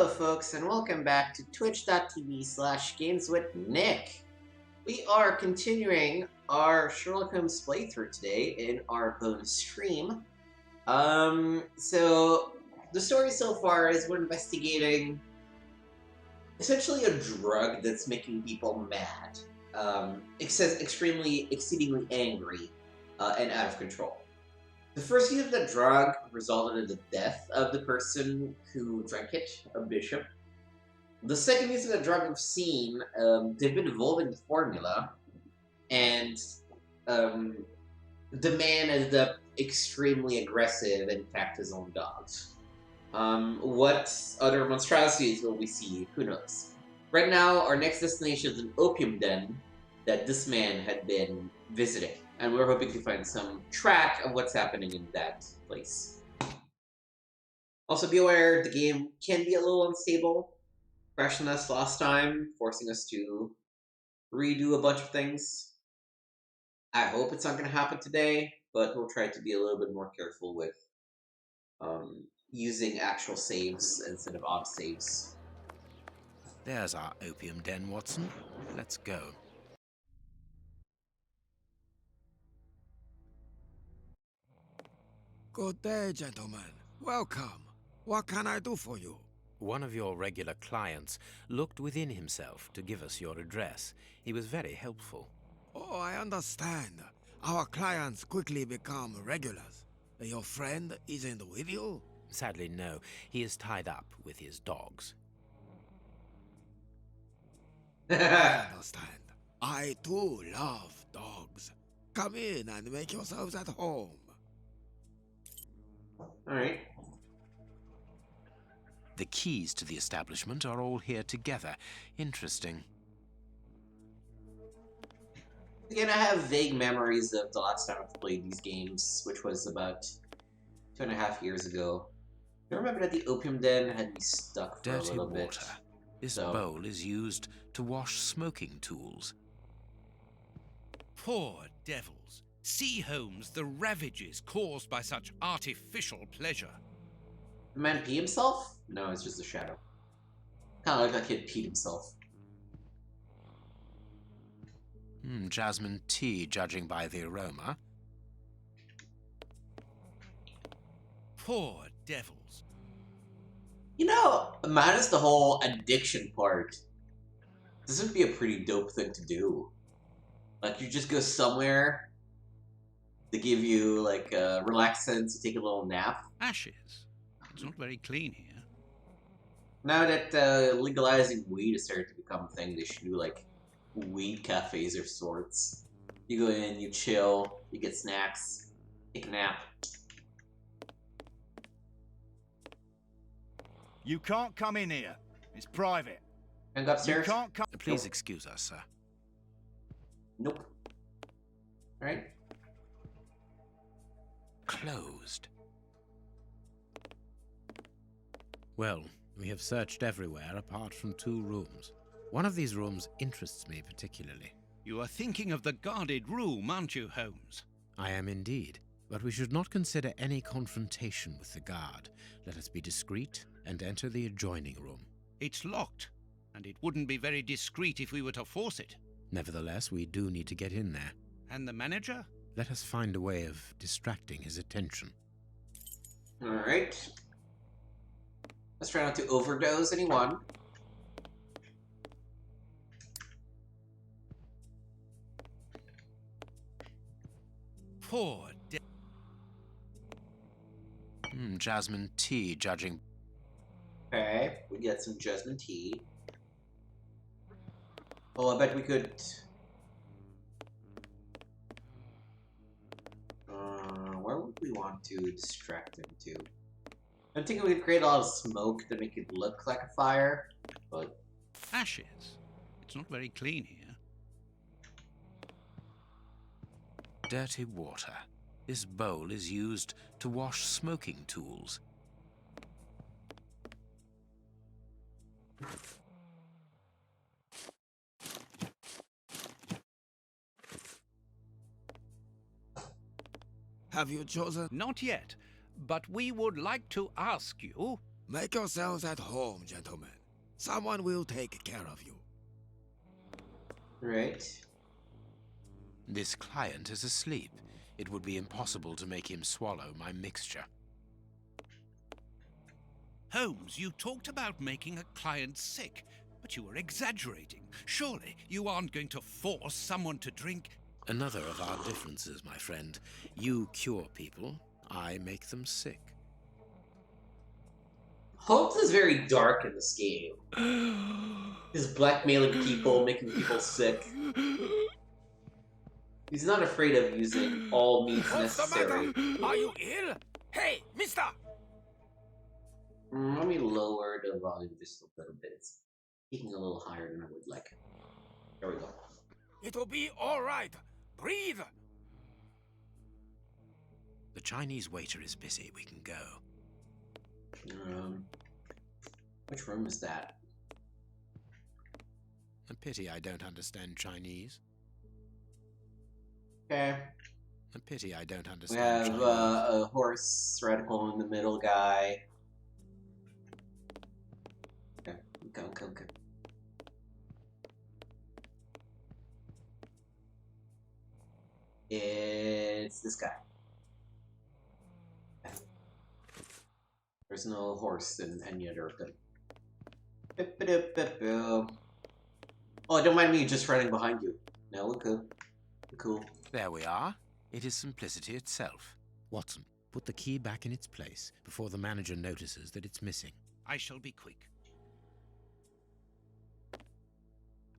folks, and welcome back to twitch.tv/gameswithnick. We are continuing our Sherlock Holmes playthrough today in our bonus stream. So the story so far is we're investigating essentially a drug that's making people mad. It says exceedingly angry, and out of control. The first use of the drug resulted in the death of the person who drank it, a bishop. The second use of the drug we've seen, they've been evolving the formula, and the man ended up extremely aggressive and attacked his own dogs. What other monstrosities will we see? Who knows? Right now, our next destination is an opium den that this man had been visiting, and we're hoping to find some track of what's happening in that place. Also, be aware the game can be a little unstable. Crashed on us last time, forcing us to redo a bunch of things. I hope it's not going to happen today, but we'll try to be a little bit more careful with using actual saves instead of odd saves. There's our opium den, Watson. Let's go. Good day, gentlemen. Welcome. What can I do for you? One of your regular clients looked within himself to give us your address. He was very helpful. Oh, I understand. Our clients quickly become regulars. Your friend isn't with you? Sadly, no. He is tied up with his dogs. I understand. I too love dogs. Come in and make yourselves at home. Alright. The keys to the establishment are all here together. Interesting. Again, I have vague memories of the last time I played these games, which was about 2.5 years ago. I remember that the opium den had me stuck for Dirty a little water. bit. This bowl is used to wash smoking tools. Poor devils. See, Holmes, the ravages caused by such artificial pleasure. The man pee himself? No, it's just a shadow. Kinda like that kid peed himself. Jasmine tea, judging by the aroma. Poor devils. You know, minus the whole addiction part, this would be a pretty dope thing to do. Like, you just go somewhere, they give you, like, relaxants, you take a little nap. Ashes. It's not very clean here. Now that legalizing weed is starting to become a thing, they should do, like, weed cafes of sorts. You go in, you chill, you get snacks, take a nap. You can't come in here. It's private. And go upstairs? You can't come. Please excuse us, sir. Nope. Alright. Closed. Well, we have searched everywhere apart from 2 rooms. One of these rooms interests me particularly. You are thinking of the guarded room, aren't you, Holmes? I am indeed, but we should not consider any confrontation with the guard. Let us be discreet and enter the adjoining room. It's locked, and it wouldn't be very discreet if we were to force it. Nevertheless, we do need to get in there. And the manager? Let us find a way of distracting his attention. Alright. Let's try not to overdose anyone. Poor Jasmine tea, judging. Okay, we get some jasmine tea. Oh, I bet we could... where would we want to distract him to? I'm thinking we could create a lot of smoke to make it look like a fire, but... Ashes. It's not very clean here. Dirty water. This bowl is used to wash smoking tools. Have you chosen? Not yet, but we would like to ask you, Make yourselves at home, gentlemen. Someone will take care of you. Right. This client is asleep. It would be impossible to make him swallow my mixture. Holmes, you talked about making a client sick, but you were exaggerating. Surely you aren't going to force someone to drink. Another of our differences, my friend. You cure people, I make them sick. Holmes is very dark in this game. He's blackmailing people, making people sick. He's not afraid of using all means necessary. Are you ill? Hey, mister! Let me lower the volume just a little bit. It's peaking a little higher than I would like. There we go. It'll be all right. Breathe. The Chinese waiter is busy. We can go. Which room is that? A pity I don't understand Chinese. Okay. A pity I don't We understand have Chinese. a horse radical in the middle guy. Okay. It's this guy. There's no horse in any other of them. Oh, don't mind me just running behind you. No, we're good. We're cool. There we are. It is simplicity itself. Watson, put the key back in its place before the manager notices that it's missing. I shall be quick.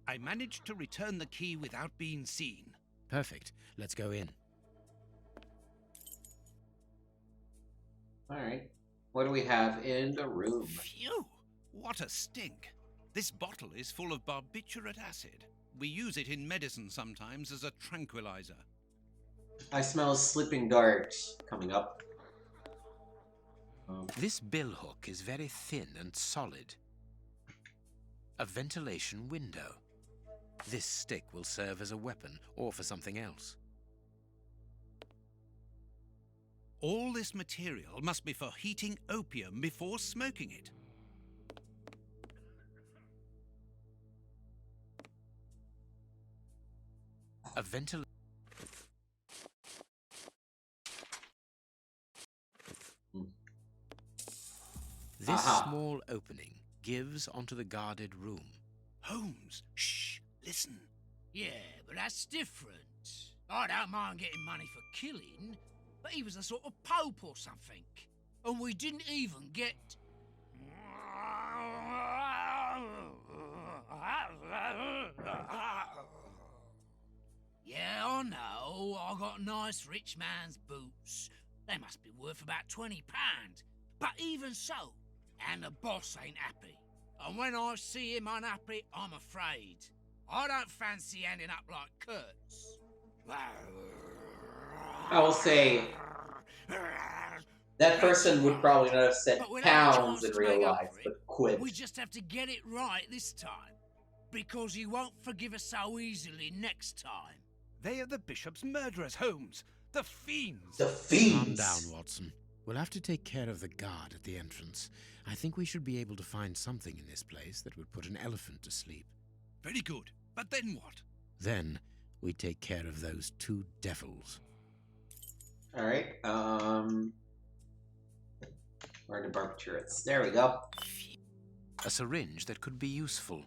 I managed to return the key without being seen. Perfect. Let's go in. Alright. What do we have in the room? Phew! What a stink. This bottle is full of barbiturate acid. We use it in medicine sometimes as a tranquilizer. I smell a sleeping dart coming up. This billhook is very thin and solid. A ventilation window. This stick will serve as a weapon or for something else. All this material must be for heating opium before smoking it. A ventilation. This Aha. small opening gives onto the guarded room. Holmes, shh, listen. Yeah, but that's different. I don't mind getting money for killing, but he was a sort of pope or something. And we didn't even get... Yeah, I know. I got nice rich man's boots. They must be worth about £20. But even so, and the boss ain't happy. And when I see him unhappy, I'm afraid. I don't fancy ending up like Kurtz. I will say, that person would probably not have said But we'll have a pounds chance in to real make up life, for it. but quid. We just have to get it right this time. Because he won't forgive us so easily next time. They are the bishop's murderers, Holmes. The fiends. The Calm fiends! down, Watson. We'll have to take care of the guard at the entrance. I think we should be able to find something in this place that would put an elephant to sleep. Very good. But then what? Then we take care of those two devils. Alright, where are the barbiturates? There we go. A syringe that could be useful.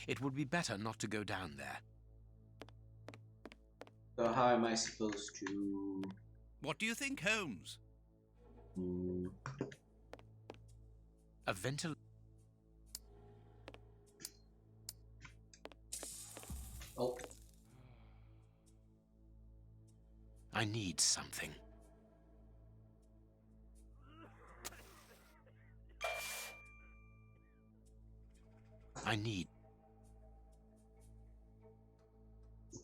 It would be better not to go down there. So how am I supposed to... What do you think, Holmes? A ventil... Oh, I need something. I need...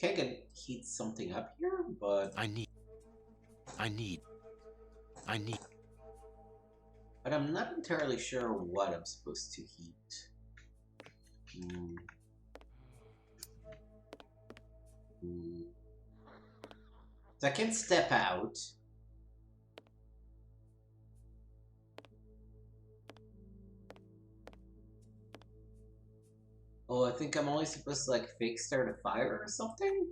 okay, I can heat something up here, but... I need... But I'm not entirely sure what I'm supposed to heat. So I can step out. Oh, I think I'm only supposed to like fake start a fire or something?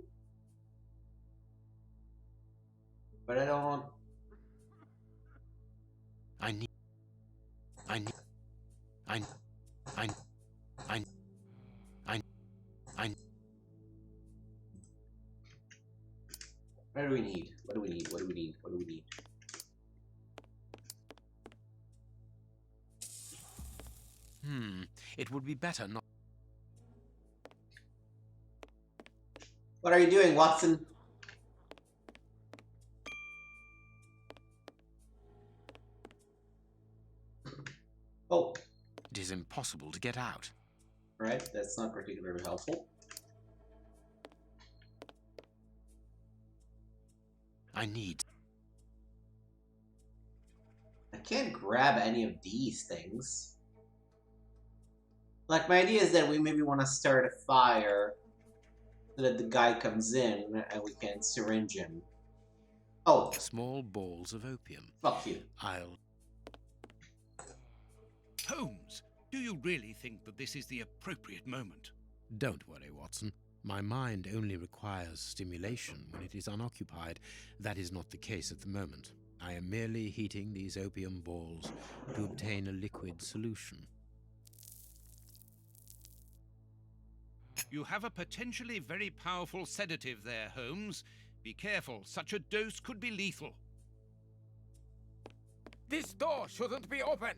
But I don't... I need... I need... I... I... I... I... I... What do we need? What do we need? What do we need? What do we need? It would be better not... What are you doing, Watson? Oh, It is impossible to get out. right. That's not particularly helpful. I need... I can't grab any of these things. Like, my idea is that we maybe want to start a fire so that the guy comes in and we can syringe him. Oh, Small balls of opium. fuck you. I'll... Holmes, do you really think that this is the appropriate moment? Don't worry, Watson. My mind only requires stimulation when it is unoccupied. That is not the case at the moment. I am merely heating these opium balls to obtain a liquid solution. You have a potentially very powerful sedative there, Holmes. Be careful, such a dose could be lethal. This door shouldn't be open.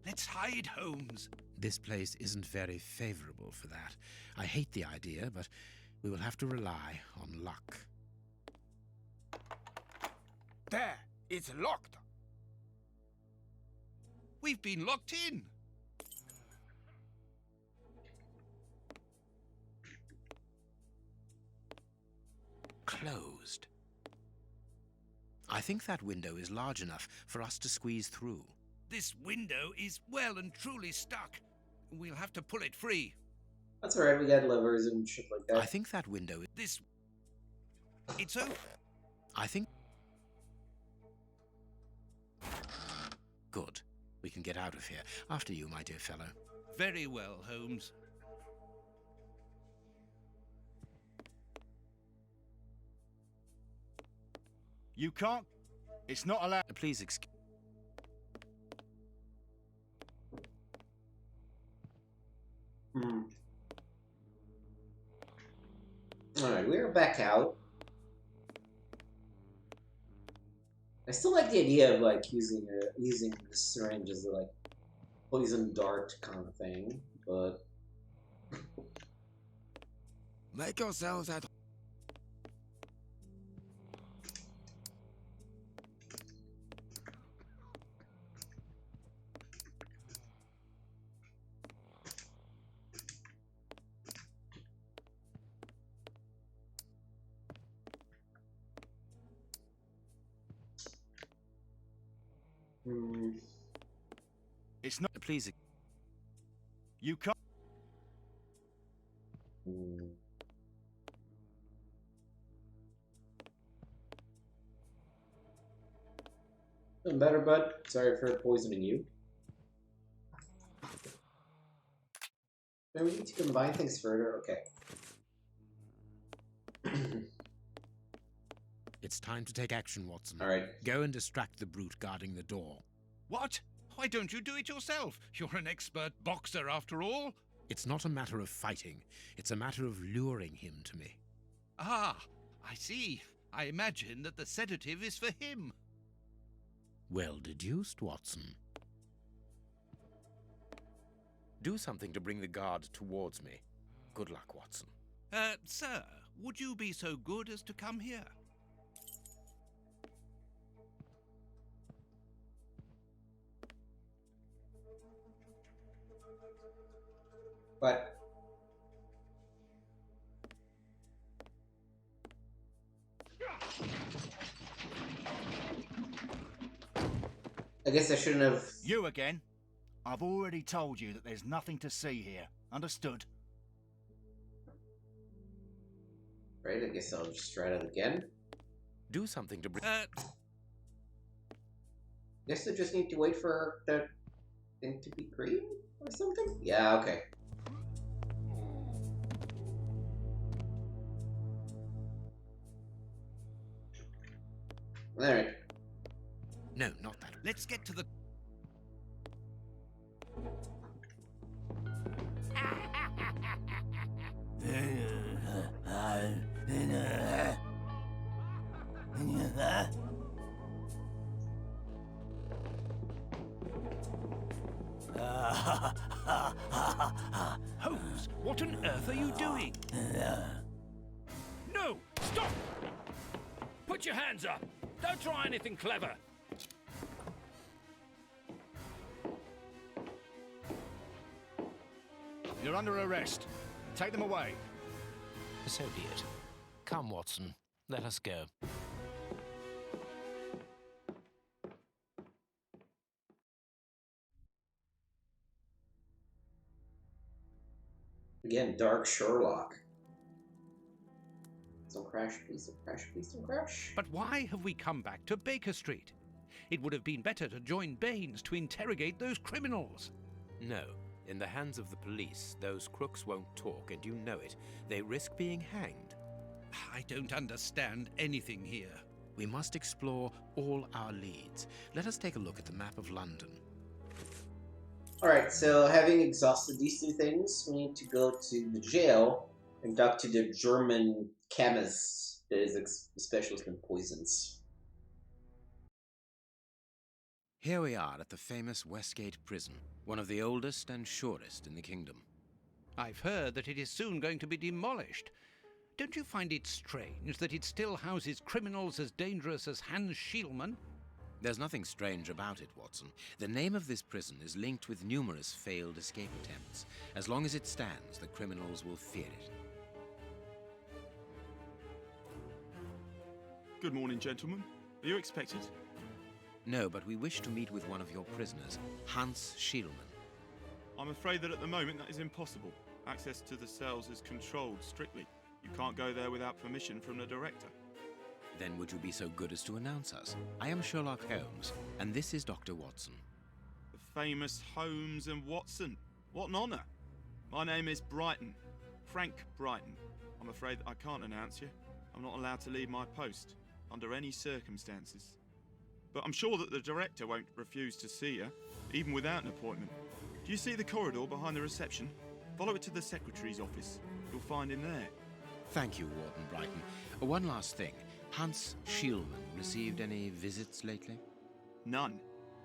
Let's hide, Holmes. This place isn't very favorable for that. I hate the idea, but we will have to rely on luck. There, it's locked. We've been locked in. Closed. I think that window is large enough for us to squeeze through. This window is well and truly stuck. We'll have to pull it free. That's alright, we got levers and shit like that. I think that window is... It's open. I think... Good. We can get out of here. After you, my dear fellow. Very well, Holmes. You can't... It's not allowed... Please excuse... Alright, we're back out. I still like the idea of like using the syringe as a like poison dart kind of thing, but Make yourselves at It's not... Please... You can't... Feeling better, bud. Sorry for poisoning you. We need to combine things further. Okay. It's time to take action, Watson. All right. Go and distract the brute guarding the door. What? Why don't you do it yourself? You're an expert boxer, after all. It's not a matter of fighting. It's a matter of luring him to me. Ah, I see. I imagine that the sedative is for him. Well deduced, Watson. Do something to bring the guard towards me. Good luck, Watson. Sir, would you be so good as to come here? But I guess I shouldn't have. You again? I've already told you that there's nothing to see here. Understood? Right, I guess I'll just try that again. Do something to bring. Guess I just need to wait for that thing to be green or something? Yeah, okay. Alright. No, not that. Let's get to the... Holmes, what on earth are you doing? No! Stop! Put your hands up! Don't try anything clever! You're under arrest. Take them away. So be it. Come, Watson. Let us go. Again, Dark Sherlock. Don't crash, please don't crash, please don't crash. But why have we come back to Baker Street? It would have been better to join Baines to interrogate those criminals. No. In the hands of the police, those crooks won't talk, and you know it. They risk being hanged. I don't understand anything here. We must explore all our leads. Let us take a look at the map of London. Alright, so having exhausted these two things, we need to go to the jail and talk to the German chemist that is a specialist in poisons. Here we are at the famous Westgate Prison, one of the oldest and surest in the kingdom. I've heard that it is soon going to be demolished. Don't you find it strange that it still houses criminals as dangerous as Hans Schielmann? There's nothing strange about it, Watson. The name of this prison is linked with numerous failed escape attempts. As long as it stands, the criminals will fear it. Good morning, gentlemen. Are you expected? No, but we wish to meet with one of your prisoners, Hans Schielmann. I'm afraid that at the moment that is impossible. Access to the cells is controlled strictly. You can't go there without permission from the director. Then would you be so good as to announce us? I am Sherlock Holmes, and this is Dr. Watson. The famous Holmes and Watson. What an honour. My name is Brighton. Frank Brighton. I'm afraid that I can't announce you. I'm not allowed to leave my post, under any circumstances. But I'm sure that the director won't refuse to see you, even without an appointment. Do you see the corridor behind the reception? Follow it to the secretary's office. You'll find him there. Thank you, Warden Brighton. One last thing. Hans Schielmann received any visits lately? None.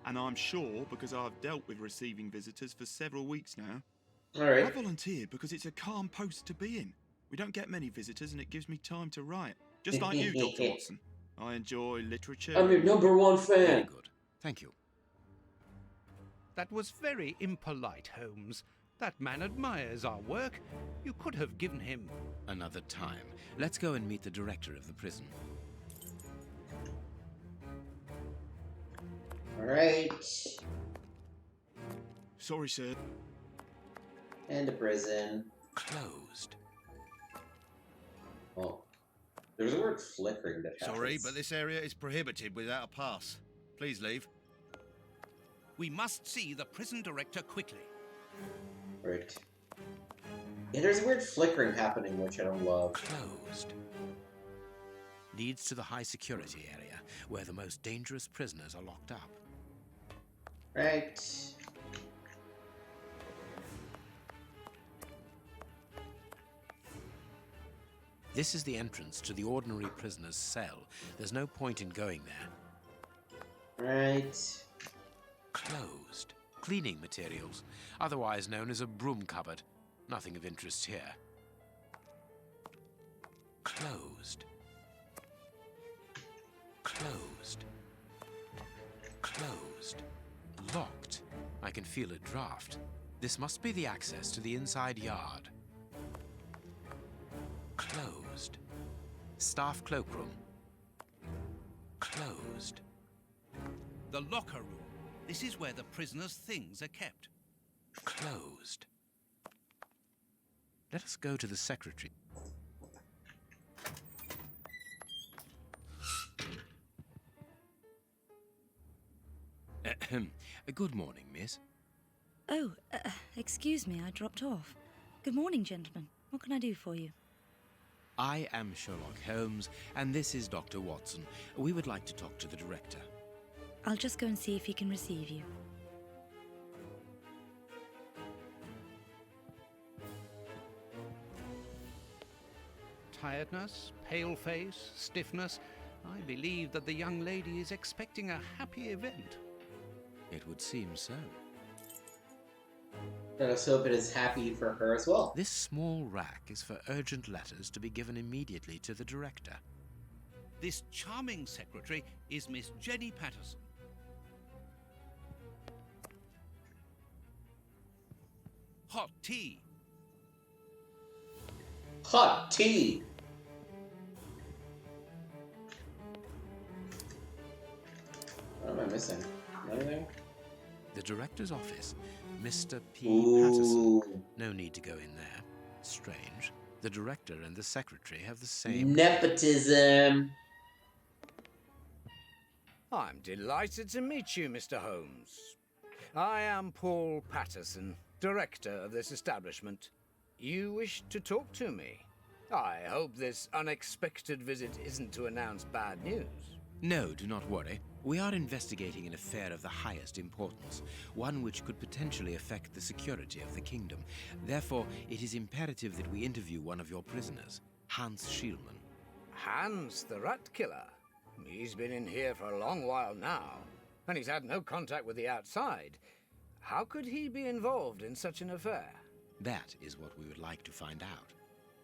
And I'm sure because I've dealt with receiving visitors for several weeks now. Alright. I volunteered because it's a calm post to be in. We don't get many visitors and it gives me time to write. Just like you, Dr. Watson. I enjoy literature. I'm your #1 Very fan. good. Thank you. That was very impolite, Holmes. That man admires our work. You could have given him... Another time. Let's go and meet the director of the prison. Alright. Sorry, sir. And the prison. Closed. Oh. There's a word flickering that happens. Sorry, but this area is prohibited without a pass. Please leave. We must see the prison director quickly. Right. Yeah, there's a weird flickering happening, which I don't love. Closed. Leads to the high security area, where the most dangerous prisoners are locked up. Right. This is the entrance to the ordinary prisoner's cell. There's no point in going there. Right. Closed. Cleaning materials, otherwise known as a broom cupboard. Nothing of interest here. Closed. Closed. Closed. Locked. I can feel a draft. This must be the access to the inside yard. Closed. Staff cloakroom. Closed. The locker room. This is where the prisoner's things are kept. Closed. Let us go to the secretary. Good morning, miss. Oh, excuse me, I dropped off. Good morning, gentlemen. What can I do for you? I am Sherlock Holmes, and this is Dr. Watson. We would like to talk to the director. I'll just go and see if he can receive you. Tiredness, pale face, stiffness. I believe that the young lady is expecting a happy event. It would seem so. Let us hope it is happy for her as well. This small rack is for urgent letters to be given immediately to the director. This charming secretary is Miss Jenny Patterson. Hot tea. Hot tea! What am I missing? Anything? The director's office, Mr. P. Ooh. Patterson. No need to go in there. Strange. The director and the secretary have the same... Nepotism! I'm delighted to meet you, Mr. Holmes. I am Paul Patterson, director of this establishment. You wish to talk to me? I hope this unexpected visit isn't to announce bad news. No, do not worry. We are investigating an affair of the highest importance, one which could potentially affect the security of the kingdom. Therefore, it is imperative that we interview one of your prisoners, Hans Schielmann. Hans, the rat killer. He's been in here for a long while now, and he's had no contact with the outside. How could he be involved in such an affair? That is what we would like to find out.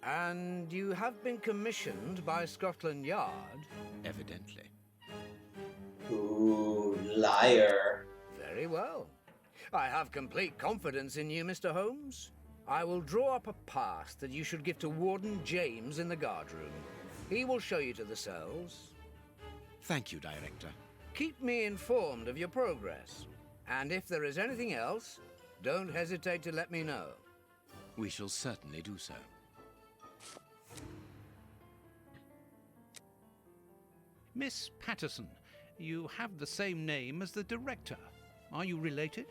And you have been commissioned by Scotland Yard? Evidently. Ooh, liar. Very well. I have complete confidence in you, Mr. Holmes. I will draw up a pass that you should give to Warden James in the guardroom. He will show you to the cells. Thank you, Director. Keep me informed of your progress. And if there is anything else, don't hesitate to let me know. We shall certainly do so. Miss Patterson, you have the same name as the director. Are you related?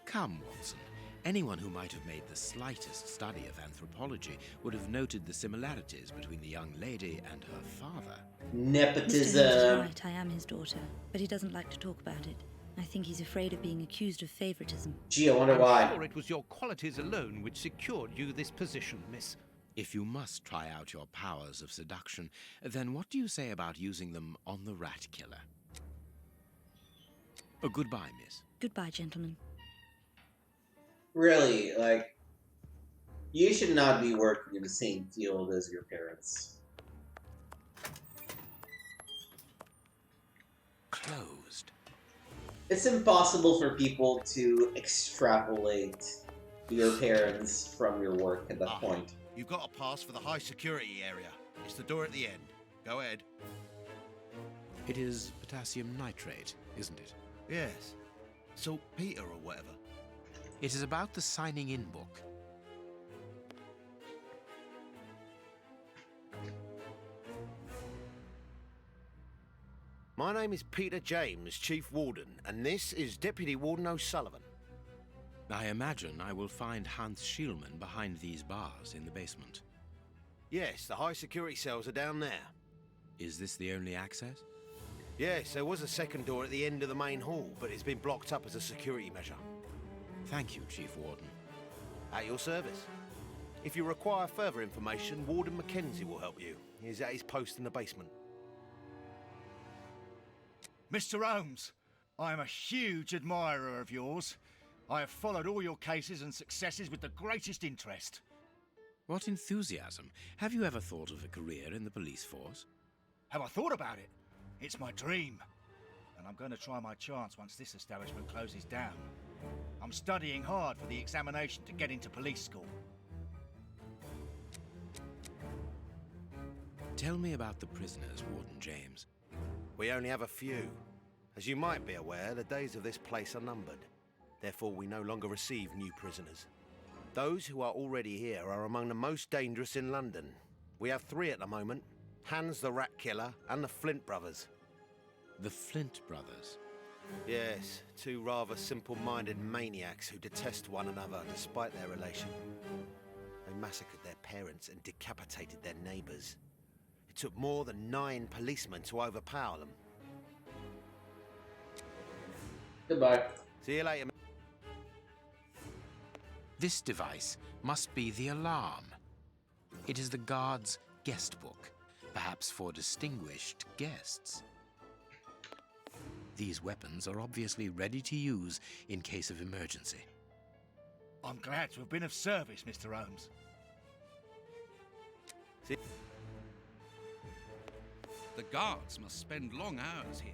Come, Watson. Anyone who might have made the slightest study of anthropology would have noted the similarities between the young lady and her father. Mr. Holmes is Nepotism. right, I am his daughter, but he doesn't like to talk about it. I think he's afraid of being accused of favoritism. Gee, I wonder I'm why. sure it was your qualities alone which secured you this position, miss. If you must try out your powers of seduction, then what do you say about using them on the rat killer? Goodbye, miss. Goodbye, gentlemen. Really, like, you should not be working in the same field as your parents. Closed. It's impossible for people to extrapolate your parents from your work at that point. You've got a pass for the high security area. It's the door at the end. Go ahead. It is potassium nitrate, isn't it? Yes. Saltpeter or whatever. It is about the signing in book. My name is Peter James, Chief Warden, and this is Deputy Warden O'Sullivan. I imagine I will find Hans Schielmann behind these bars in the basement. Yes, the high security cells are down there. Is this the only access? Yes, there was a second door at the end of the main hall, but it's been blocked up as a security measure. Thank you, Chief Warden. At your service. If you require further information, Warden Mackenzie will help you. He's at his post in the basement. Mr. Holmes, I am a huge admirer of yours. I have followed all your cases and successes with the greatest interest. What enthusiasm. Have you ever thought of a career in the police force? Have I thought about it? It's my dream. And I'm going to try my chance once this establishment closes down. I'm studying hard for the examination to get into police school. Tell me about the prisoners, Warden James. We only have a few. As you might be aware, the days of this place are numbered. Therefore, we no longer receive new prisoners. Those who are already here are among the most dangerous in London. We have 3 at the moment. Hans the Rat Killer and the Flint Brothers. The Flint brothers. Yes, two rather simple-minded maniacs who detest one another despite their relation. They massacred their parents and decapitated their neighbors. It took more than 9 policemen to overpower them. Goodbye. See you later. This device must be the alarm. It is the guard's guest book, perhaps for distinguished guests. These weapons are obviously ready to use in case of emergency. I'm glad to have been of service, Mr. Holmes. See? The guards must spend long hours here.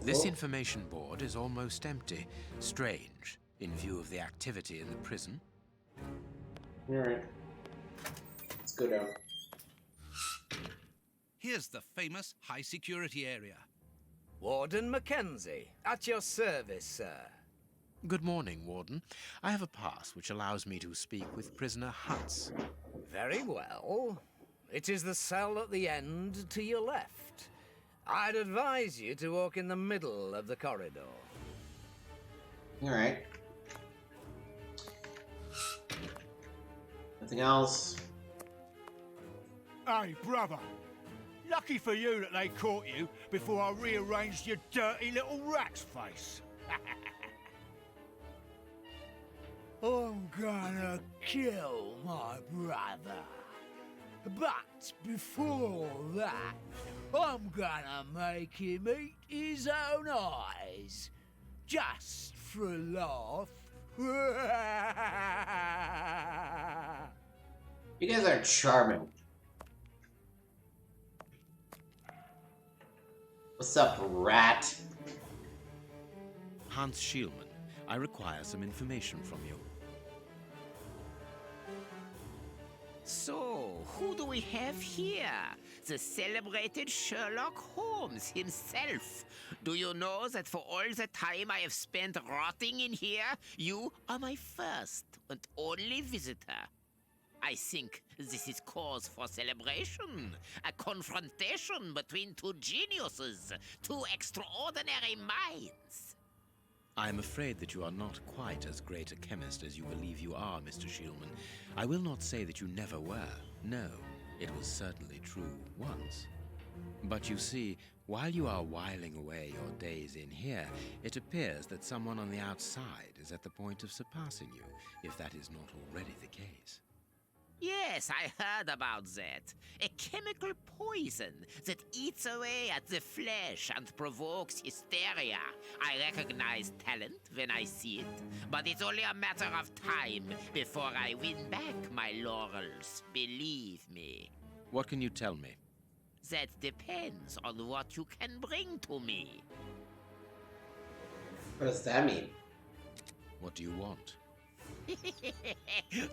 This information board is almost empty. Strange, in view of the activity in the prison. Alright. Let's go down. Here's the famous high-security area. Warden Mackenzie, at your service, sir. Good morning, Warden. I have a pass which allows me to speak with prisoner Hutz. Very well. It is the cell at the end to your left. I'd advise you to walk in the middle of the corridor. Alright. Nothing else? Hey, brother. Lucky for you that they caught you before I rearranged your dirty little rat's face. I'm gonna kill my brother. But before that, I'm gonna make him eat his own eyes. Just for a laugh. You guys are charming. What's up, rat? Hans Schielman, I require some information from you. So, who do we have here? The celebrated Sherlock Holmes himself. Do you know that for all the time I have spent rotting in here, you are my first and only visitor? I think this is cause for celebration. A confrontation between two geniuses, two extraordinary minds. I am afraid that you are not quite as great a chemist as you believe you are, Mr. Schielman. I will not say that you never were. No, it was certainly true once. But you see, while you are whiling away your days in here, it appears that someone on the outside is at the point of surpassing you, if that is not already the case. Yes, I heard about that. A chemical poison that eats away at the flesh and provokes hysteria. I recognize talent when I see it, but it's only a matter of time before I win back my laurels, believe me. What can you tell me? That depends on what you can bring to me. What does that mean? What do you want?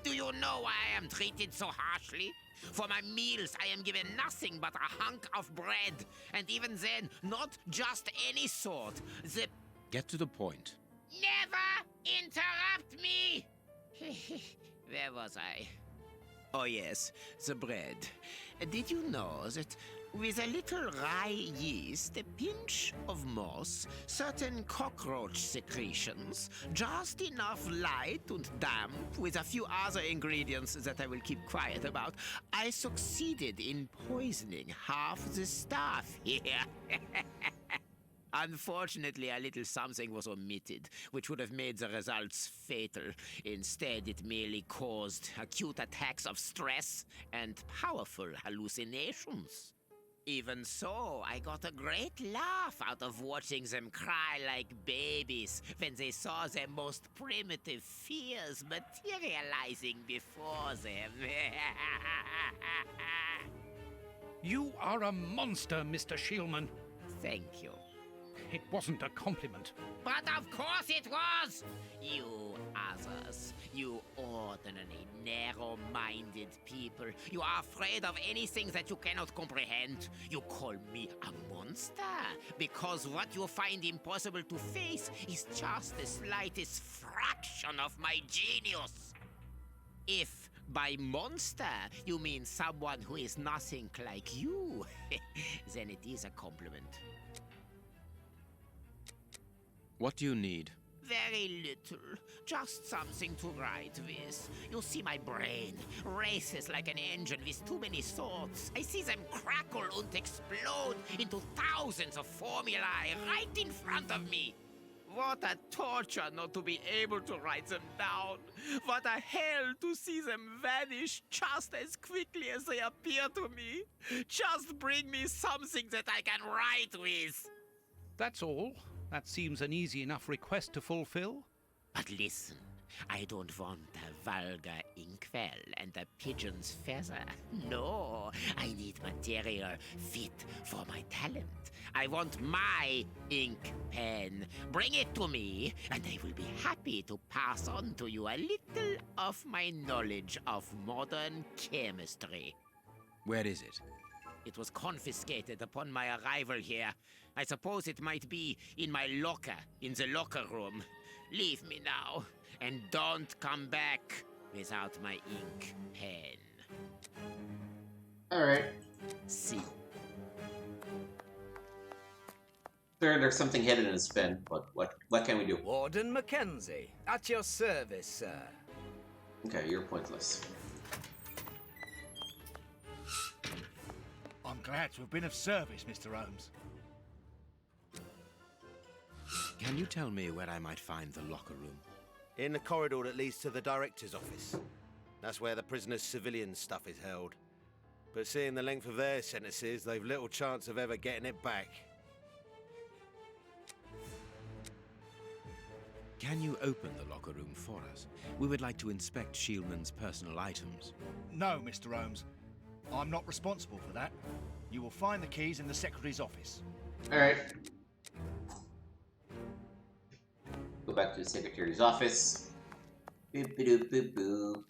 Do you know why I am treated so harshly? For my meals, I am given nothing but a hunk of bread. And even then, not just any sort. The... Get to the point. Never interrupt me! Where was I? Oh yes, the bread. Did you know that with a little rye yeast, a pinch of moss, certain cockroach secretions, just enough light and damp, with a few other ingredients that I will keep quiet about, I succeeded in poisoning half the staff here. Unfortunately, a little something was omitted, which would have made the results fatal. Instead, it merely caused acute attacks of stress and powerful hallucinations. Even so, I got a great laugh out of watching them cry like babies when they saw their most primitive fears materializing before them. You are a monster, Mr. Schielman. Thank you. It wasn't a compliment. But of course it was! You others, you ordinary, narrow-minded people, you are afraid of anything that you cannot comprehend. You call me a monster because what you find impossible to face is just the slightest fraction of my genius. If By monster, you mean someone who is nothing like you. Then it is a compliment. What do you need? Very little. Just something to write with. You see, my brain races like an engine with too many thoughts. I see them crackle and explode into thousands of formulae right in front of me. What a torture not to be able to write them down. What a hell to see them vanish just as quickly as they appear to me. Just bring me something that I can write with. That's all. That seems an easy enough request to fulfill. But listen, I don't want a vulgar inkwell and a pigeon's feather. No, I need material fit for my talent. I want my ink pen. Bring it to me, and I will be happy to pass on to you a little of my knowledge of modern chemistry. Where is it? It was confiscated upon my arrival here. I suppose it might be in my locker, in the locker room. Leave me now, and don't come back without my ink pen. Alright. See. There's something hidden in his pen, but what can we do? Warden Mackenzie, at your service, sir. Okay, you're pointless. I'm glad to have been of service, Mr. Holmes. Can you tell me where I might find the locker room? In the corridor that leads to the director's office. That's where the prisoners' civilian stuff is held. But seeing the length of their sentences, they've little chance of ever getting it back. Can you open the locker room for us? We would like to inspect Shieldman's personal items. No, Mr. Holmes. I'm not responsible for that. You will find the keys in the secretary's office. Alright. Go back to the secretary's office. Boop, boop, boop, boop.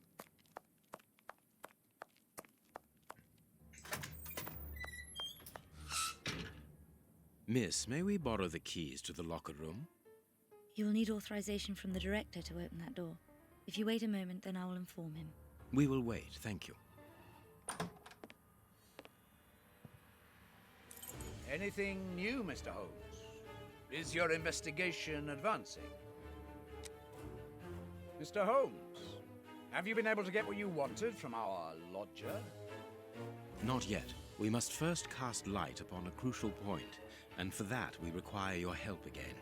Miss, may we borrow the keys to the locker room? You will need authorization from the director to open that door. If you wait a moment, then I will inform him. We will wait, thank you. Anything new, Mr. Holmes? Is your investigation advancing? Mr. Holmes, have you been able to get what you wanted from our lodger? Not yet. We must first cast light upon a crucial point, and for that we require your help again.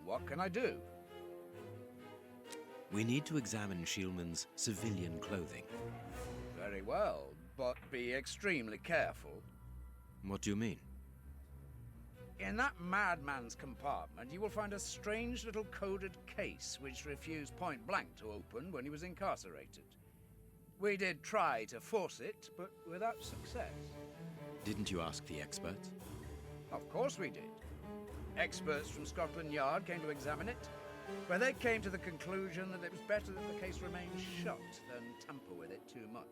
What can I do? We need to examine Shieldman's civilian clothing. Very well, but be extremely careful. What do you mean? In that madman's compartment, you will find a strange little coded case which refused point blank to open when he was incarcerated. We did try to force it, but without success. Didn't you ask the experts? Of course we did. Experts from Scotland Yard came to examine it, but they came to the conclusion that it was better that the case remained shut than tamper with it too much.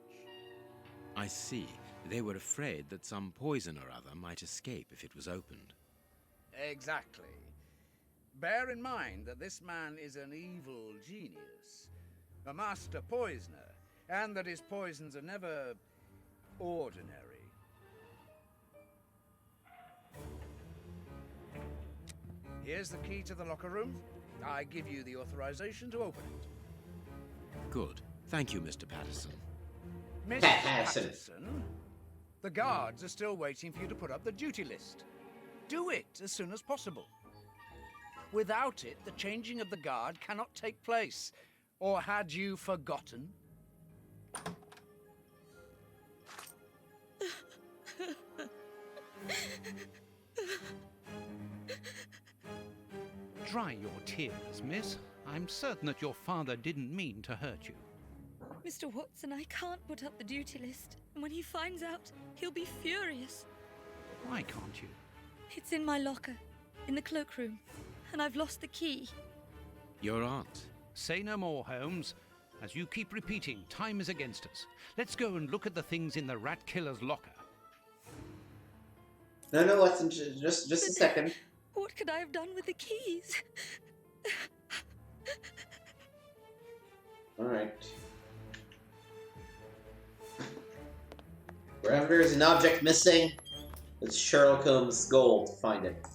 I see. They were afraid that some poison or other might escape if it was opened. Exactly. Bear in mind that this man is an evil genius, a master poisoner, and that his poisons are never ordinary. Here's the key to the locker room. I give you the authorization to open it. Good. Thank you, Mr. Patterson. Mr. Patterson, the guards are still waiting for you to put up the duty list. Do it as soon as possible. Without it, the changing of the guard cannot take place. Or had you forgotten? Dry your tears, miss. I'm certain that your father didn't mean to hurt you. Mr. Watson, I can't put up the duty list. And when he finds out, he'll be furious. Why can't you? It's in my locker, in the cloakroom, and I've lost the key. Your aunt. Say no more, Holmes. As you keep repeating, time is against us. Let's go and look at the things in the rat killer's locker. No, Watson, just a second. What could I have done with the keys? Alright. Wherever there's an object missing, it's Sherlock Holmes' goal to find it.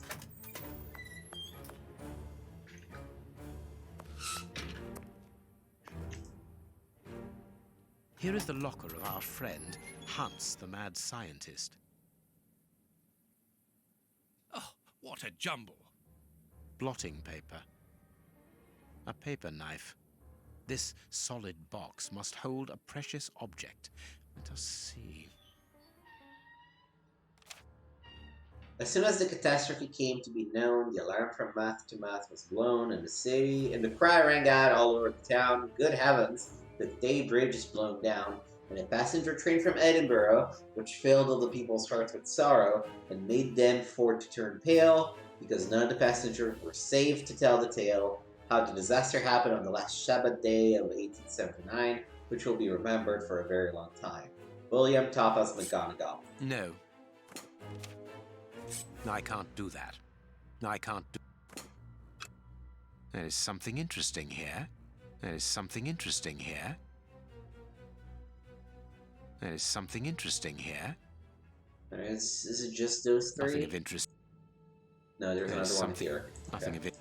Here is the locker of our friend, Hans, the mad scientist. Oh, what a jumble. Blotting paper. A paper knife. This solid box must hold a precious object. Let us see. As soon as the catastrophe came to be known, the alarm from mouth to mouth was blown, and the cry rang out all over the town. Good heavens, the Day Bridge is blown down, and a passenger train from Edinburgh, which filled all the people's hearts with sorrow, and made them for to turn pale, because none of the passengers were saved to tell the tale, how the disaster happened on the last Shabbat day of 1879, which will be remembered for a very long time. William Tapas McGonagall. No. I can't do that. I can't do... There is something interesting here. There is something interesting here. There is something interesting here. Is it just those three? Nothing of interest. No, there's another one here. Nothing of it.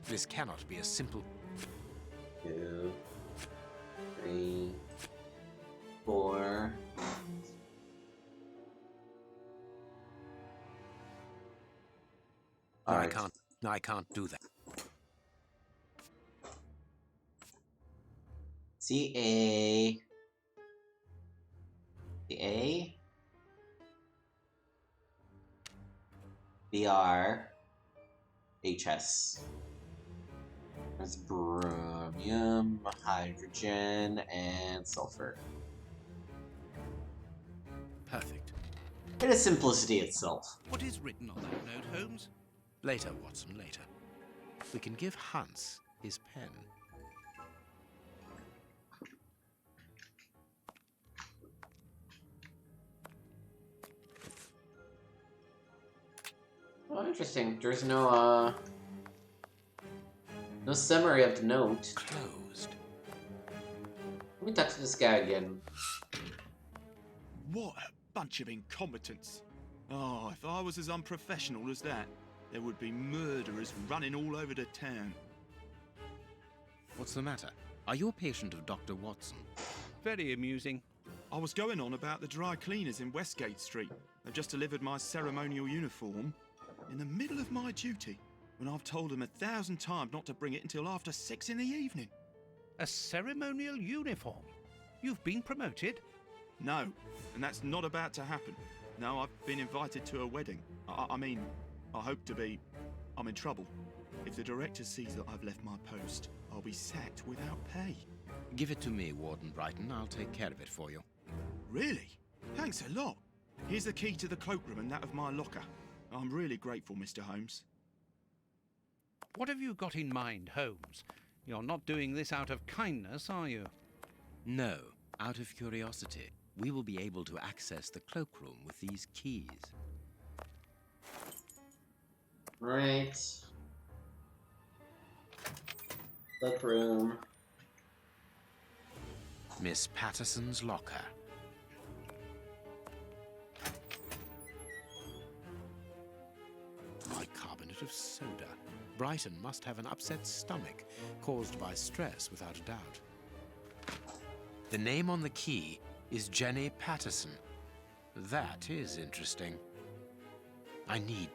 This cannot be a simple... 2, 3, 4. I can't do that. C-A... A... B-R... H-S. That's bromine, hydrogen, and sulfur. Perfect. It is simplicity itself. What is written on that note, Holmes? Later, Watson, later. We can give Hans his pen. Oh, interesting. There's no summary of the note. Closed. Let me talk to this guy again. What a bunch of incompetents. Oh, if I was as unprofessional as that, there would be murderers running all over the town. What's the matter? Are you a patient of Dr. Watson? Very amusing. I was going on about the dry cleaners in Westgate Street. They've just delivered my ceremonial uniform in the middle of my duty, when I've told them 1,000 times not to bring it until after 6 in the evening. A ceremonial uniform? You've been promoted? No, and that's not about to happen. No, I've been invited to a wedding. I mean, I hope to be. I'm in trouble. If the director sees that I've left my post, I'll be sacked without pay. Give it to me, Warden Brighton. I'll take care of it for you. Really? Thanks a lot. Here's the key to the cloakroom and that of my locker. I'm really grateful, Mr. Holmes. What have you got in mind, Holmes? You're not doing this out of kindness, are you? No, out of curiosity. We will be able to access the cloakroom with these keys. Right. Cloakroom. Miss Patterson's locker. Bicarbonate of soda. Brighton must have an upset stomach, caused by stress without a doubt. The name on the key is Jenny Patterson. That is interesting. I need...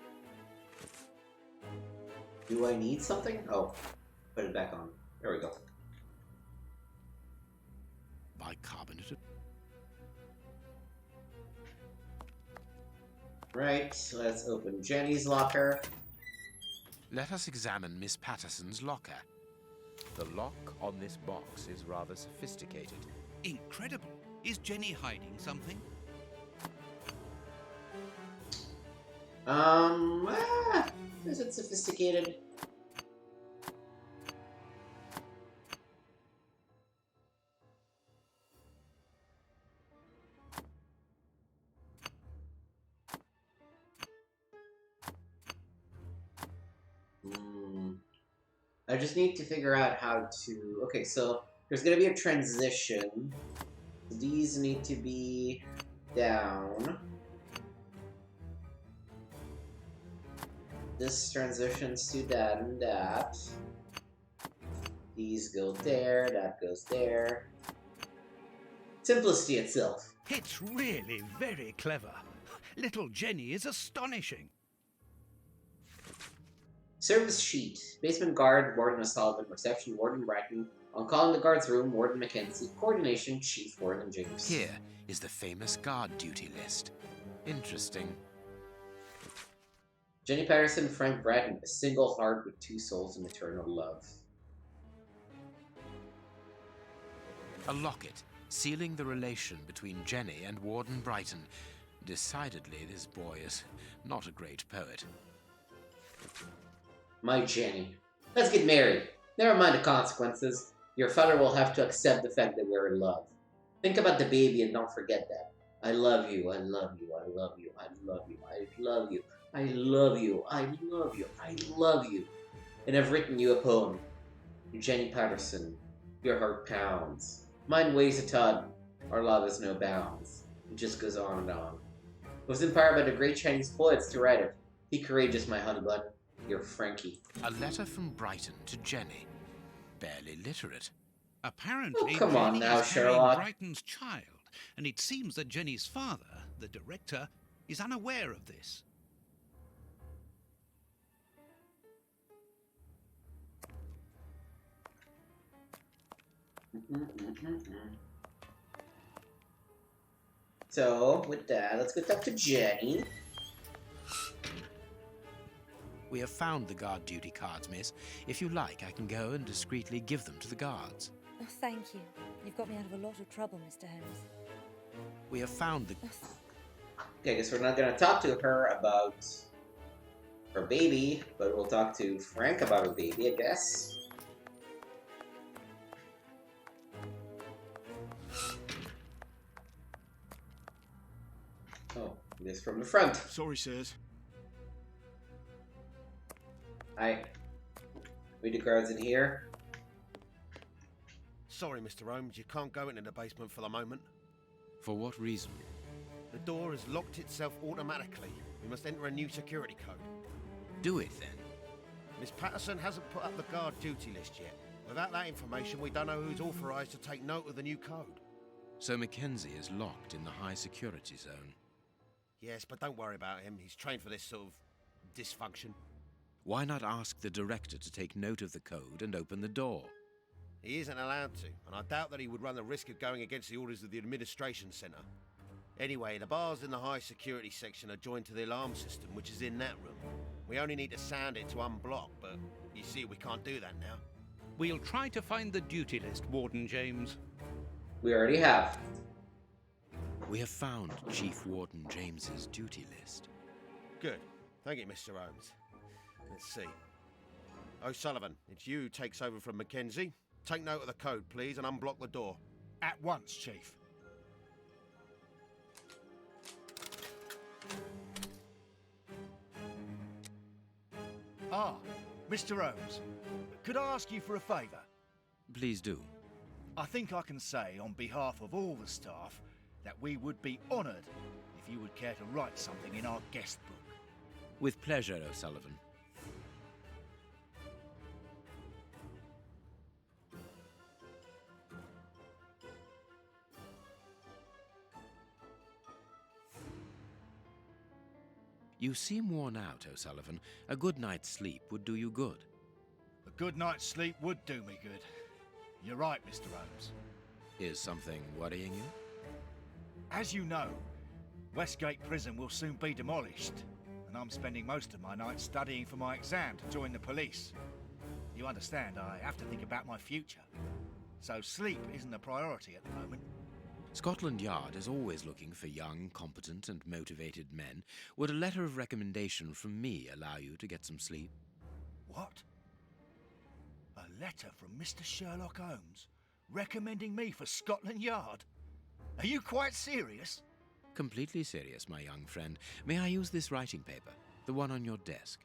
Do I need something? Oh, put it back on. There we go. Bicarbonate of... Right, so let's open Jenny's locker. Let us examine Miss Patterson's locker. The lock on this box is rather sophisticated. Incredible. Is Jenny hiding something? Is it sophisticated? I just need to figure out how to... Okay, so there's going to be a transition These need to be down. This transitions to that and that. These go there, that goes there. Simplicity itself. It's really very clever. Little Jenny is astonishing. Service sheet. Basement guard, Warden O'Sullivan. Reception, Warden Brighton. On call in the guard's room, Warden Mackenzie. Coordination, Chief Warden James. Here is the famous guard duty list. Interesting. Jenny Patterson, Frank Brighton. A single heart with two souls in eternal love. A locket, sealing the relation between Jenny and Warden Brighton. Decidedly, this boy is not a great poet. My Jenny. Let's get married. Never mind the consequences. Your father will have to accept the fact that we're in love. Think about the baby and don't forget that. I love you, I love you, I love you, I love you, I love you, I love you, I love you, I love you. And I've written you a poem. Jenny Patterson, your heart pounds. Mine weighs a ton. Our love has no bounds. It just goes on and on. I was inspired by the great Chinese poets to write it. Be courageous, my honey bun. You're Frankie. A letter from Brighton to Jenny. Barely literate. Apparently, Oh, come on Jenny now, is carrying Sherlock. Brighton's child, and it seems that Jenny's father, the director, is unaware of this. So, with that, let's go talk to Jenny. We have found the guard duty cards, miss. If you like, I can go and discreetly give them to the guards. Oh, thank you. You've got me out of a lot of trouble, Mr. Holmes. We have found the... Okay, I guess we're not gonna talk to her about her baby, but we'll talk to Frank about her baby, I guess. Oh, this from the front. Sorry, sirs. Hi. We the guards in here. Sorry, Mr. Holmes, you can't go into the basement for the moment. For what reason? The door has locked itself automatically. We must enter a new security code. Do it, then. Miss Patterson hasn't put up the guard duty list yet. Without that information, we don't know who's authorised to take note of the new code. So Mackenzie is locked in the high security zone. Yes, but don't worry about him. He's trained for this sort of dysfunction. Why not ask the director to take note of the code and open the door? He isn't allowed to, and I doubt that he would run the risk of going against the orders of the administration centre. Anyway, the bars in the high security section are joined to the alarm system, which is in that room. We only need to sound it to unblock, but you see, we can't do that now. We'll try to find the duty list, Warden James. We already have. We have found Chief Warden James's duty list. Good. Thank you, Mr. Holmes. Let's see. O'Sullivan, it's you who takes over from Mackenzie. Take note of the code, please, and unblock the door. At once, Chief. Ah, Mr. Holmes, could I ask you for a favour? Please do. I think I can say on behalf of all the staff that we would be honoured if you would care to write something in our guest book. With pleasure, O'Sullivan. You seem worn out, O'Sullivan. A good night's sleep would do you good. A good night's sleep would do me good. You're right, Mr. Holmes. Is something worrying you? As you know, Westgate Prison will soon be demolished, and I'm spending most of my nights studying for my exam to join the police. You understand, I have to think about my future. So sleep isn't a priority at the moment. Scotland Yard is always looking for young, competent and motivated men. Would a letter of recommendation from me allow you to get some sleep? What? A letter from Mr. Sherlock Holmes recommending me for Scotland Yard? Are you quite serious? Completely serious, my young friend. May I use this writing paper? The one on your desk.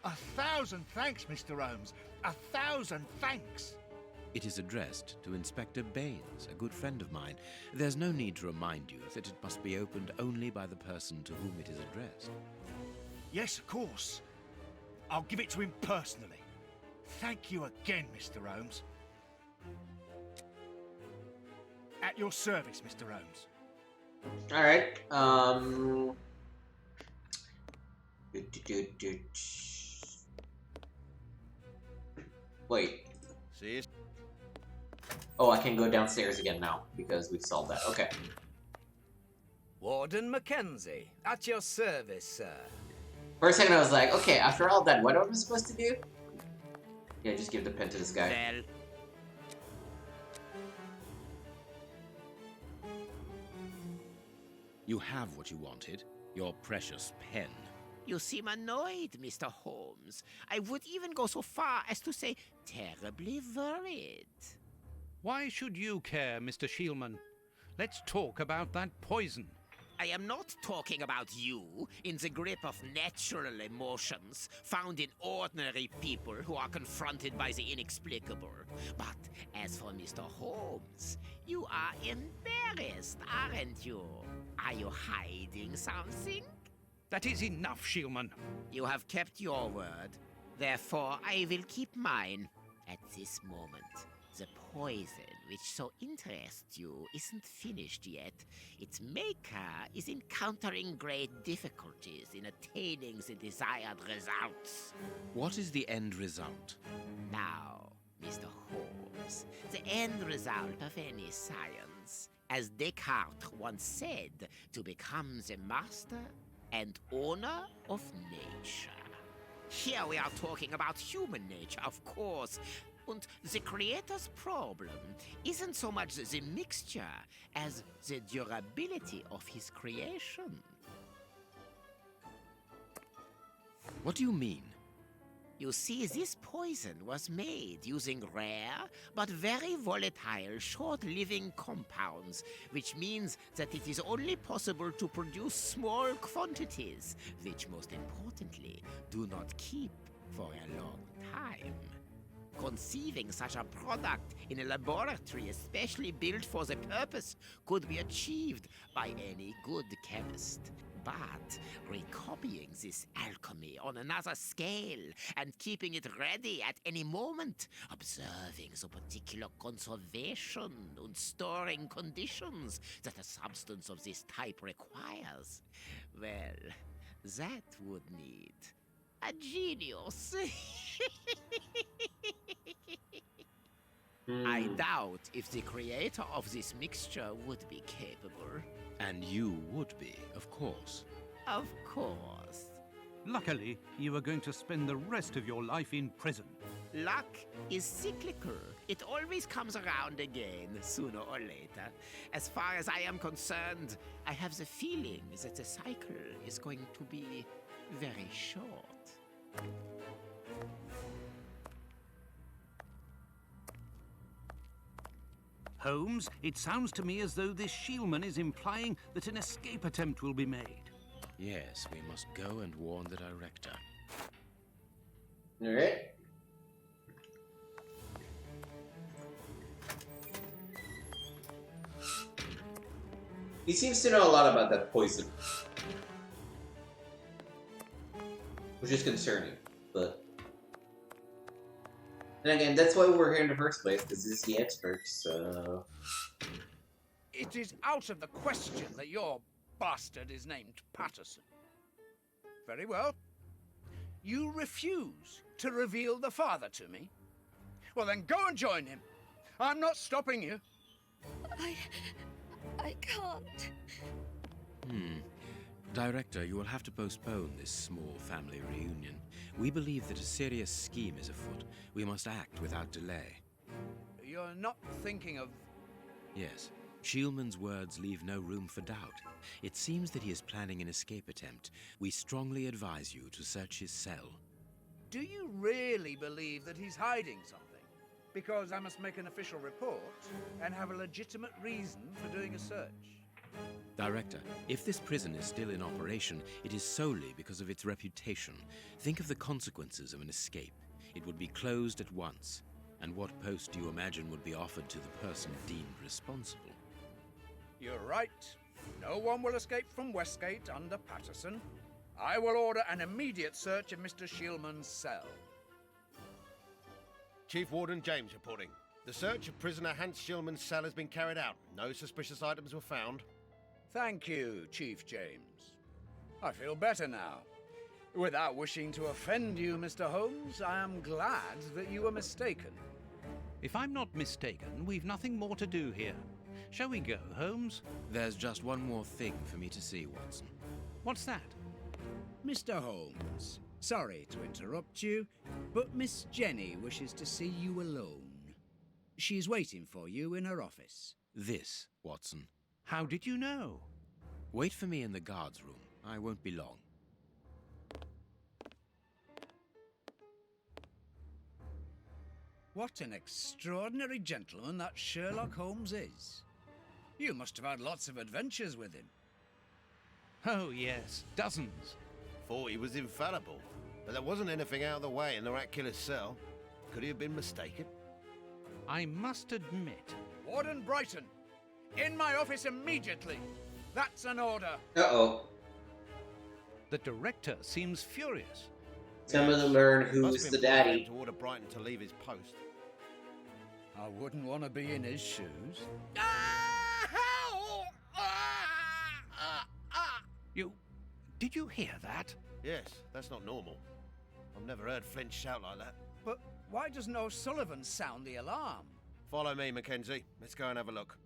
1,000 thanks, Mr. Holmes. 1,000 thanks. It is addressed to Inspector Baines, a good friend of mine. There's no need to remind you that it must be opened only by the person to whom it is addressed. Yes, of course. I'll give it to him personally. Thank you again, Mr. Holmes. At your service, Mr. Holmes. All right. Wait. See? Oh, I can go downstairs again now because we've solved that. Okay. Warden Mackenzie, at your service, sir. For a second, I was like, okay, after all that, what am I supposed to do? Yeah, just give the pen to this guy. Well, You have what you wanted, your precious pen. you seem annoyed, Mr. Holmes. I would even go so far as to say terribly worried. Why should you care, Mr. Shielman? Let's talk about that poison. I am not talking about you in the grip of natural emotions found in ordinary people who are confronted by the inexplicable. But as for Mr. Holmes, you are embarrassed, aren't you? Are you hiding something? That is enough, Shielman. You have kept your word. Therefore, I will keep mine. At this moment, the poison which so interests you isn't finished yet. Its maker is encountering great difficulties in attaining the desired results. What is the end result? Now, Mr. Holmes, the end result of any science, as Descartes once said, to become the master and owner of nature. Here we are talking about human nature, of course. And the creator's problem isn't so much the mixture as the durability of his creation. What do you mean? You see, this poison was made using rare but very volatile short-living compounds, which means that it is only possible to produce small quantities, which most importantly do not keep for a long time. Conceiving such a product in a laboratory especially built for the purpose could be achieved by any good chemist. But recopying this alchemy on another scale and keeping it ready at any moment, observing the particular conservation and storing conditions that a substance of this type requires, well, that would need a genius. I doubt if the creator of this mixture would be capable. And you would be, of course. Of course. Luckily, you are going to spend the rest of your life in prison. Luck is cyclical. It always comes around again, sooner or later. As far as I am concerned, I have the feeling that the cycle is going to be very short. Holmes, it sounds to me as though this Shielman is implying that an escape attempt will be made. Yes, we must go and warn the director. Alright. He seems to know a lot about that poison. Which is concerning, but... And again, that's why we're here in the first place, because this is the expert, so... It is out of the question that your bastard is named Patterson. Very well. You refuse to reveal the father to me? Well, then go and join him. I'm not stopping you. I can't. Director, you will have to postpone this small family reunion. We believe that a serious scheme is afoot. We must act without delay. You're not thinking of... Yes. Shielman's words leave no room for doubt. It seems that he is planning an escape attempt. We strongly advise you to search his cell. Do you really believe that he's hiding something? Because I must make an official report and have a legitimate reason for doing a search. Director, if this prison is still in operation, it is solely because of its reputation. Think of the consequences of an escape. It would be closed at once. And what post do you imagine would be offered to the person deemed responsible? You're right. No one will escape from Westgate under Patterson. I will order an immediate search of Mr. Shieldman's cell. Chief Warden James reporting. The search of prisoner Hans Shieldman's cell has been carried out. No suspicious items were found. Thank you, Chief James. I feel better now. Without wishing to offend you, Mr. Holmes, I am glad that you were mistaken. If I'm not mistaken, we've nothing more to do here. Shall we go, Holmes? There's just one more thing for me to see, Watson. What's that? Mr. Holmes, sorry to interrupt you, but Miss Jenny wishes to see you alone. She's waiting for you in her office. This, Watson. How did you know? Wait for me in the guard's room. I won't be long. What an extraordinary gentleman that Sherlock Holmes is. You must have had lots of adventures with him. Oh, yes, dozens. Thought he was infallible, but there wasn't anything out of the way in the rat killer's cell. Could he have been mistaken? I must admit... Warden Brighton, in my office immediately. That's an order. Uh-oh. The director seems furious. Time to learn Must who's have the been polite daddy. to order Brighton to leave his post. I wouldn't want to be in his shoes. Did you hear that? Yes, that's not normal. I've never heard Flint shout like that. But why doesn't O'Sullivan sound the alarm? Follow me, Mackenzie. Let's go and have a look.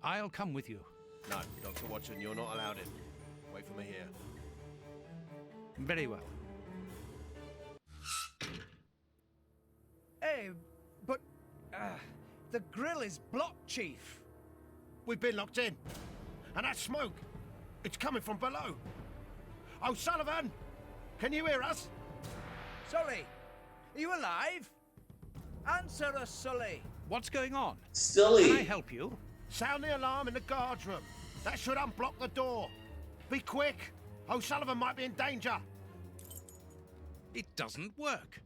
I'll come with you. No, Dr. Watson, you're not allowed in. Wait for me here. Very well. Hey, but the grill is blocked, Chief. We've been locked in. And that smoke, it's coming from below. O'Sullivan, can you hear us? Sully, are you alive? Answer us, Sully. What's going on? Silly. Can I help you? Sound the alarm in the guard's room. That should unblock the door. Be quick. O'Sullivan might be in danger. It doesn't work.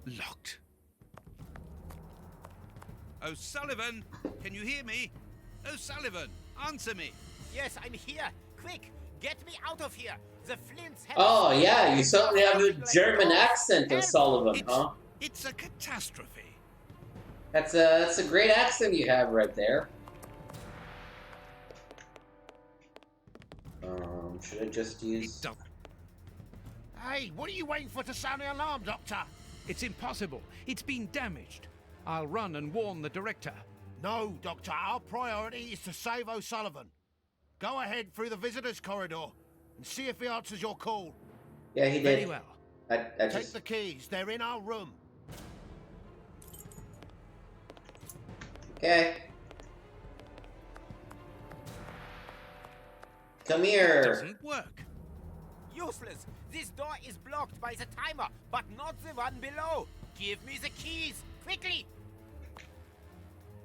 Locked. O'Sullivan, can you hear me? O'Sullivan, answer me. Yes, I'm here. Quick, get me out of here. The Flints have... Oh, yeah, you certainly have a German accent, O'Sullivan, huh? It's a catastrophe. That's a great accent you have right there. Should I just use... Hey, what are you waiting for to sound the alarm, Doctor? It's impossible. It's been damaged. I'll run and warn the director. No, Doctor. Our priority is to save O'Sullivan. Go ahead through the visitors' corridor and see if he answers your call. Yeah, he did. Very well. I Take the keys. They're in our room. Okay. Come here. It doesn't work. Useless. This door is blocked by the timer, but not the one below. Give me the keys, quickly.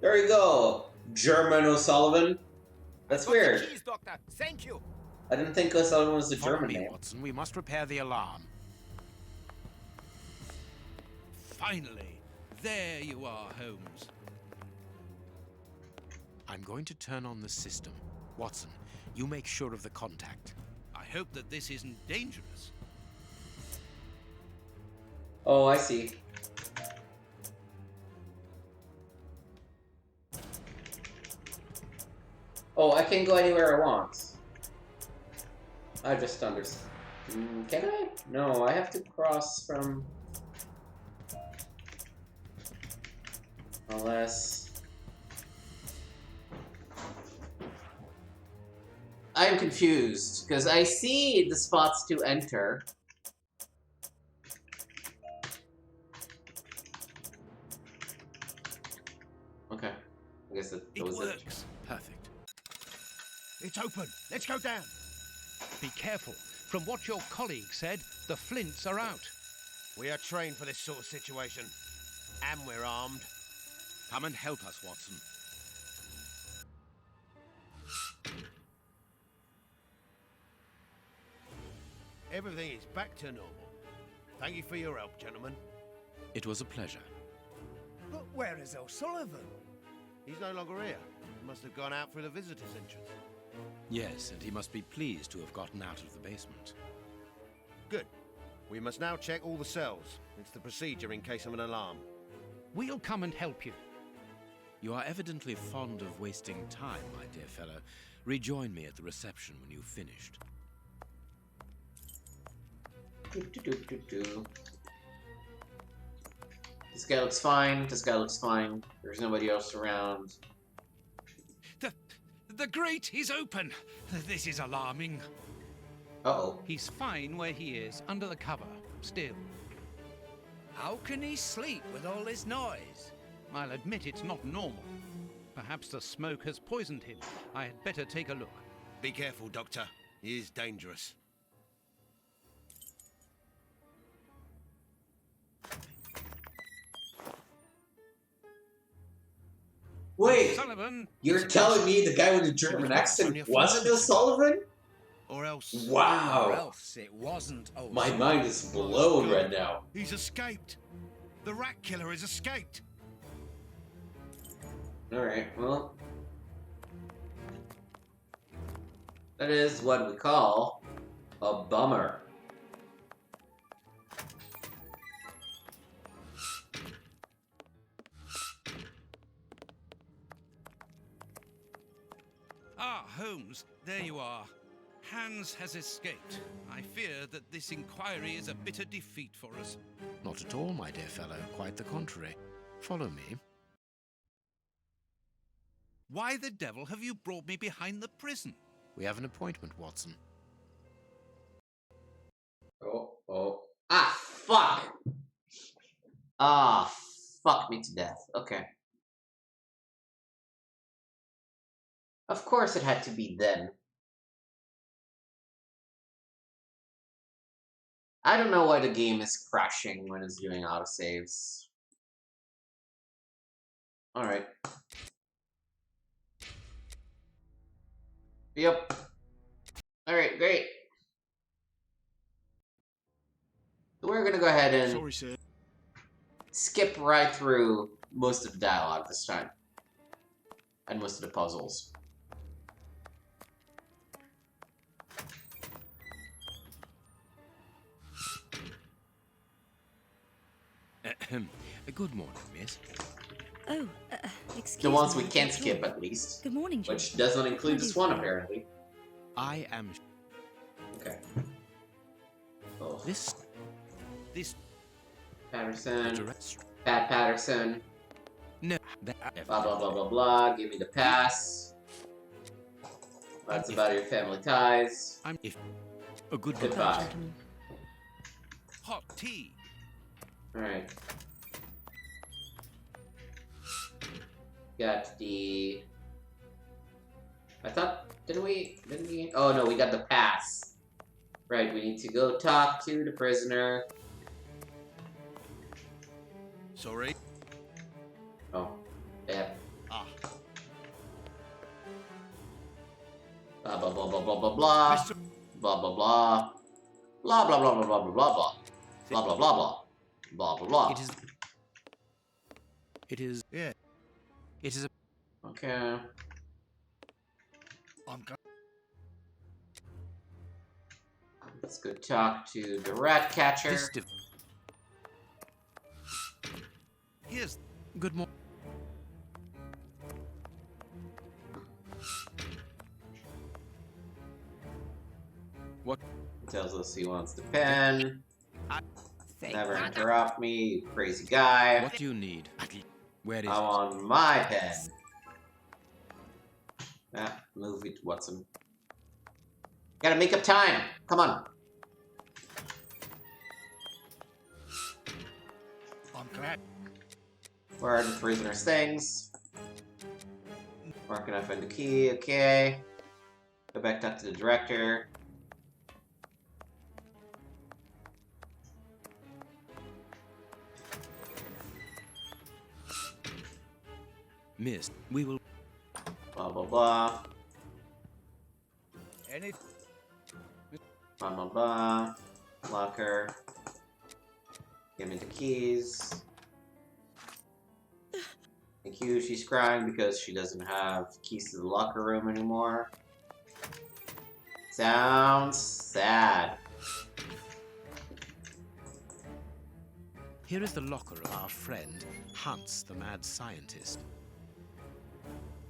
There you go, German O'Sullivan. That's Got the weird. keys, Doctor. Thank you. I didn't think O'Sullivan was a Follow German me, name. Watson. We must repair the alarm. Finally. There you are, Holmes. I'm going to turn on the system. Watson, you make sure of the contact. I hope that this isn't dangerous. Oh, I see. Oh, I can go anywhere I want. I just understand. Can I? No, I have to cross from... Unless... I'm confused, because I see the spots to enter. Okay. I guess that It was it. works. Perfect. It's open. Let's go down. Be careful. From what your colleague said, the Flints are out. We are trained for this sort of situation. And we're armed. Come and help us, Watson. Everything is back to normal. Thank you for your help, gentlemen. It was a pleasure. But where is O'Sullivan? He's no longer here. He must have gone out through the visitor's entrance. Yes, and he must be pleased to have gotten out of the basement. Good. We must now check all the cells. It's the procedure in case of an alarm. We'll come and help you. You are evidently fond of wasting time, my dear fellow. Rejoin me at the reception when you've finished. This guy looks fine. This guy looks fine. There's nobody else around. The grate is open. This is alarming. Uh-oh. He's fine where he is, under the cover, still. How can he sleep with all this noise? I'll admit it's not normal. Perhaps the smoke has poisoned him. I had better take a look. Be careful, Doctor. He is dangerous. Wait, Sullivan, you're telling me the guy with the German accent wasn't O'Sullivan? Or else... Wow. Or else it wasn't O'Sullivan. My mind is blown right now. He's escaped. The rat killer has escaped. Alright, well... that is what we call a bummer. Ah, Holmes, there you are. Hans has escaped. I fear that this inquiry is a bitter defeat for us. Not at all, my dear fellow. Quite the contrary. Follow me. Why the devil have you brought me behind the prison? We have an appointment, Watson. Oh. Ah, fuck! Ah, fuck me to death. Okay. Of course it had to be then. I don't know why the game is crashing when it's doing autosaves. Alright. Yep. Alright, great. So we're gonna go ahead and Sorry, sir. skip right through most of the dialogue this time. And most of the puzzles. Good morning, miss. Oh, excuse The ones me. we can't skip, at least. Good morning, Jim. Which does not include this one, apparently. I am... Okay. Oh. This... Patterson. Pat Patterson. No. Blah, blah, blah, blah, blah. Give me the pass. That's about your family ties. A good Goodbye. Hot tea. Alright. Got the... I thought... Didn't we... Oh no, we got the pass. Right, we need to go talk to the prisoner. Sorry. Oh. Yeah. Ah. Blah blah blah blah blah blah blah. Blah blah blah. Blah blah blah blah blah blah blah. Blah blah blah blah. Blah blah blah. It is... Yeah. It is a... Okay. Let's go talk to the rat catcher. Here's... Good morning. What? Tells us he wants the pen. Never God. interrupt me, you crazy guy. What do you need? Where is I want my pen. Ah, move it, Watson. Gotta make up time. Come on. I'm glad. Where are the prisoner's things? Where can I find the key? Okay. Go back talk to the director. Miss, we will... Blah, blah, blah. Any... Blah, blah, blah. Locker. Give me the keys. Thank you. She's crying because she doesn't have keys to the locker room anymore. Sounds sad. Here is the locker of our friend, Hans, the mad scientist.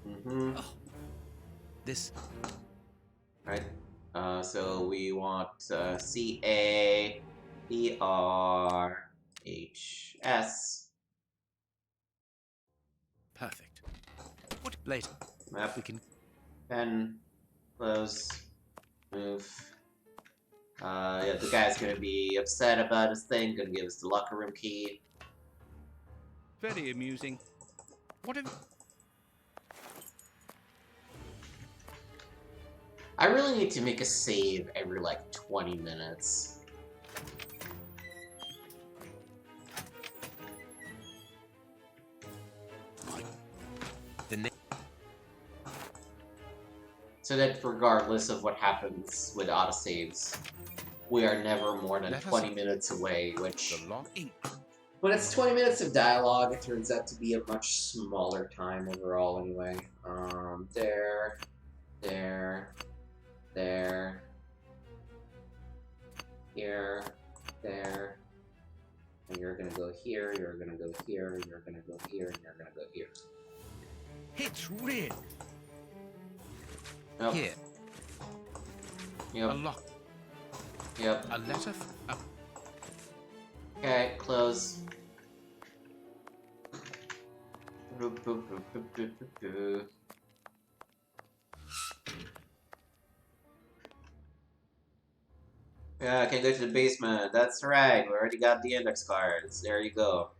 Mm-hmm. Oh. This... Right. So we want C-A-E-R-H-S. Perfect. What later? Map. We can... Pen. Close. Move. Yeah, the guy's gonna be upset about his thing, gonna give us the locker room key. Very amusing. What have... I really need to make a save every, like, 20 minutes. So that regardless of what happens with autosaves, we are never more than 20 minutes away, which... When it's 20 minutes of dialogue, it turns out to be a much smaller time overall anyway. There, here, there, and you're gonna go here, you're gonna go here, you're gonna go here, and you're gonna go here. It's red. Nope. Here. Yep. A lock. Yep. A letter. Okay, close. Yeah, I can go to the basement. That's right. We already got the index cards. There you go.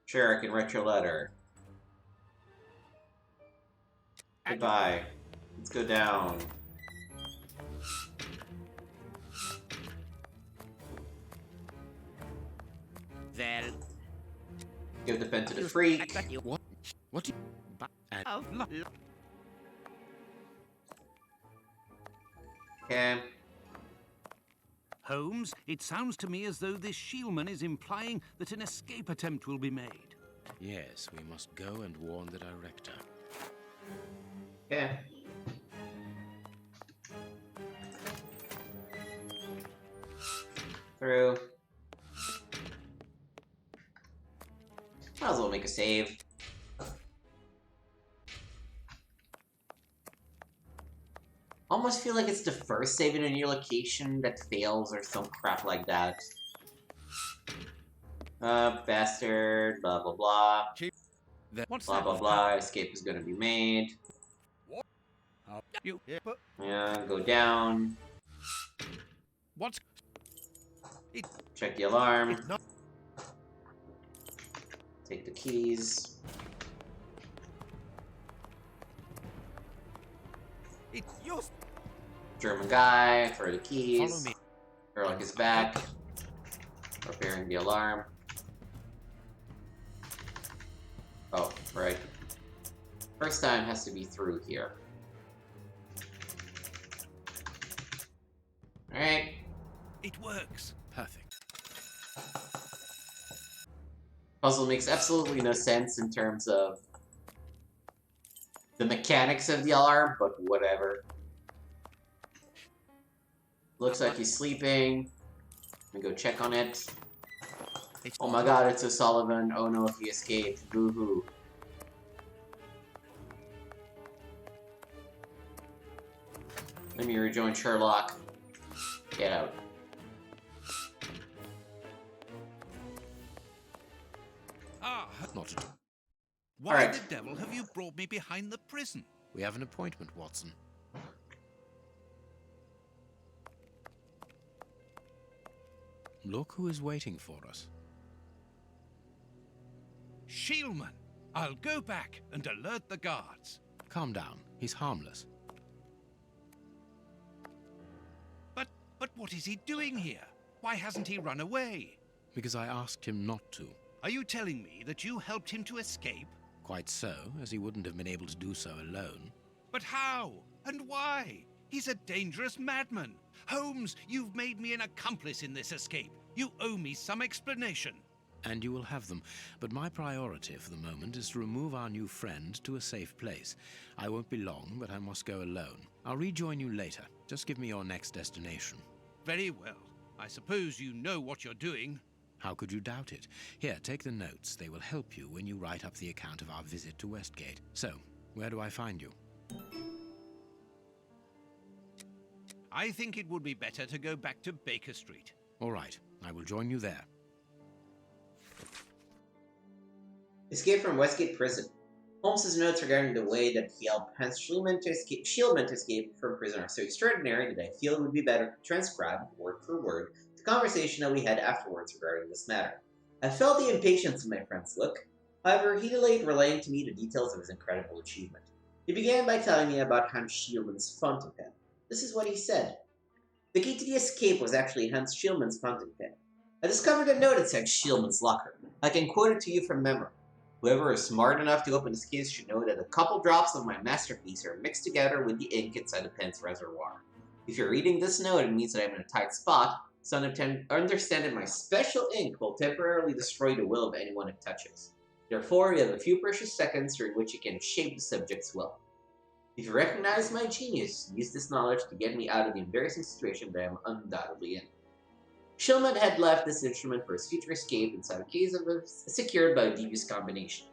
Sure, I can write your letter. Goodbye. Let's go down. Well, Give the pen to the freak. What? What? Okay. Holmes, it sounds to me as though this Shielman is implying that an escape attempt will be made. Yes, we must go and warn the director. Okay. Through. Might as well make a save. Almost feel like it's the first save in a new location that fails or some crap like that. Bastard, blah blah blah. What's Blah that? blah blah, escape is gonna be made. You... Yeah, go down. What's... Check the alarm. Take the keys. It's yours. German guy, throw the keys. Follow me. Sherlock is back. Repairing the alarm. Oh, right. First time has to be through here. Alright. It works. Perfect. Puzzle makes absolutely no sense in terms of the mechanics of the alarm, but whatever. Looks like he's sleeping. Let me go check on it. Oh my god, it's O'Sullivan. Oh no, he escaped. Boo-hoo. Let me rejoin Sherlock. Get out. Ah, Not at all. why Alright. the devil have you brought me behind the prison? We have an appointment, Watson. Look who is waiting for us. Shielman, I'll go back and alert the guards. Calm down. He's harmless. But what is he doing here? Why hasn't he run away? Because I asked him not to. Are you telling me that you helped him to escape? Quite so, as he wouldn't have been able to do so alone. But how? And why? He's a dangerous madman. Holmes, you've made me an accomplice in this escape. You owe me some explanation. And you will have them, but my priority for the moment is to remove our new friend to a safe place. I won't be long, but I must go alone. I'll rejoin you later. Just give me your next destination. Very well. I suppose you know what you're doing. How could you doubt it? Here, take the notes. They will help you when you write up the account of our visit to Westgate. So, where do I find you? I think it would be better to go back to Baker Street. All right, I will join you there. Escape from Westgate Prison. Holmes's notes regarding the way that he helped Hans Shieldman to escape from prison are so extraordinary that I feel it would be better to transcribe, word for word, the conversation that we had afterwards regarding this matter. I felt the impatience in my friend's look. However, he delayed relaying to me the details of his incredible achievement. He began by telling me about Hans Shieldman's fountain pen. This is what he said. The key to the escape was actually Hans Shieldman's fountain pen. I discovered a note inside Shieldman's locker. I can quote it to you from memory. Whoever is smart enough to open this case should know that a couple drops of my masterpiece are mixed together with the ink inside the pen's reservoir. If you're reading this note, it means that I'm in a tight spot, so understand that my special ink will temporarily destroy the will of anyone it touches. Therefore, you have a few precious seconds during which you can shape the subject's will. If you recognize my genius, use this knowledge to get me out of the embarrassing situation that I am undoubtedly in. Shieldman had left this instrument for his future escape inside a case secured by a devious combination.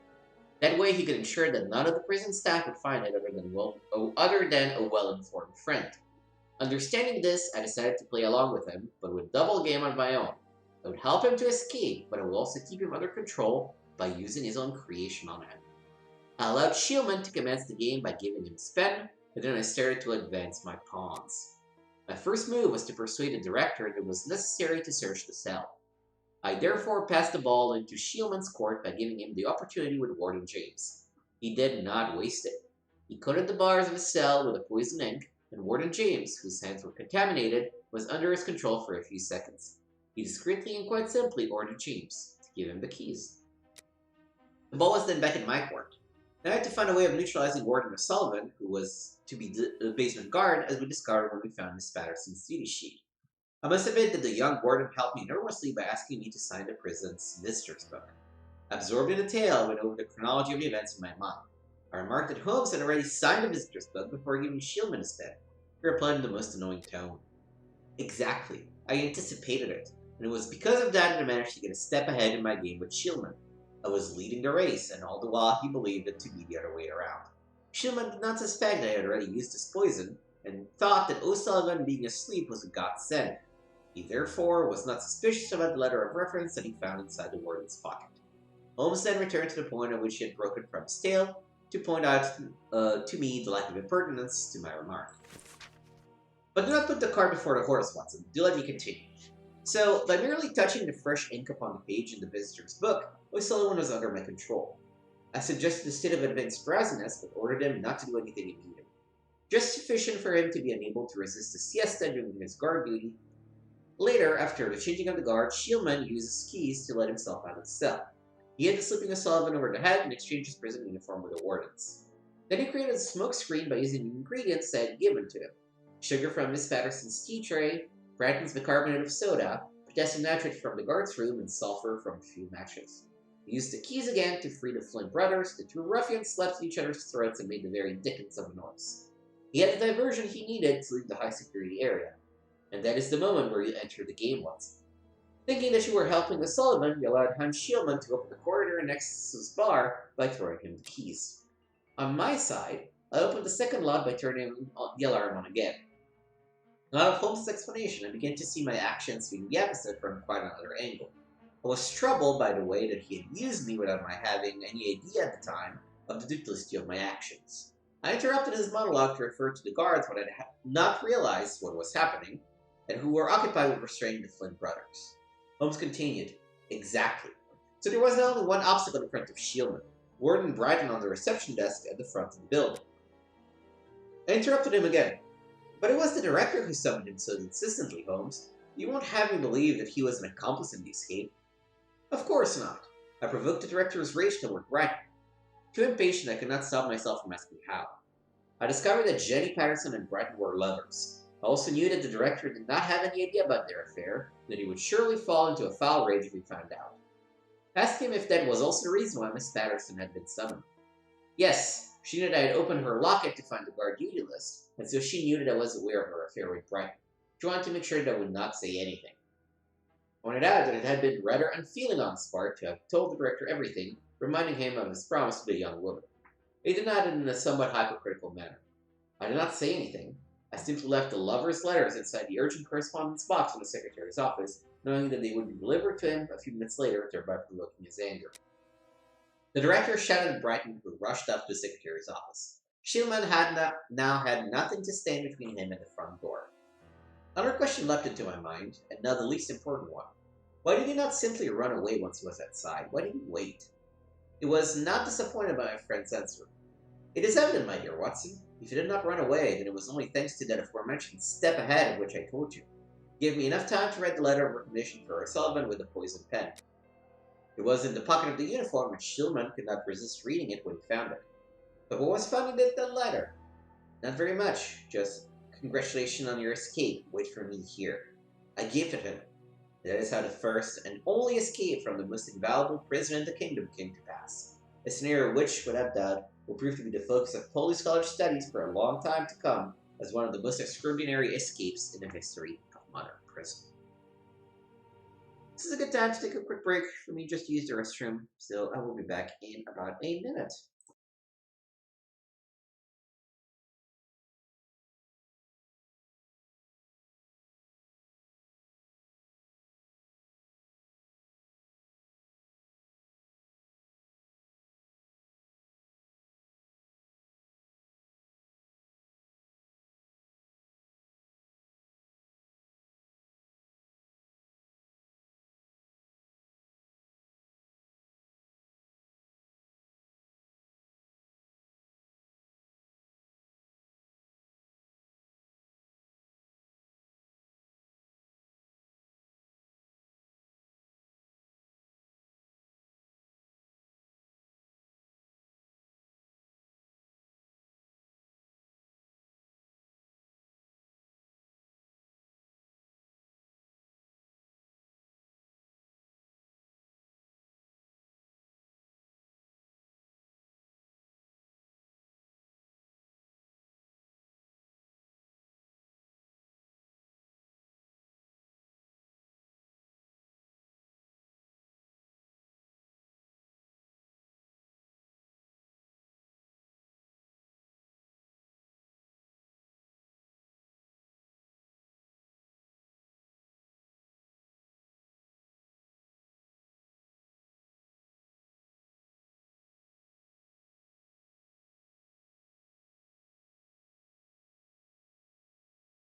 That way he could ensure that none of the prison staff would find it other than a well-informed friend. Understanding this, I decided to play along with him, but with double game on my own. I would help him to escape, but I would also keep him under control by using his own creation on him. I allowed Shieldman to commence the game by giving him his pen, and then I started to advance my pawns. My first move was to persuade the director that it was necessary to search the cell. I therefore passed the ball into Shieldman's court by giving him the opportunity with Warden James. He did not waste it. He coated the bars of his cell with a poison ink, and Warden James, whose hands were contaminated, was under his control for a few seconds. He discreetly and quite simply ordered James to give him the keys. The ball was then back in my court. I had to find a way of neutralizing Warden O'Sullivan, who was to be the basement guard, as we discovered when we found Miss Patterson's duty sheet. I must admit that the young warden helped me enormously by asking me to sign the prison's visitor's book. Absorbed in the tale, I went over the chronology of the events in my mind. I remarked that Holmes had already signed the visitor's book before giving Shieldman his pen. He replied in the most annoying tone. Exactly. I anticipated it, and it was because of that I managed to get a step ahead in my game with Shieldman. I was leading the race, and all the while he believed it to be the other way around. Shieldman did not suspect that I had already used his poison, and thought that O'Sullivan being asleep was a godsend. He therefore was not suspicious about the letter of reference that he found inside the warden's pocket. Holmes then returned to the point at which he had broken from his tale, to point out to me the lack of impertinence to my remark. But do not put the cart before the horse, Watson. Do let me continue. So, by merely touching the fresh ink upon the page in the visitor's book, O'Sullivan was under my control. I suggested a state of advanced drowsiness, but ordered him not to do anything immediate. Just sufficient for him to be unable to resist a siesta during his guard duty. Later, after the changing of the guard, Shieldman used his keys to let himself out of the cell. He had the sleeping O'Sullivan over the head and exchanged his prison uniform with the warden's. Then he created a smoke screen by using the ingredients I had given to him. Sugar from Miss Patterson's tea tray, Bratton's bicarbonate of soda, potassium nitrate from the guard's room, and sulfur from a few matches. He used the keys again to free the Flint brothers. The two ruffians slept at each other's throats and made the very dickens of a noise. He had the diversion he needed to leave the high-security area. And that is the moment where you enter the game, Watson. Thinking that you were helping O'Sullivan, you allowed Hans Shieldman to open the corridor next to his bar by throwing him the keys. On my side, I opened the second lock by turning the alarm on again. Out of Holmes' explanation, I began to see my actions viewing the episode from quite another angle. I was troubled by the way that he had used me without my having any idea at the time of the duplicity of my actions. I interrupted his monologue to refer to the guards when I had not realized what was happening, and who were occupied with restraining the Flint brothers. Holmes continued, exactly. So there was not only one obstacle in front of Shieldman, Warden Brighton on the reception desk at the front of the building. I interrupted him again. But it was the director who summoned him so insistently, Holmes. You won't have me believe that he was an accomplice in the escape. Of course not. I provoked the director's rage toward Brighton. Too impatient, I could not stop myself from asking how. I discovered that Jenny Patterson and Brighton were lovers. I also knew that the director did not have any idea about their affair, and that he would surely fall into a foul rage if he found out. I asked him if that was also the reason why Miss Patterson had been summoned. Yes, she knew that I had opened her locket to find the guard duty list, and so she knew that I was aware of her affair with Brighton. She wanted to make sure that I would not say anything. I pointed out that it had been rather unfeeling on his part to have told the director everything, reminding him of his promise to the young woman. He did not in a somewhat hypocritical manner. I did not say anything. I simply left the lover's letters inside the urgent correspondence box in the secretary's office, knowing that they would be delivered to him a few minutes later, thereby provoking his anger. The director shouted at Brighton, who rushed up to the secretary's office. Shieldman now had nothing to stand between him and the front door. Another question leapt into my mind, and now the least important one. Why did he not simply run away once he was outside? Why did he wait? He was not disappointed by my friend's answer. It is evident, my dear Watson. If you did not run away, then it was only thanks to that aforementioned step ahead of which I told you. He gave me enough time to write the letter of recognition for O'Sullivan with a poisoned pen. It was in the pocket of the uniform, and Shieldman could not resist reading it when he found it. But what was found in the letter? Not very much, just congratulations on your escape. Wait for me here. I gave it him. That is how the first and only escape from the most invaluable prison in the kingdom came to pass. A scenario which, without doubt, will prove to be the focus of Polish college studies for a long time to come as one of the most extraordinary escapes in the history of modern prison. This is a good time to take a quick break for me just to use the restroom, so I will be back in about a minute.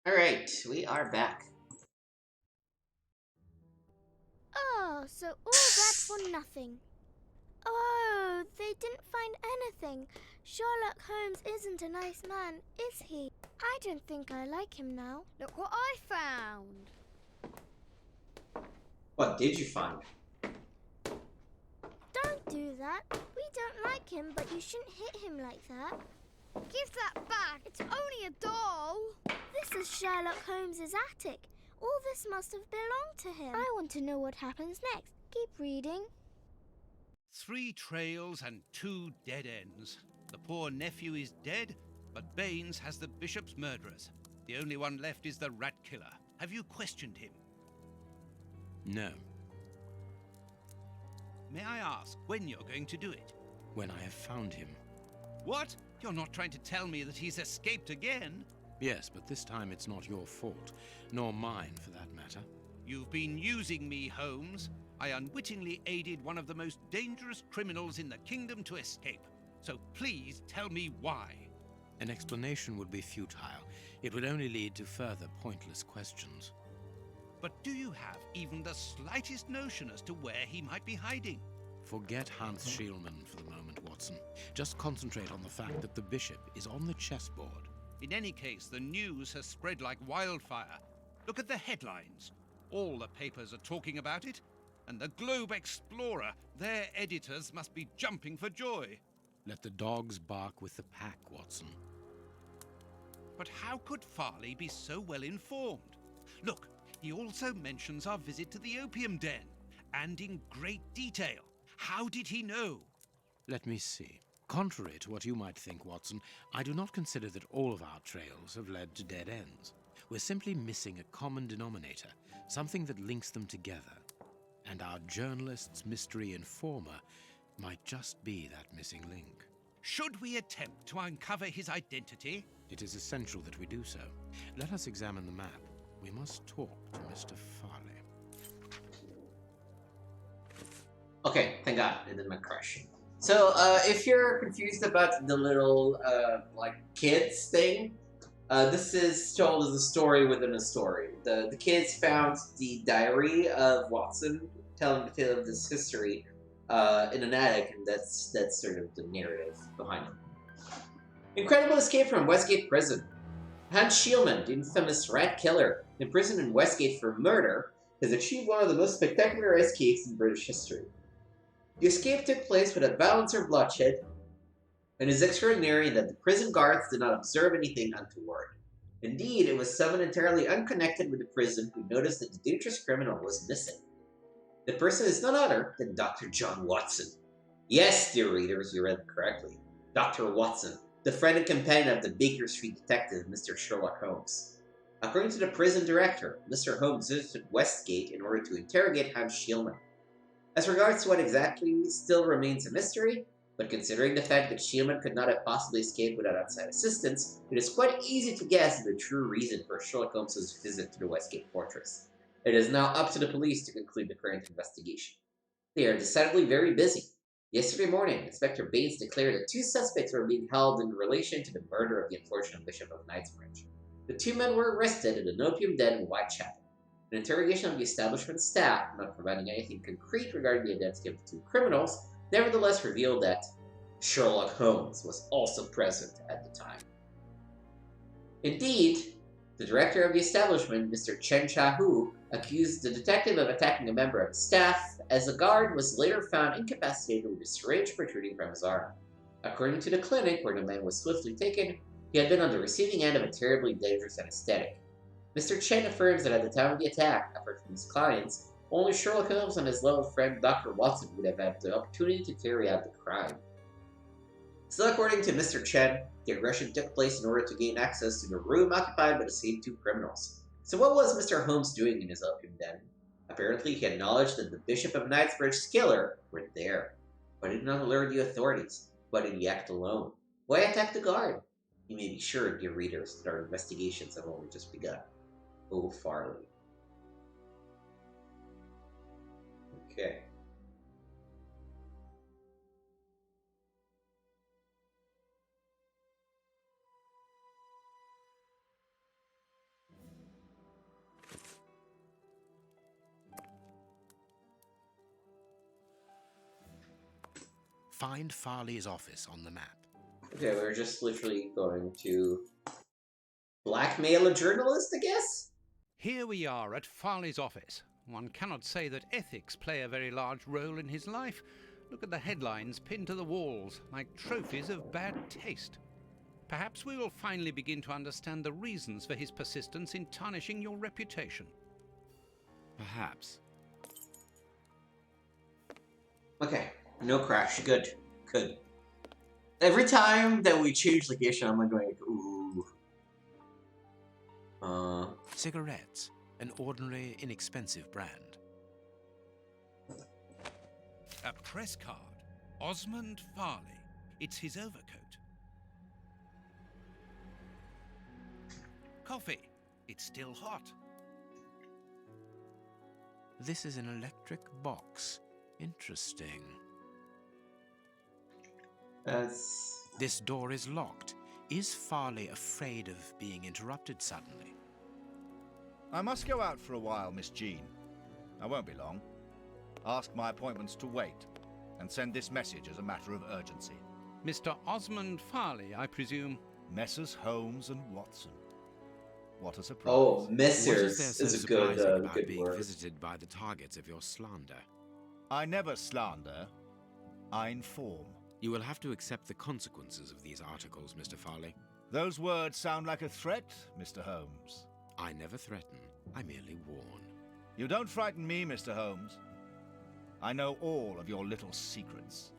Alright, we are back. Oh, so all that for nothing. Oh, they didn't find anything. Sherlock Holmes isn't a nice man, is he? I don't think I like him now. Look what I found. What did you find? Don't do that. We don't like him, but you shouldn't hit him like that. Give that back. It's only a doll. This is Sherlock Holmes's attic. All this must have belonged to him. I want to know what happens next. Keep reading. 3 trails and 2 dead ends. The poor nephew is dead, but Baines has the bishop's murderers. The only one left is the rat killer. Have you questioned him? No. May I ask when you're going to do it? When I have found him. What? You're not trying to tell me that he's escaped again? Yes, but this time it's not your fault, nor mine for that matter. You've been using me, Holmes. I unwittingly aided one of the most dangerous criminals in the kingdom to escape. So please tell me why. An explanation would be futile. It would only lead to further pointless questions. But do you have even the slightest notion as to where he might be hiding? Forget Hans Schielmann for the moment, Watson. Just concentrate on the fact that the bishop is on the chessboard. In any case, the news has spread like wildfire. Look at the headlines. All the papers are talking about it. And the Globe Explorer, their editors must be jumping for joy. Let the dogs bark with the pack, Watson. But how could Farley be so well informed? Look, he also mentions our visit to the opium den, and in great detail. How did he know? Let me see. Contrary to what you might think, Watson, I do not consider that all of our trails have led to dead ends. We're simply missing a common denominator, something that links them together. And our journalist's mystery informer might just be that missing link. Should we attempt to uncover his identity? It is essential that we do so. Let us examine the map. We must talk to Mr. Farley. Okay, thank God it didn't crash. So, if you're confused about the little, like, kids thing, this is told as a story within a story. The kids found the diary of Watson telling the tale of this history in an attic, and that's sort of the narrative behind it. Incredible escape from Westgate Prison. Hans Shielman, the infamous rat killer, imprisoned in Westgate for murder, has achieved one of the most spectacular escapes in British history. The escape took place without violence or bloodshed, and is extraordinary in that the prison guards did not observe anything untoward. Indeed, it was someone entirely unconnected with the prison who noticed that the dangerous criminal was missing. The person is none other than Dr. John Watson. Yes, dear readers, you read it correctly. Dr. Watson, the friend and companion of the Baker Street detective, Mr. Sherlock Holmes. According to the prison director, Mr. Holmes visited Westgate in order to interrogate Hans Shielman. As regards to what exactly still remains a mystery, but considering the fact that Shielman could not have possibly escaped without outside assistance, it is quite easy to guess the true reason for Sherlock Holmes' visit to the Westgate Fortress. It is now up to the police to conclude the current investigation. They are decidedly very busy. Yesterday morning, Inspector Baines declared that 2 suspects were being held in relation to the murder of the unfortunate Bishop of Knightsbridge. The 2 men were arrested at an opium den in Whitechapel. An interrogation of the establishment staff, not providing anything concrete regarding the identity of the 2 criminals, nevertheless revealed that Sherlock Holmes was also present at the time. Indeed, the director of the establishment, Mr. Chen Cha-hu, accused the detective of attacking a member of his staff, as the guard was later found incapacitated with a syringe protruding from his arm. According to the clinic where the man was swiftly taken, he had been on the receiving end of a terribly dangerous anesthetic. Mr. Chen affirms that at the time of the attack, apart from his clients, only Sherlock Holmes and his loved friend Dr. Watson would have had the opportunity to carry out the crime. Still according to Mr. Chen, the aggression took place in order to gain access to the room occupied by the same 2 criminals. So what was Mr. Holmes doing in his opium den? Apparently he had knowledge that the Bishop of Knightsbridge's killer were there. Why did not alert the authorities? Why did he act alone? Why attack the guard? You may be sure, dear readers, that our investigations have only just begun. Oh, Farley. Okay. Find Farley's office on the map. Okay, we're just literally going to blackmail a journalist, I guess? Here we are at Farley's office. One cannot say that ethics play a very large role in his life. Look at the headlines pinned to the walls, like trophies of bad taste. Perhaps we will finally begin to understand the reasons for his persistence in tarnishing your reputation. Perhaps. Okay, no crash. Good. Good. Every time that we change location, I'm like going, ooh. Cigarettes. An ordinary, inexpensive brand. A press card. Osmond Farley. It's his overcoat. Coffee. It's still hot. This is an electric box. Interesting. This door is locked. Is Farley afraid of being interrupted suddenly? I must go out for a while, Miss Jean. I won't be long. Ask my appointments to wait, and send this message as a matter of urgency. Mr. Osmond Farley, I presume? Messrs. Holmes and Watson. What a surprise. Oh, Messrs. What is there so is a good, surprising about good being word. visited by the targets of your slander? I never slander. I inform. You will have to accept the consequences of these articles, Mr. Farley. Those words sound like a threat, Mr. Holmes. I never threaten. I merely warn. You don't frighten me, Mr. Holmes. I know all of your little secrets.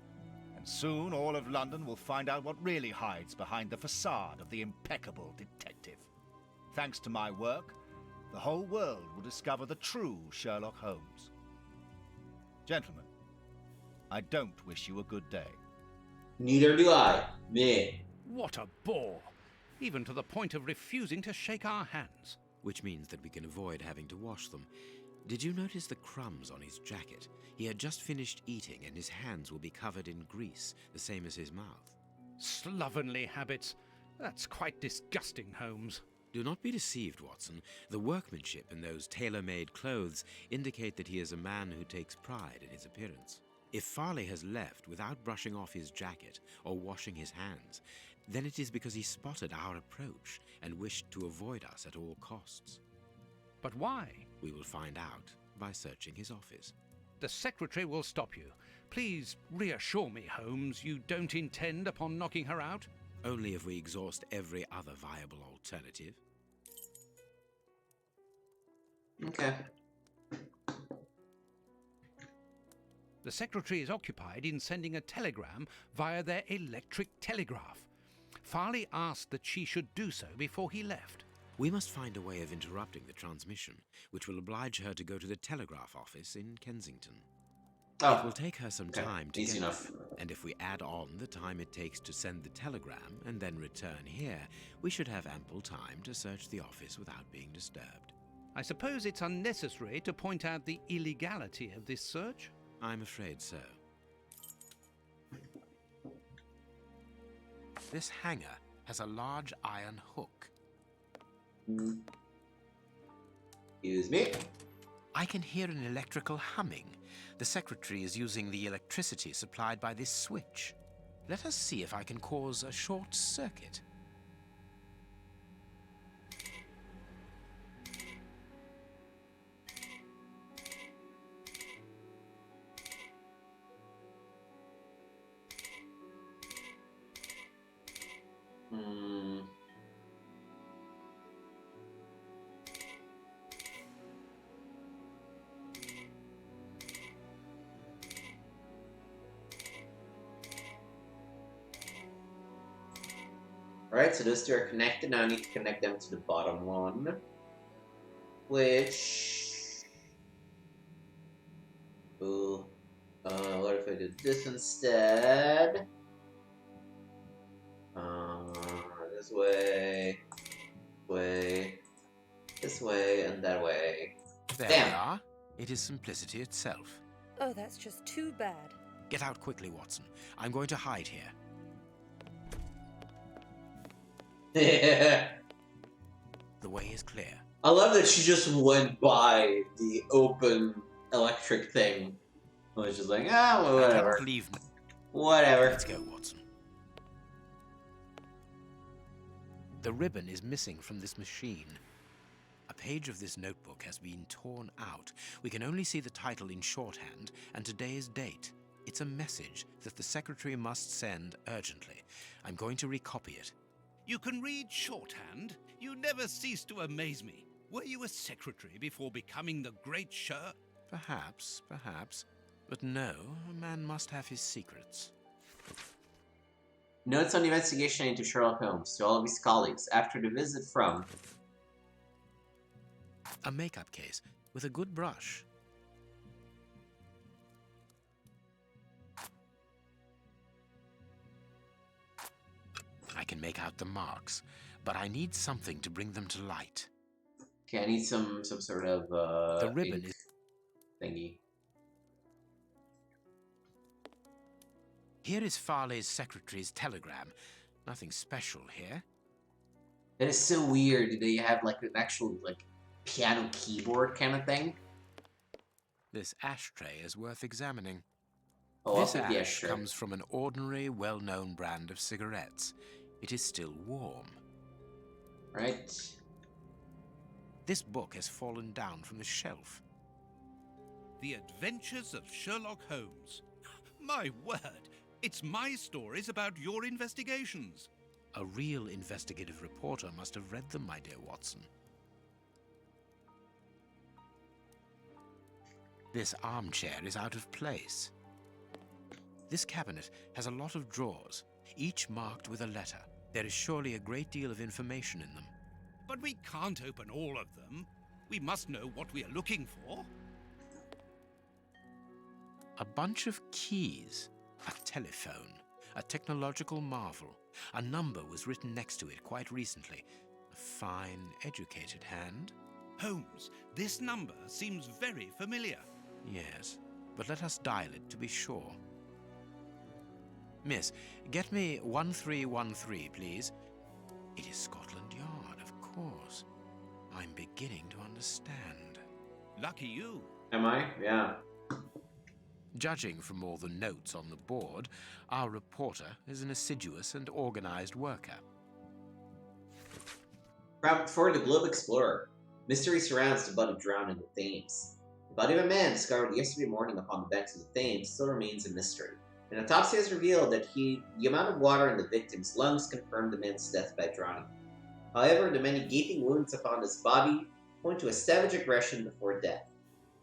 And soon all of London will find out what really hides behind the facade of the impeccable detective. Thanks to my work, the whole world will discover the true Sherlock Holmes. Gentlemen, I don't wish you a good day. Neither do I. Meh. What a bore! Even to the point of refusing to shake our hands. Which means that we can avoid having to wash them. Did you notice the crumbs on his jacket? He had just finished eating and his hands will be covered in grease, the same as his mouth. Slovenly habits. That's quite disgusting, Holmes. Do not be deceived, Watson. The workmanship in those tailor-made clothes indicate that he is a man who takes pride in his appearance. If Farley has left without brushing off his jacket or washing his hands, then it is because he spotted our approach and wished to avoid us at all costs. But why? We will find out by searching his office. The secretary will stop you. Please reassure me, Holmes, you don't intend upon knocking her out? Only if we exhaust every other viable alternative. Okay. The secretary is occupied in sending a telegram via their electric telegraph. Farley asked that she should do so before he left. We must find a way of interrupting the transmission, which will oblige her to go to the telegraph office in Kensington. Oh, it will take her some time to easy get enough. there, and if we add on the time it takes to send the telegram and then return here, we should have ample time to search the office without being disturbed. I suppose it's unnecessary to point out the illegality of this search? I'm afraid so. This hanger has a large iron hook. Excuse me? I can hear an electrical humming. The secretary is using the electricity supplied by this switch. Let us see if I can cause a short circuit. Alright, so those two are connected. Now I need to connect them to the bottom one. Which... Ooh. What if I did this instead? This way, this way, and that way. There Damn. we are. It is simplicity itself. Oh, that's just too bad. Get out quickly, Watson. I'm going to hide here. The way is clear. I love that she just went by the open electric thing. I was just like, well, whatever. I cannot leave. Whatever. Let's go, Watson. The ribbon is missing from this machine. A page of this notebook has been torn out. We can only see the title in shorthand and today's date. It's a message that the secretary must send urgently. I'm going to recopy it. You can read shorthand? You never cease to amaze me. Were you a secretary before becoming the great Sher? Perhaps. But no, a man must have his secrets. Notes on the investigation into Sherlock Holmes to all of his colleagues after the visit from... A makeup case with a good brush. I can make out the marks, but I need something to bring them to light. Okay, I need some sort of the ribbon is thingy. Here is Farley's secretary's telegram. Nothing special here. That is so weird. They have like an actual piano keyboard kind of thing. This ashtray is worth examining. Oh, this ash comes from an ordinary, well-known brand of cigarettes. It is still warm. Right. This book has fallen down from the shelf. The Adventures of Sherlock Holmes. My word! It's my stories about your investigations. A real investigative reporter must have read them, my dear Watson. This armchair is out of place. This cabinet has a lot of drawers, each marked with a letter. There is surely a great deal of information in them. But we can't open all of them. We must know what we are looking for. A bunch of keys, a telephone, a technological marvel. A number was written next to it quite recently. A fine, educated hand. Holmes, this number seems very familiar. Yes, but let us dial it to be sure. Miss, get me 1313, please. It is Scotland Yard, of course. I'm beginning to understand. Lucky you. Am I? Yeah. Judging from all the notes on the board, our reporter is an assiduous and organized worker. For the Globe Explorer, mystery surrounds the body drowned in the Thames. The body of a man discovered yesterday morning upon the banks of the Thames still remains a mystery. An autopsy has revealed that the amount of water in the victim's lungs confirmed the man's death by drowning. However, the many gaping wounds upon his body point to a savage aggression before death.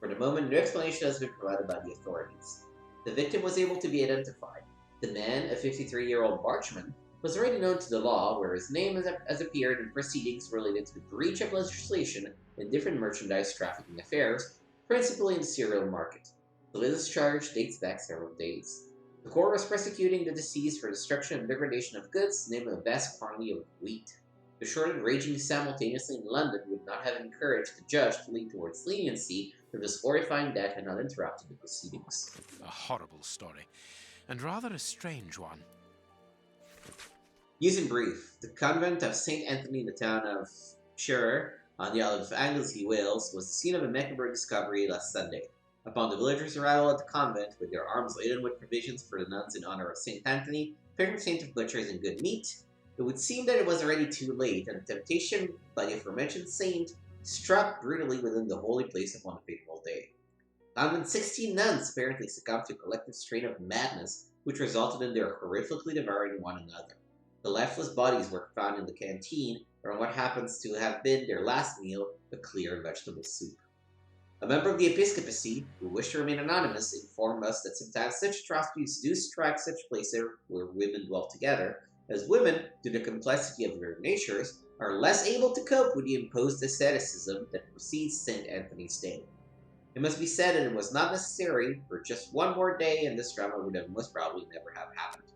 For the moment, no explanation has been provided by the authorities. The victim was able to be identified. The man, a 53-year-old bargeman, was already known to the law, where his name has appeared in proceedings related to the breach of legislation in different merchandise trafficking affairs, principally in the cereal market. The latest charge dates back several days. The court was prosecuting the deceased for destruction and degradation of goods, namely a vast quantity of wheat. The shortage raging simultaneously in London would not have encouraged the judge to lean towards leniency if this horrifying death had not interrupted the proceedings. A horrible story, and rather a strange one. Using brief, the convent of St. Anthony in the town of Sherlock, on the Isle of Anglesey, Wales, was the scene of a macabre discovery last Sunday. Upon the villagers' arrival at the convent, with their arms laden with provisions for the nuns in honor of St. Anthony, patron saint of butchers and good meat, it would seem that it was already too late, and the temptation by the aforementioned saint struck brutally within the holy place upon the fateful day. Found in 16 nuns apparently succumbed to a collective strain of madness, which resulted in their horrifically devouring one another. The lifeless bodies were found in the canteen, around what happens to have been their last meal, a clear vegetable soup. A member of the episcopacy, who wished to remain anonymous, informed us that sometimes such atrocities do strike such places where women dwell together, as women, due to the complexity of their natures, are less able to cope with the imposed asceticism that precedes St. Anthony's Day. It must be said that it was not necessary for just one more day, and this drama would have most probably never have happened.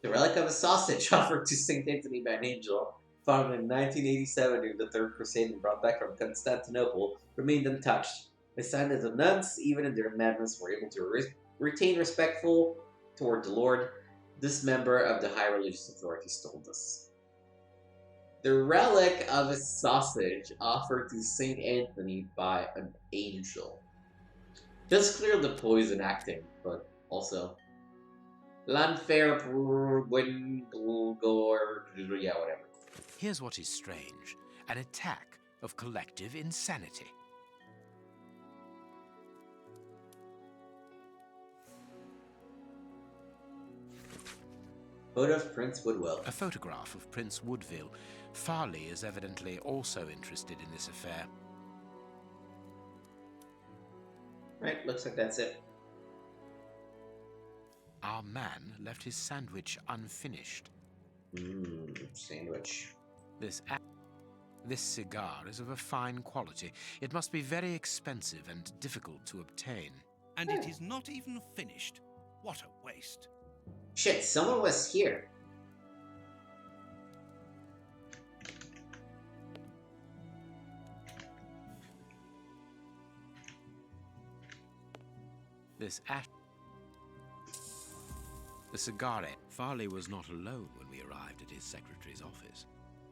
The relic of a sausage offered to St. Anthony by an angel, found in 1987 during the Third Crusade and brought back from Constantinople, remained untouched, a sign that the nuns, even in their madness, were able to retain respectful toward the Lord. This member of the high religious authorities told us. The relic of a sausage offered to St. Anthony by an angel. Just clear the poison acting, but also Lanfair, yeah, whatever. Here's what is strange. An attack of collective insanity. Photo of Prince Woodville. A photograph of Prince Woodville. Farley is evidently also interested in this affair. Right, looks like that's it. Our man left his sandwich unfinished. Sandwich. This cigar is of a fine quality. It must be very expensive and difficult to obtain. And it is not even finished. What a waste. Shit, someone was here. The cigar. Farley was not alone when we arrived at his secretary's office.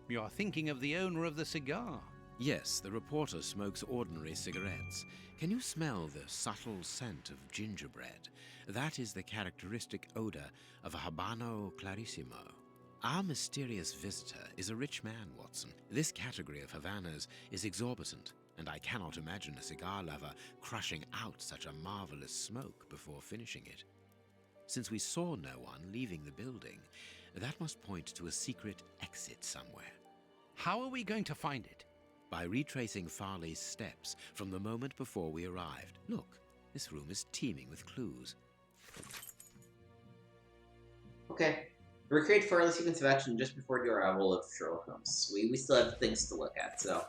You're thinking of the owner of the cigar. Yes, the reporter smokes ordinary cigarettes. Can you smell the subtle scent of gingerbread? That is the characteristic odor of a Habano Clarissimo. Our mysterious visitor is a rich man, Watson. This category of Havanas is exorbitant, and I cannot imagine a cigar lover crushing out such a marvelous smoke before finishing it. Since we saw no one leaving the building, that must point to a secret exit somewhere. How are we going to find it? By retracing Farley's steps from the moment before we arrived. Look, this room is teeming with clues. Okay. Recreate Farley's sequence of action just before the arrival of Sherlock Holmes. We still have things to look at, so...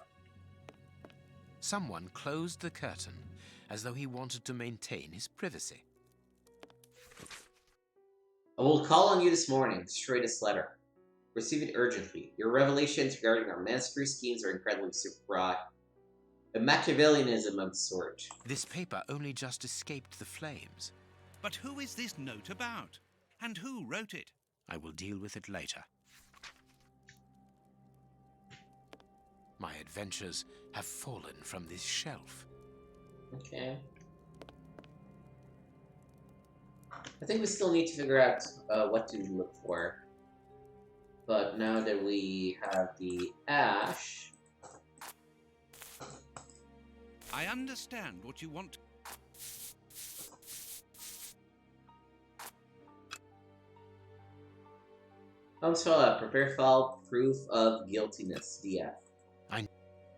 Someone closed the curtain as though he wanted to maintain his privacy. I will call on you this morning, straightest letter. Receive it urgently. Your revelations regarding our mastery schemes are incredibly superbroad. A Machiavellianism of the sort. This paper only just escaped the flames. But who is this note about? And who wrote it? I will deal with it later. My adventures have fallen from this shelf. Okay. I think we still need to figure out what to look for. But now that we have the ash... I understand what you want. Holmes file, prepare file, proof of guiltiness, DF.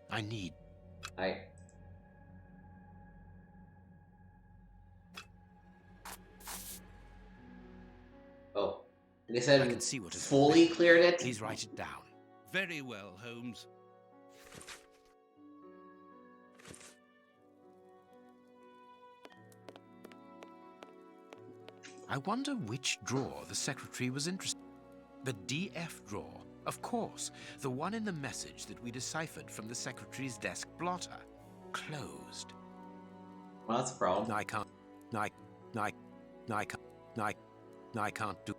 I need... Oh. I guess I can see what is fully cleared it. Please write it down. Very well, Holmes. I wonder which drawer the secretary was interested in. The DF drawer, of course. The one in the message that we deciphered from the secretary's desk blotter. Closed. Well, that's a problem. I can't do...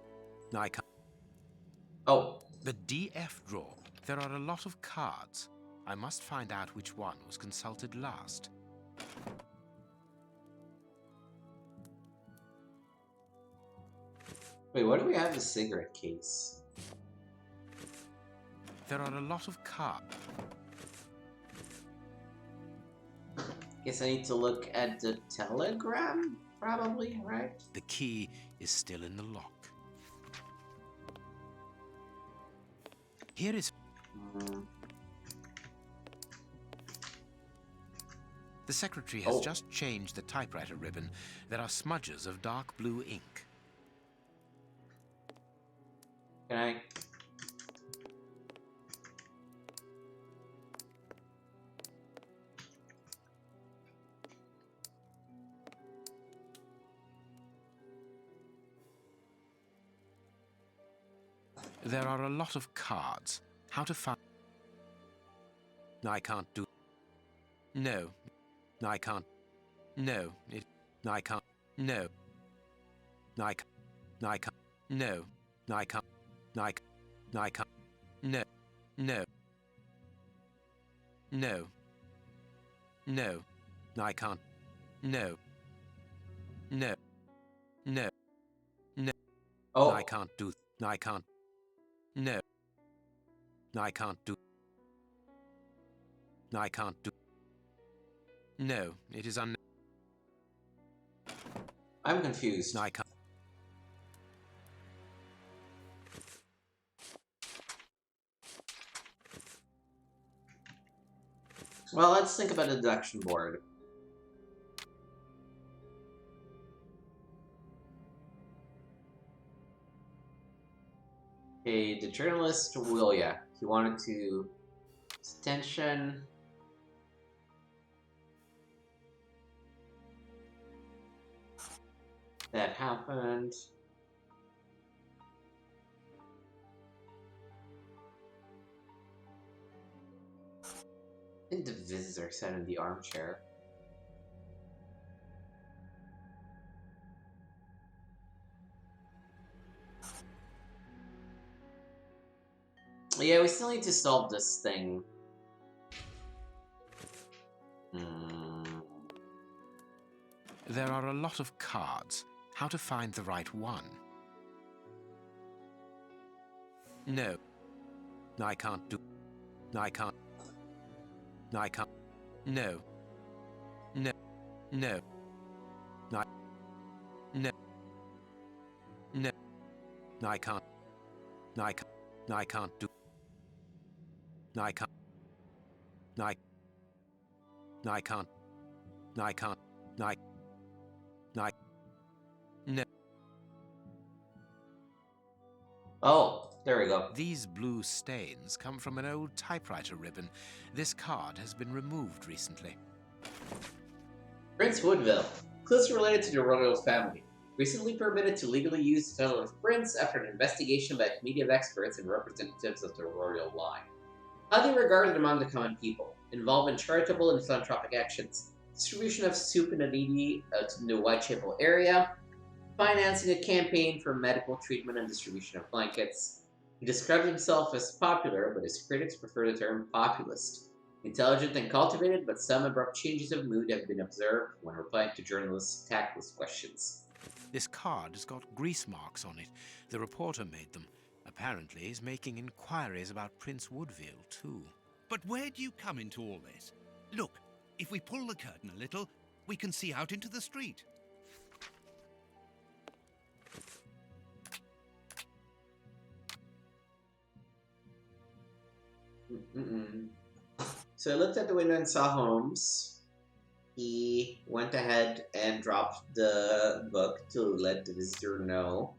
Oh. The DF drawer. There are a lot of cards. I must find out which one was consulted last. Wait, why do we have a cigarette case? There are a lot of cards. Guess I need to look at the telegram, probably, right? The key is still in the lock. Here is... The secretary has just changed the typewriter ribbon. There are smudges of dark blue ink. Can I... There are a lot of cards. How to find... I can't do... No. I can't... No. I can't... No. I can't... No. I can't... I can't... No. No. No. No. I can't... No. No. No. No. Oh. I can't do... I can't... No. I can't do... I can't do... No, it is I'm confused. I can't... Well, let's think about a deduction board. Okay, the journalist Willia. He wanted to... Detention... That happened. I think the visitor sat in the armchair. Yeah, we still need to solve this thing. There are a lot of cards. How to find the right one? No. I can't do... I can't... I can't... No. No. No. No. No. No. I can't... I can't... I can't do... I can't. I can't. I can't. No. Oh, there we go. These blue stains come from an old typewriter ribbon. This card has been removed recently. Prince Woodville, closely related to the royal family, recently permitted to legally use the title of prince after an investigation by a committee of experts and representatives of the royal line. Highly regarded among the common people, involved in charitable and philanthropic actions, distribution of soup and needy to the Whitechapel area, financing a campaign for medical treatment and distribution of blankets. He described himself as popular, but his critics prefer the term populist. Intelligent and cultivated, but some abrupt changes of mood have been observed when replying to journalists' tactless questions. This card has got grease marks on it. The reporter made them. Apparently he's making inquiries about Prince Woodville, too. But where do you come into all this? Look, if we pull the curtain a little, we can see out into the street. So I looked at the window and saw Holmes. He went ahead and dropped the book to let the visitor know.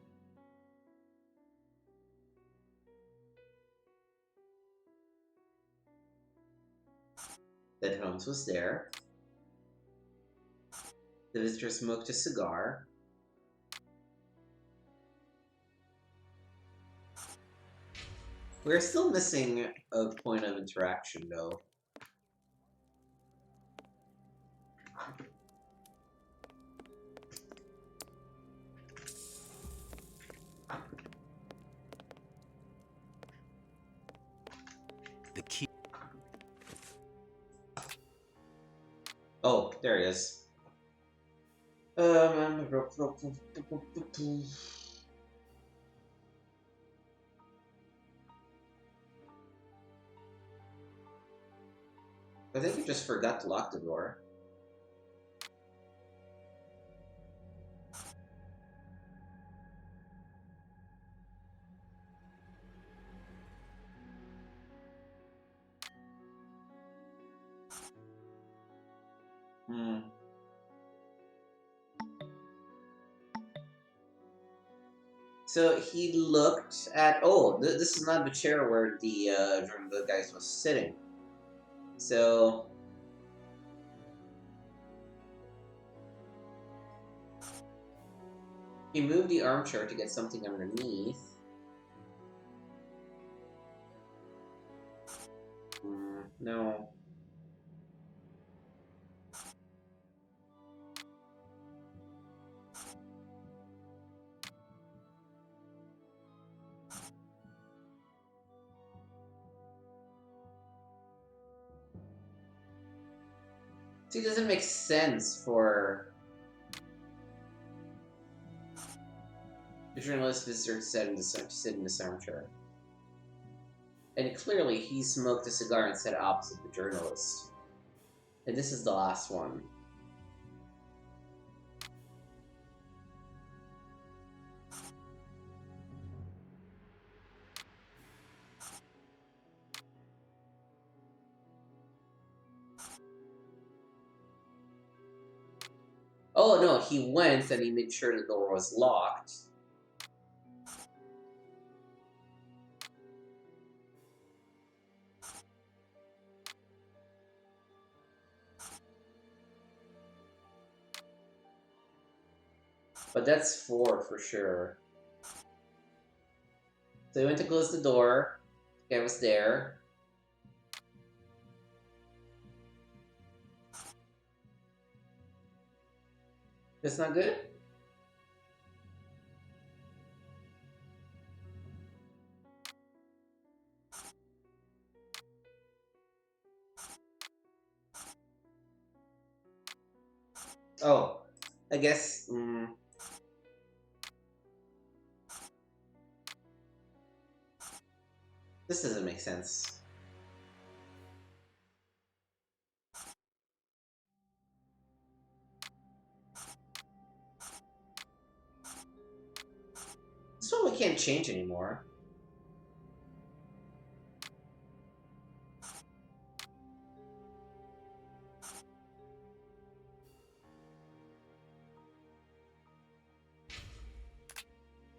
That Holmes was there. The visitor smoked a cigar. We're still missing a point of interaction, though. The key. Oh, there he is. I think you just forgot to lock the door. So he looked at. Oh, this is not the chair where the guys was sitting. So he moved the armchair to get something underneath. No. See, it doesn't make sense for the journalist visitor to sit in this armchair. And clearly he smoked a cigar and sat opposite the journalist. And this is the last one. Oh no, he went and he made sure the door was locked. But that's 4 for sure. So he went to close the door. The guy was there. That's not good? Oh, I guess... This doesn't make sense. This one we can't change anymore.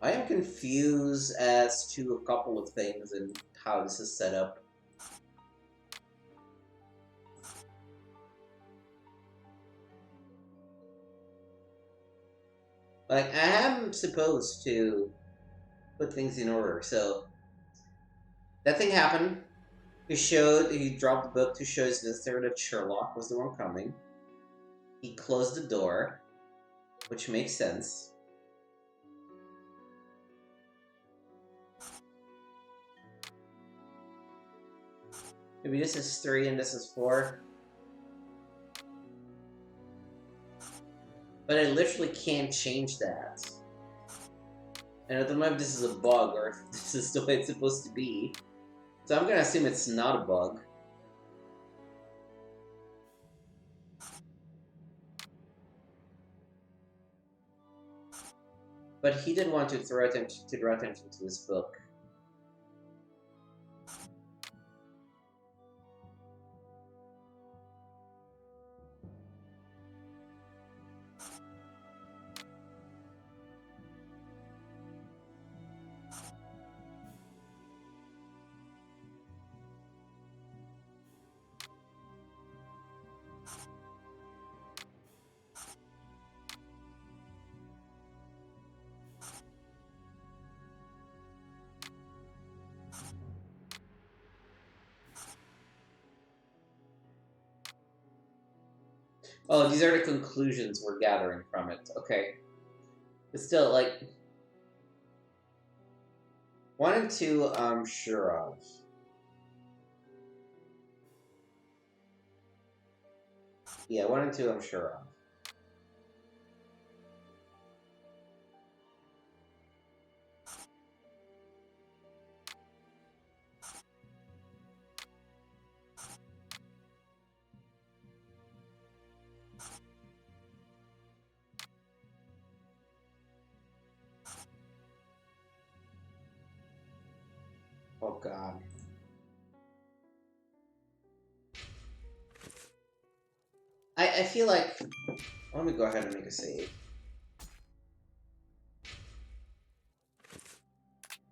I am confused as to a couple of things and how this is set up. Like, I am supposed to put things in order, so that thing happened. He dropped the book to show his visitor that Sherlock was the one coming. He closed the door, which makes sense. Maybe this is 3 and this is 4. But I literally can't change that. And I don't know if this is a bug or if this is the way it's supposed to be. So I'm gonna assume it's not a bug. But he did want to draw attention to this book. Oh, these are the conclusions we're gathering from it. Okay. But still, like... 1 and 2, I'm sure of. Yeah, 1 and 2, I'm sure of. Oh god. I feel like... Let me go ahead and make a save.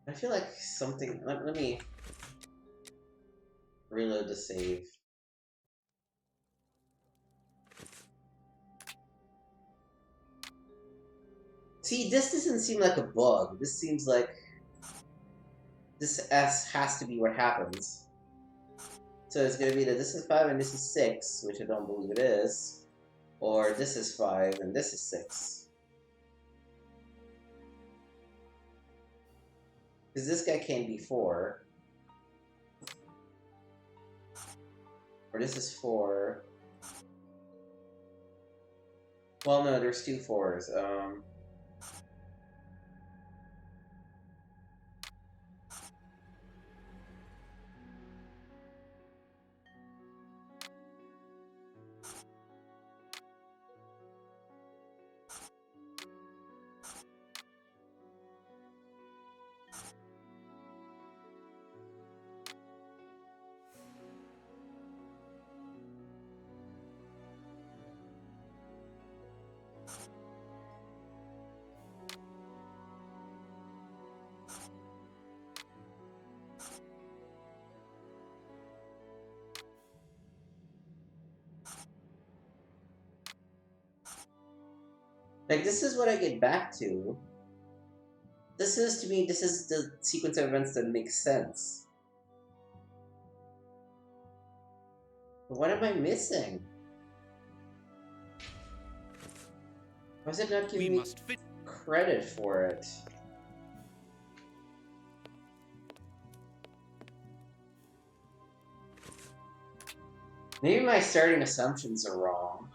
I feel like something... Let me... reload the save. See, this doesn't seem like a bug. This seems like... This S has to be what happens. So it's gonna be that this is 5 and this is 6, which I don't believe it is. Or this is 5 and this is 6. Because this guy can't be 4. Or this is 4. Well, no, there's 2 4s. Like, this is what I get back to. This is, to me, this is the sequence of events that makes sense. But what am I missing? Why is it not giving me credit for it? Maybe my starting assumptions are wrong.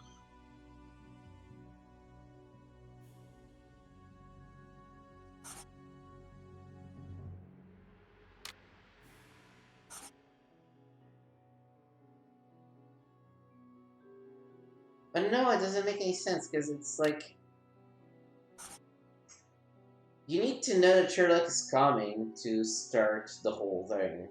But no, it doesn't make any sense, because it's like... You need to know that Sherlock is coming to start the whole thing.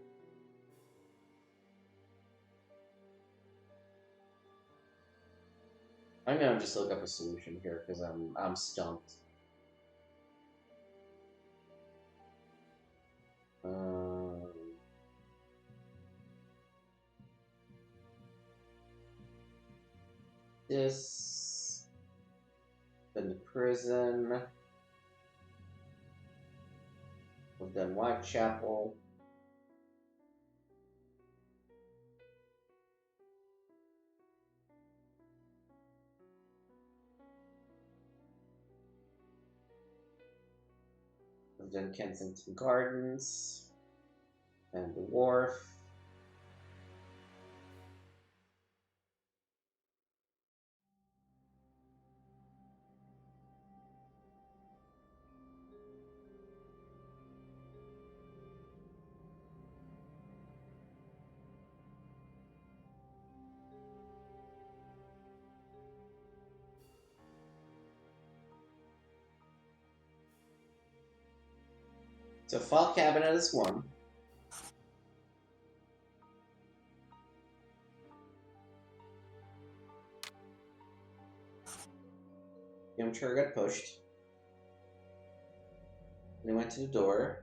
I'm gonna just look up a solution here, because I'm stumped. this. Been to prison. We've done Whitechapel. We've done Kensington Gardens and the Wharf. So file cabinet is one. The chair got pushed. They went to the door.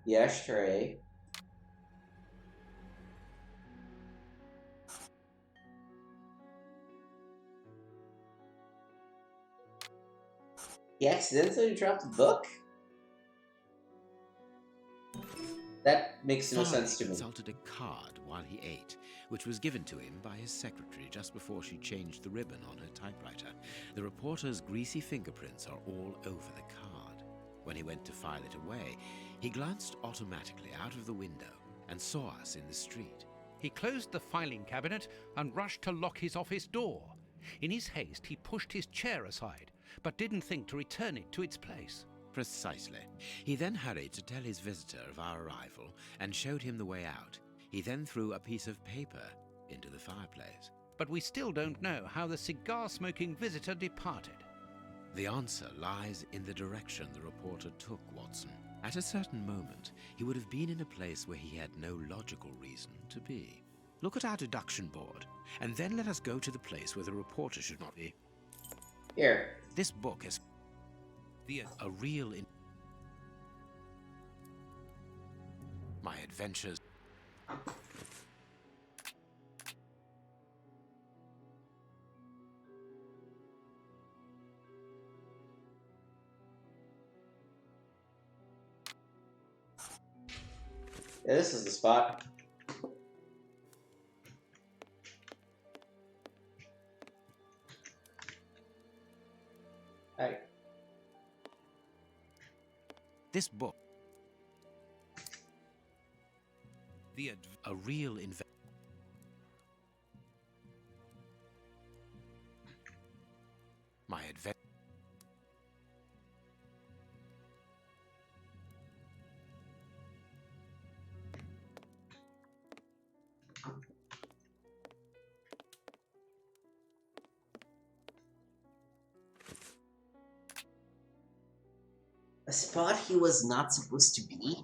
The ashtray. He accidentally dropped the book? That makes no sense to me. Consulted a card while he ate, which was given to him by his secretary just before she changed the ribbon on her typewriter. The reporter's greasy fingerprints are all over the card. When he went to file it away, he glanced automatically out of the window and saw us in the street. He closed the filing cabinet and rushed to lock his office door. In his haste, he pushed his chair aside, but didn't think to return it to its place. Precisely. He then hurried to tell his visitor of our arrival and showed him the way out. He then threw a piece of paper into the fireplace. But we still don't know how the cigar-smoking visitor departed. The answer lies in the direction the reporter took, Watson. At a certain moment, he would have been in a place where he had no logical reason to be. Look at our deduction board, and then let us go to the place where the reporter should not be. Here. This book has a real my adventures. Yeah, this is the spot. Hi. This book. A real invention. My adventure. A spot he was not supposed to be?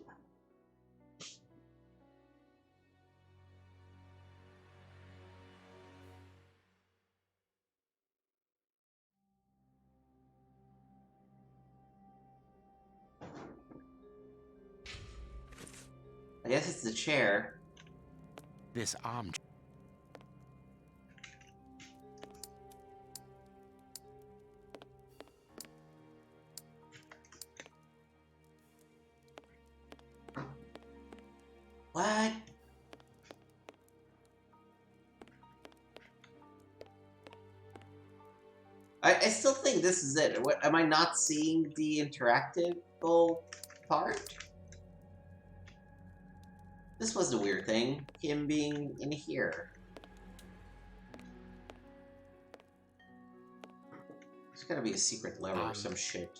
I guess it's the chair. This armchair. What? I still think this is it. What, am I not seeing the interactive part? This was the weird thing. Him being in here. There's gotta be a secret lever or some shit.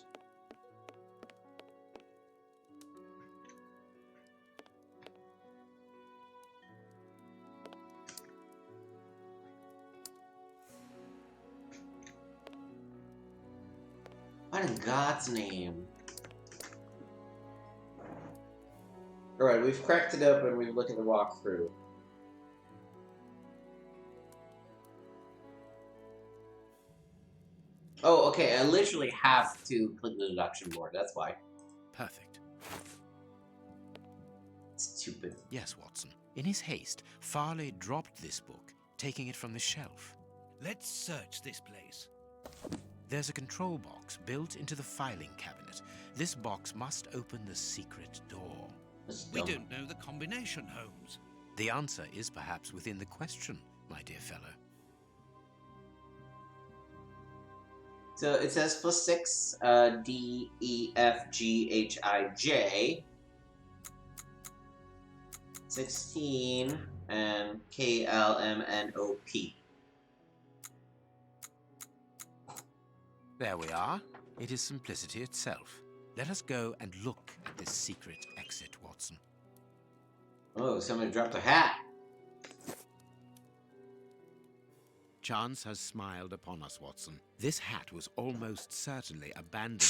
What in God's name? Alright, we've cracked it up and we've looked at the walkthrough. Oh, okay, I literally have to click the deduction board, that's why. Perfect. Stupid. Yes, Watson. In his haste, Farley dropped this book, taking it from the shelf. Let's search this place. There's a control box built into the filing cabinet. This box must open the secret door. We don't know the combination, Holmes. The answer is perhaps within the question, my dear fellow. So it says +6, D, E, F, G, H, I, J, 16, and K, L, M, N, O, P. There we are. It is simplicity itself. Let us go and look at this secret exit, Watson. Oh, somebody dropped a hat. Chance has smiled upon us, Watson. This hat was almost certainly abandoned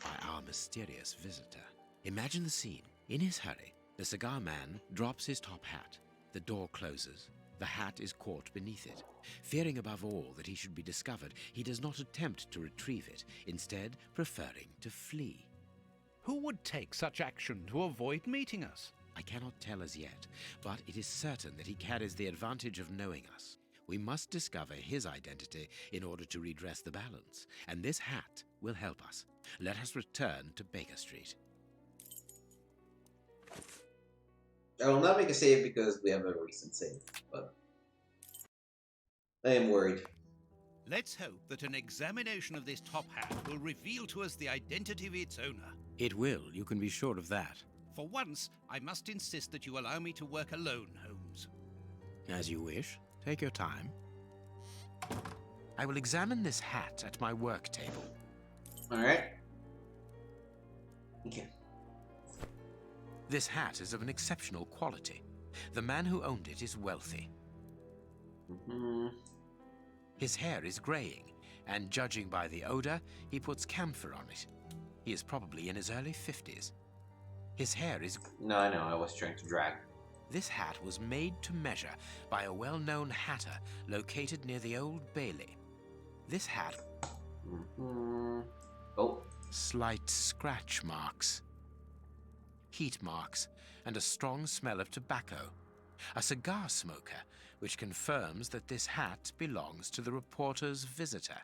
by our mysterious visitor. Imagine the scene. In his hurry, the cigar man drops his top hat. The door closes. The hat is caught beneath it. Fearing above all that he should be discovered, he does not attempt to retrieve it, instead preferring to flee. Who would take such action to avoid meeting us? I cannot tell as yet, but it is certain that he carries the advantage of knowing us. We must discover his identity in order to redress the balance, and this hat will help us. Let us return to Baker Street. I will not make a save because we have a recent save, but I am worried. Let's hope that an examination of this top hat will reveal to us the identity of its owner. It will, you can be sure of that. For once, I must insist that you allow me to work alone, Holmes. As you wish. Take your time. I will examine this hat at my work table. Alright. Okay. This hat is of an exceptional quality. The man who owned it is wealthy. His hair is graying, and judging by the odor, he puts camphor on it. He is probably in his early 50s. His hair is... No, I know, I was trying to drag. This hat was made to measure by a well-known hatter located near the Old Bailey. This hat... Oh. Slight scratch marks. Heat marks, and a strong smell of tobacco. A cigar smoker, which confirms that this hat belongs to the reporter's visitor.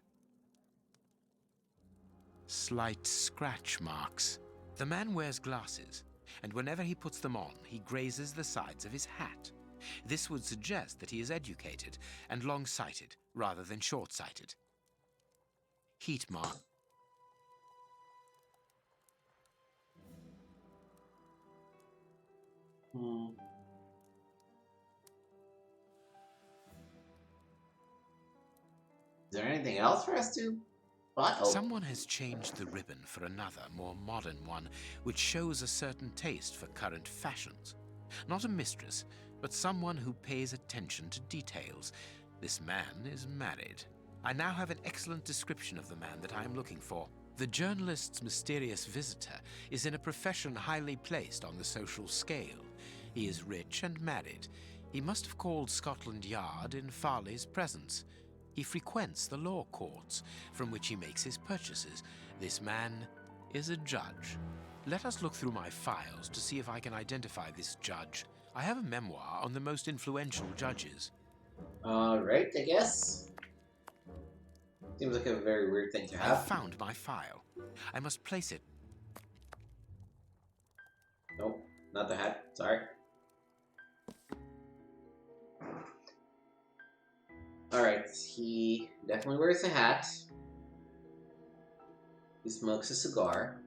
Slight scratch marks. The man wears glasses, and whenever he puts them on, he grazes the sides of his hat. This would suggest that he is educated and long-sighted rather than short-sighted. Heat mark. Is there anything else for us to... Someone has changed the ribbon for another, more modern one, which shows a certain taste for current fashions. Not a mistress, but someone who pays attention to details. This man is married. I now have an excellent description of the man that I am looking for. The journalist's mysterious visitor is in a profession highly placed on the social scale. He is rich and married. He must have called Scotland Yard in Farley's presence. He frequents the law courts, from which he makes his purchases. This man is a judge. Let us look through my files to see if I can identify this judge. I have a memoir on the most influential judges. Alright, I guess. Seems like a very weird thing to have. I found my file. I must place it. Nope, not the hat. Sorry. Alright, he definitely wears a hat. He smokes a cigar.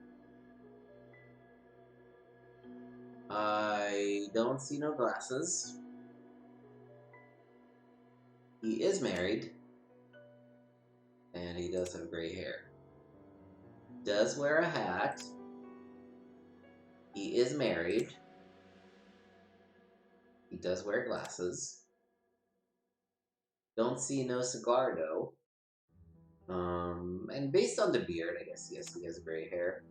I don't see no glasses. He is married. And he does have gray hair. Does wear a hat. He is married. He does wear glasses. Don't see no cigar though. And based on the beard, I guess yes, he has gray hair.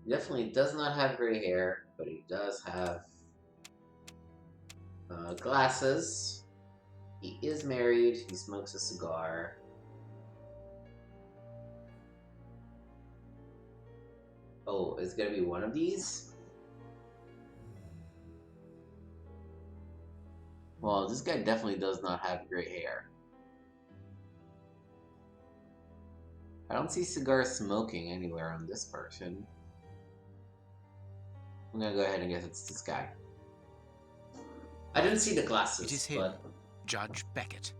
Definitely does not have gray hair, but he does have glasses. He is married. He smokes a cigar. Oh, it's gonna be one of these? Well, this guy definitely does not have gray hair. I don't see cigar smoking anywhere on this person. I'm gonna go ahead and guess it's this guy. I didn't see the glasses, It is him, but... Judge Beckett.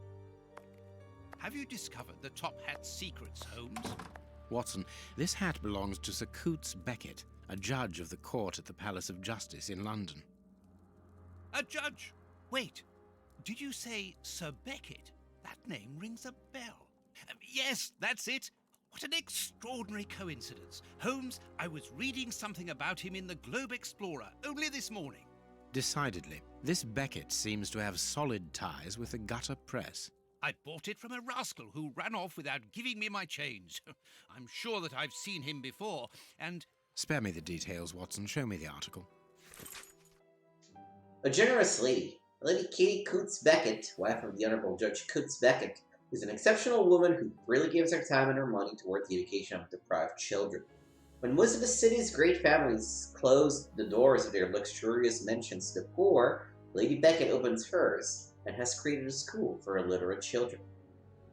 Have you discovered the top hat's secrets, Holmes? Watson, this hat belongs to Sir Coots Beckett, a judge of the court at the Palace of Justice in London. A judge? Wait, did you say Sir Beckett? That name rings a bell. Yes, that's it. What an extraordinary coincidence. Holmes, I was reading something about him in the Globe Explorer only this morning. Decidedly, this Beckett seems to have solid ties with the gutter press. I bought it from a rascal who ran off without giving me my change. I'm sure that I've seen him before, and... Spare me the details, Watson. Show me the article. A generous lady, Lady Katie Coots Beckett, wife of the Honorable Judge Coots Beckett, is an exceptional woman who freely gives her time and her money towards the education of deprived children. When most of the city's great families closed the doors of their luxurious mansions to the poor, Lady Beckett opens hers and has created a school for illiterate children.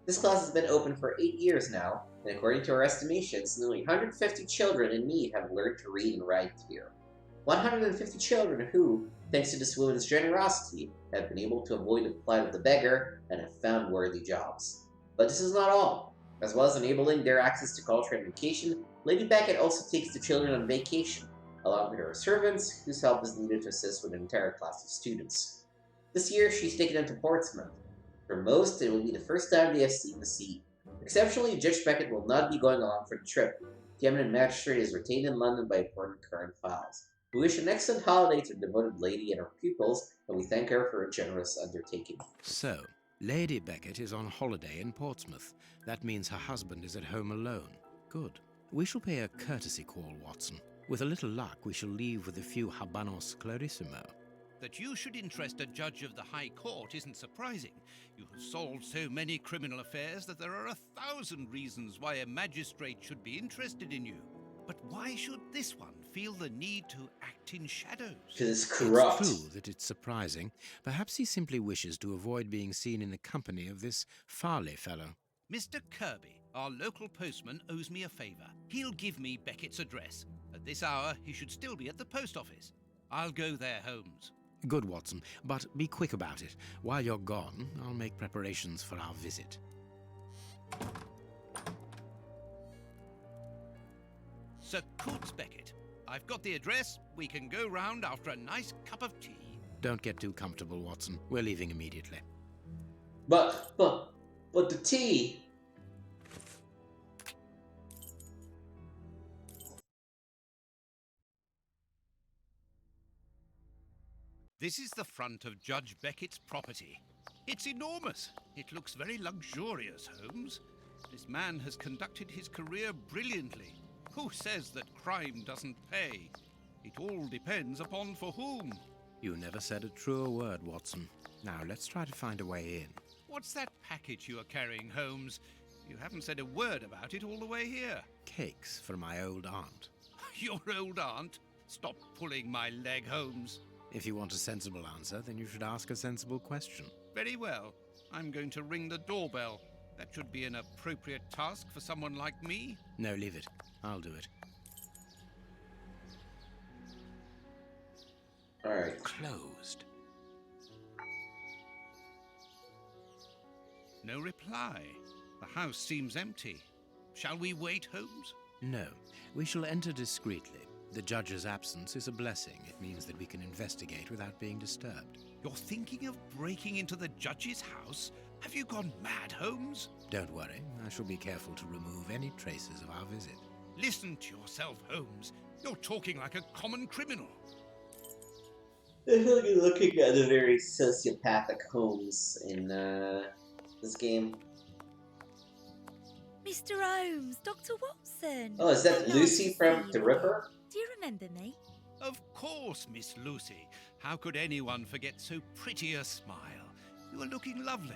This class has been open for 8 years now, and according to our estimations, nearly 150 children in need have learned to read and write here. 150 children who, thanks to this woman's generosity, have been able to avoid the plight of the beggar and have found worthy jobs. But this is not all. As well as enabling their access to culture and education, Lady Beckett also takes the children on vacation, along with her servants, whose help is needed to assist with an entire class of students. This year, she's taken them to Portsmouth. For most, it will be the first time they have seen the sea. Exceptionally, Judge Beckett will not be going along for the trip. The eminent magistrate is retained in London by important current files. We wish an excellent holiday to the devoted lady and her pupils, and we thank her for her generous undertaking. So, Lady Beckett is on holiday in Portsmouth. That means her husband is at home alone. Good. We shall pay a courtesy call, Watson. With a little luck, we shall leave with a few habanos clarissimo. That you should interest a judge of the High Court isn't surprising. You have solved so many criminal affairs that there are 1,000 reasons why a magistrate should be interested in you. But why should this one feel the need to act in shadows? Because it's corrupt. It's true that it's surprising. Perhaps he simply wishes to avoid being seen in the company of this Farley fellow. Mr. Kirby, our local postman, owes me a favour. He'll give me Beckett's address. At this hour, he should still be at the post office. I'll go there, Holmes. Good, Watson, but be quick about it. While you're gone, I'll make preparations for our visit. Sir Coots Beckett, I've got the address. We can go round after a nice cup of tea. Don't get too comfortable, Watson. We're leaving immediately. But the tea... This is the front of Judge Beckett's property. It's enormous. It looks very luxurious, Holmes. This man has conducted his career brilliantly. Who says that crime doesn't pay? It all depends upon for whom. You never said a truer word, Watson. Now, let's try to find a way in. What's that package you are carrying, Holmes? You haven't said a word about it all the way here. Cakes for my old aunt. Your old aunt? Stop pulling my leg, Holmes. If you want a sensible answer, then you should ask a sensible question. Very well. I'm going to ring the doorbell. That should be an appropriate task for someone like me. No, leave it. I'll do it. All right. Closed. No reply. The house seems empty. Shall we wait, Holmes? No. We shall enter discreetly. The judge's absence is a blessing. It means that we can investigate without being disturbed. You're thinking of breaking into the judge's house? Have you gone mad, Holmes? Don't worry. I shall be careful to remove any traces of our visit. Listen to yourself, Holmes. You're talking like a common criminal. I feel like you're looking at a very sociopathic Holmes in this game. Mr. Holmes, Dr. Watson. Oh, is that Lucy from The Ripper? Do you remember me? Of course, Miss Lucy. How could anyone forget so pretty a smile? You are looking lovely.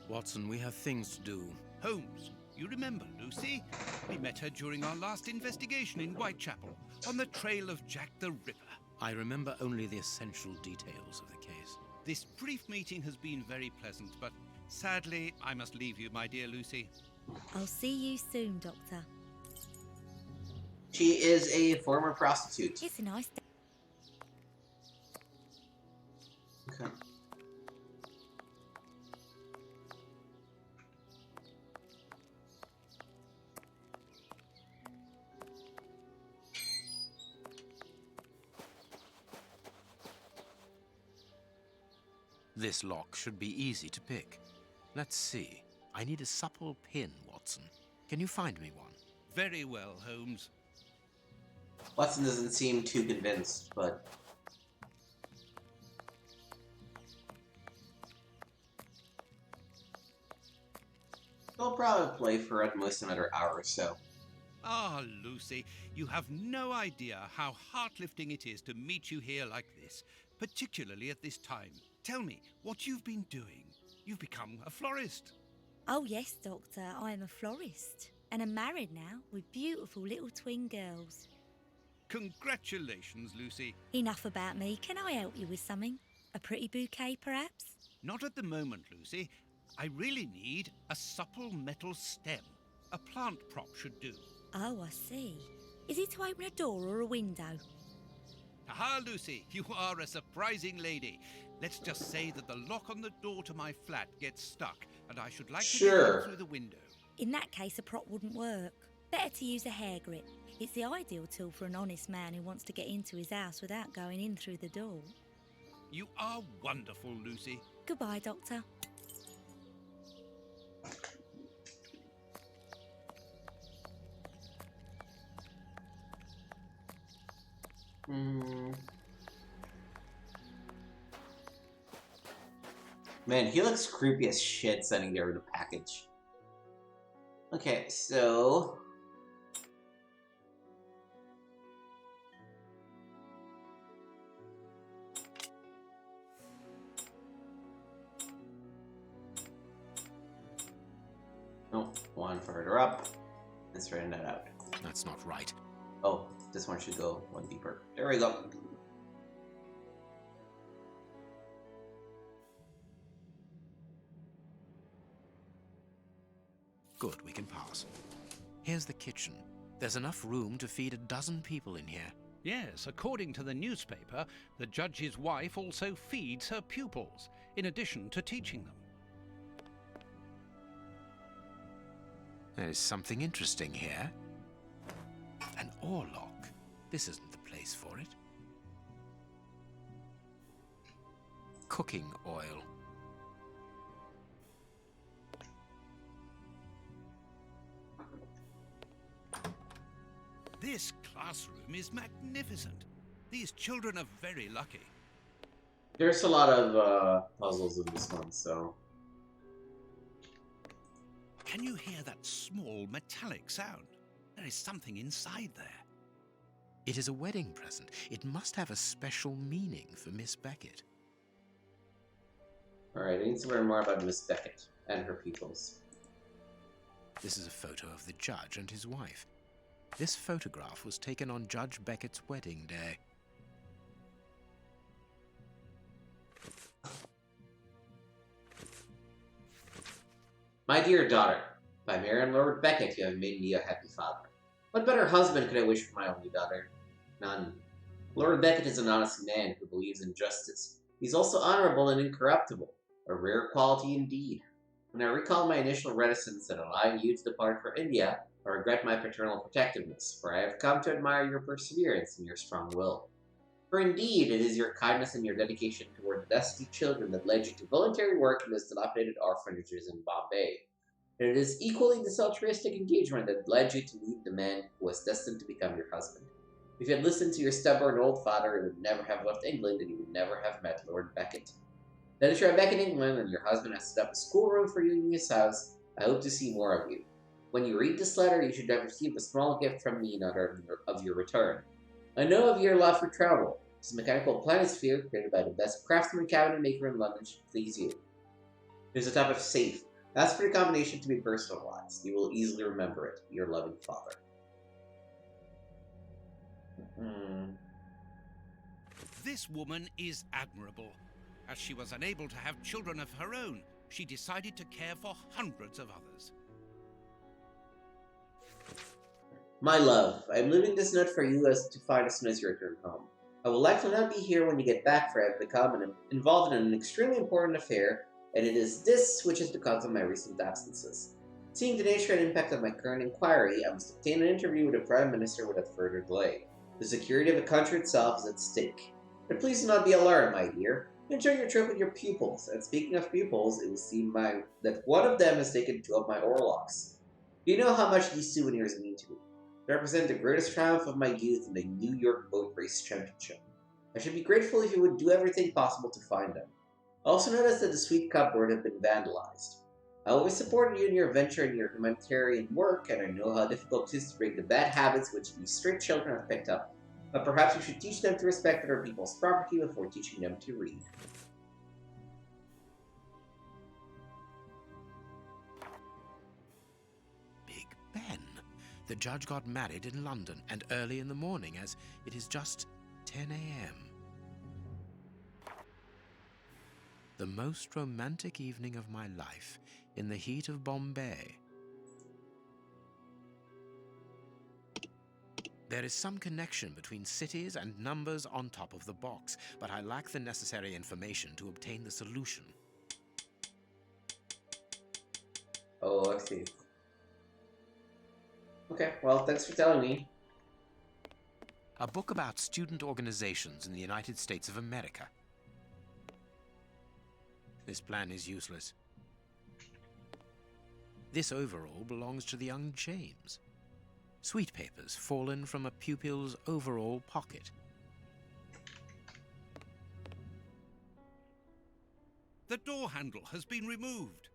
Watson, we have things to do. Holmes, you remember Lucy? We met her during our last investigation in Whitechapel, on the trail of Jack the Ripper. I remember only the essential details of the case. This brief meeting has been very pleasant, but sadly, I must leave you, my dear Lucy. I'll see you soon, Doctor. She is a former prostitute. It's a nice day. Okay. This lock should be easy to pick. Let's see. I need a supple pin, Watson. Can you find me one? Very well, Holmes. Watson doesn't seem too convinced, but... He'll probably play for at most another hour or so. Ah, Lucy, you have no idea how heart-lifting it is to meet you here like this, particularly at this time. Tell me what you've been doing. You've become a florist. Oh, yes, Doctor. I am a florist. And I'm married now with beautiful little twin girls. Congratulations, Lucy. Enough about me. Can I help you with something? A pretty bouquet, perhaps? Not at the moment, Lucy. I really need a supple metal stem. A plant prop should do. Oh, I see. Is it to open a door or a window? Aha, Lucy, you are a surprising lady. Let's just say that the lock on the door to my flat gets stuck, and I should like to get in through the window. In that case, a prop wouldn't work. Better to use a hair grip. It's the ideal tool for an honest man who wants to get into his house without going in through the door. You are wonderful, Lucy. Goodbye, Doctor. Man, he looks creepy as shit sending there with a package. Okay, so... No, one further up. Let's straighten that out. That's not right. Oh, this one should go one deeper. There we go. Good, we can pass. Here's the kitchen. There's enough room to feed 12 people in here. Yes, according to the newspaper, the judge's wife also feeds her pupils, in addition to teaching them. There's something interesting here. An oarlock. This isn't the place for it. Cooking oil. This classroom is magnificent. These children are very lucky. There's a lot of puzzles in this one, so... Can you hear that small metallic sound? There is something inside there. It is a wedding present. It must have a special meaning for Miss Beckett. Alright, I need to learn more about Miss Beckett and her pupils. This is a photo of the judge and his wife. This photograph was taken on Judge Beckett's wedding day. My dear daughter, by Marion Lord Beckett, you have made me a happy father. What better husband could I wish for my only daughter? None. Lord Beckett is an honest man who believes in justice. He's also honorable and incorruptible, a rare quality indeed. When I recall my initial reticence in allowing you to depart for India, I regret my paternal protectiveness, for I have come to admire your perseverance and your strong will. For indeed, it is your kindness and your dedication toward the destitute children that led you to voluntary work in those dilapidated orphanages in Bombay. And it is equally this altruistic engagement that led you to meet the man who was destined to become your husband. If you had listened to your stubborn old father, you would never have left England, and you would never have met Lord Beckett. Now that you are back in England, and your husband has set up a schoolroom for you in his house, I hope to see more of you. When you read this letter, you should have received a small gift from me in honor of your return. I know of your love for travel. This mechanical planisphere, created by the best craftsman cabinet maker in London, should please you. There's a type of safe. Ask for the combination to be personalized. You will easily remember it. Your loving father. This woman is admirable. As she was unable to have children of her own, she decided to care for hundreds of others. My love, I am leaving this note for you as to find as soon as you return home. I will likely not be here when you get back, for I have become involved in an extremely important affair, and it is this which is the cause of my recent absences. Seeing the nature and impact of my current inquiry, I must obtain an interview with the Prime Minister without further delay. The security of the country itself is at stake. But please do not be alarmed, my dear. Enjoy your trip with your pupils, and speaking of pupils, it will seem that one of them has taken 2 of my orlocks. You know how much these souvenirs mean to me. They represent the greatest triumph of my youth in the New York Boat Race Championship. I should be grateful if you would do everything possible to find them. I also noticed that the sweet cupboard had been vandalized. I always supported you in your venture in your humanitarian work, and I know how difficult it is to break the bad habits which these stray children have picked up. But perhaps we should teach them to respect other people's property before teaching them to read. Big Ben. The judge got married in London, and early in the morning, as it is just 10 a.m. The most romantic evening of my life, in the heat of Bombay. There is some connection between cities and numbers on top of the box, but I lack the necessary information to obtain the solution. Oh, I see. Okay, well, thanks for telling me. A book about student organizations in the United States of America. This plan is useless. This overall belongs to the young James. Sweet papers fallen from a pupil's overall pocket. The door handle has been removed.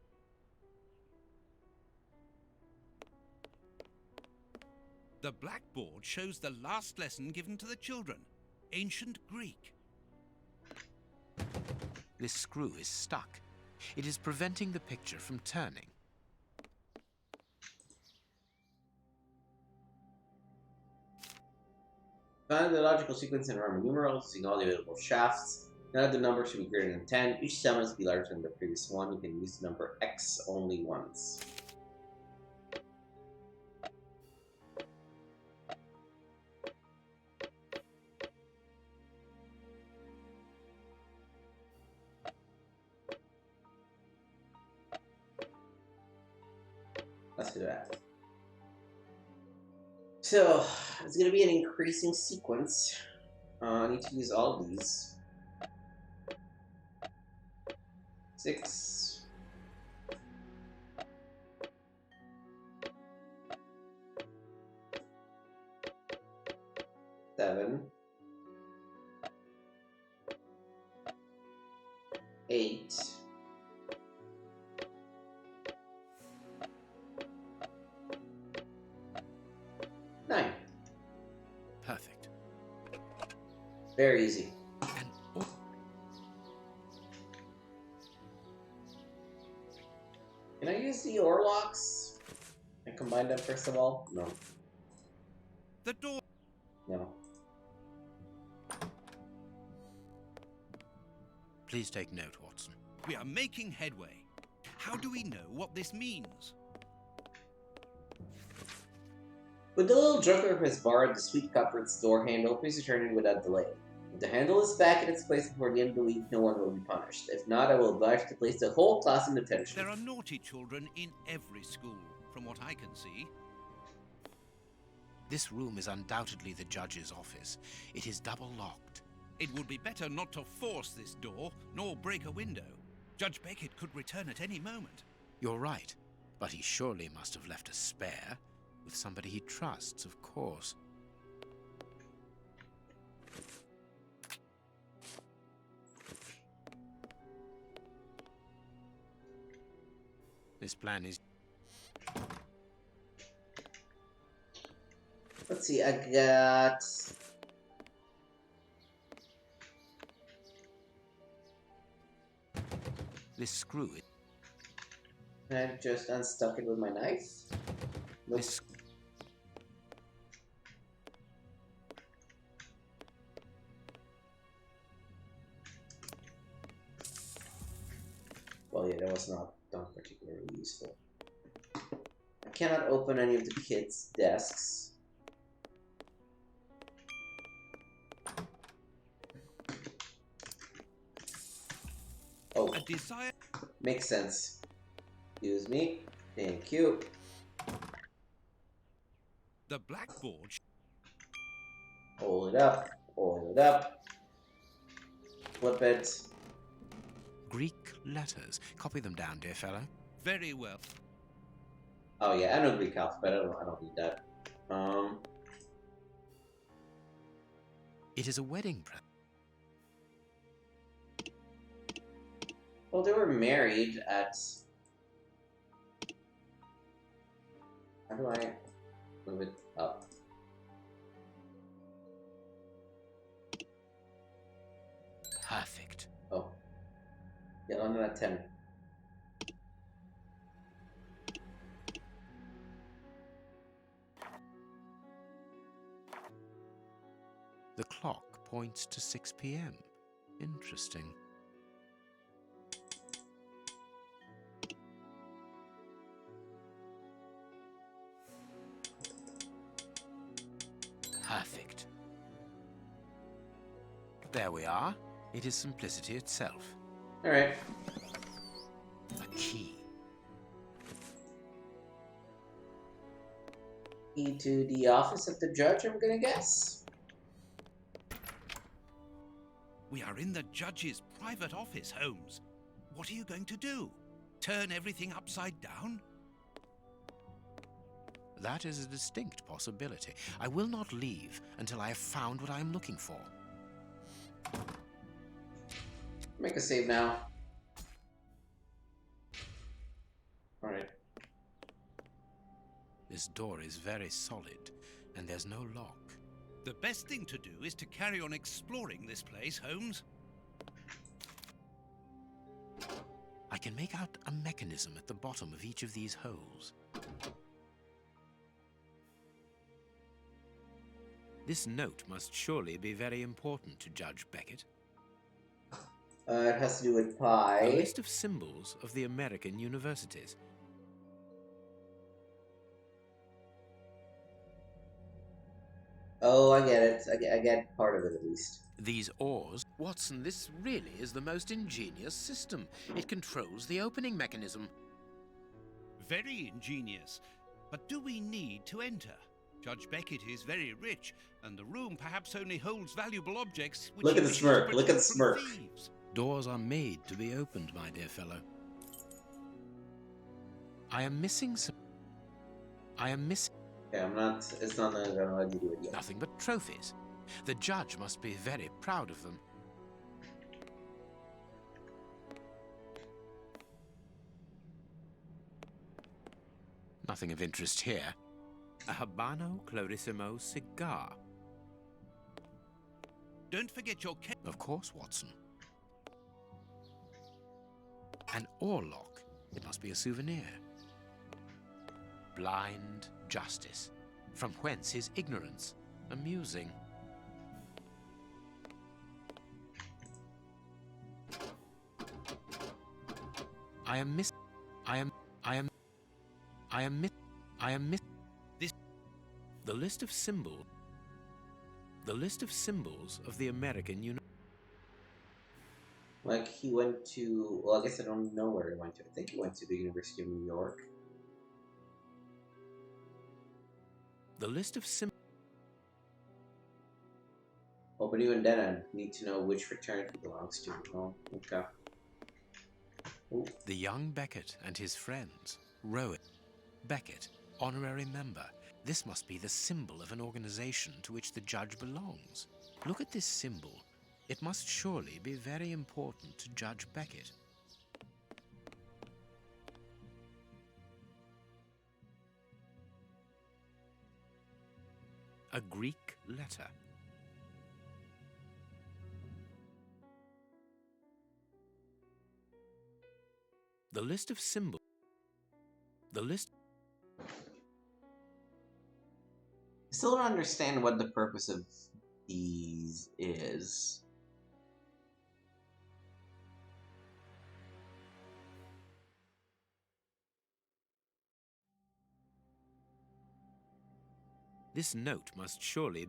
The blackboard shows the last lesson given to the children, ancient Greek. This screw is stuck. It is preventing the picture from turning. Find the logical sequence in Roman numerals using all the available shafts. Now the number should be greater than 10. Each cell must be larger than the previous one. You can use the number X only once. Let's do that. So, it's going to be an increasing sequence. I need to use all of these. 6. 7. 8. 9. Perfect. Very easy. Can I use the orlocks and combine them first of all? No. The door. No. Please take note, Watson. We are making headway. How do we know what this means? With the little joker who has borrowed the sweet cupboard's door handle, please return it without delay. If the handle is back in its place before the end of the week, no one will be punished. If not, I will oblige to place the whole class in detention. There are naughty children in every school, from what I can see. This room is undoubtedly the judge's office. It is double locked. It would be better not to force this door, nor break a window. Judge Beckett could return at any moment. You're right, but he surely must have left a spare. With somebody he trusts, of course. This plan is... Let's see, I got... This screw... Can I just unstuck it with my knife? Nope. This... Oh yeah, that was not particularly useful. I cannot open any of the kids' desks. Oh, A desire. makes sense. Excuse me. Thank you. The blackboard. Hold it up. Hold it up. Flip it. Greek letters. Copy them down, dear fellow. Very well. Oh yeah, I know Greek alphabet. I don't need that. It is a wedding present. Well, they were married at. How do I move it up? Perfect. Oh. Yeah, London at 10. The clock points to 6 p.m. Interesting. Perfect. There we are. It is simplicity itself. Alright. A key. Key to the office of the judge, I'm gonna guess. We are in the judge's private office, Holmes. What are you going to do? Turn everything upside down? That is a distinct possibility. I will not leave until I have found what I am looking for. Make a save now. Alright. This door is very solid, and there's no lock. The best thing to do is to carry on exploring this place, Holmes. I can make out a mechanism at the bottom of each of these holes. This note must surely be very important to Judge Beckett. It has to do with pi. A list of symbols of the American universities. Oh, I get it. I get part of it at least. These oars. Watson, this really is the most ingenious system. It controls the opening mechanism. Very ingenious. But do we need to enter? Judge Beckett is very rich, and the room perhaps only holds valuable objects which Look he at the wishes smirk. to Look at the protect from smirk. thieves. Doors are made to be opened, my dear fellow. I am missing some... Okay, I'm not... It's not gonna let you do it yet. Nothing but trophies. The judge must be very proud of them. Nothing of interest here. A Habano Clarissimo cigar. Don't forget your Of course, Watson. An oar lock. It must be a souvenir. Blind justice. From whence his ignorance? Amusing. The list of symbols. The list of symbols of the American Union. Like, he went to... Well, I guess I don't know where he went to. I think he went to the University of New York. The list of symbols. Oh, but even then, I need to know which fraternity he belongs to. Oh, okay. Ooh. The young Beckett and his friends. Rowan. Beckett, honorary member. This must be the symbol of an organization to which the judge belongs. Look at this symbol. It must surely be very important to Judge Beckett. A Greek letter. The list of symbols. The list. I still don't understand what the purpose of these is. This note must surely...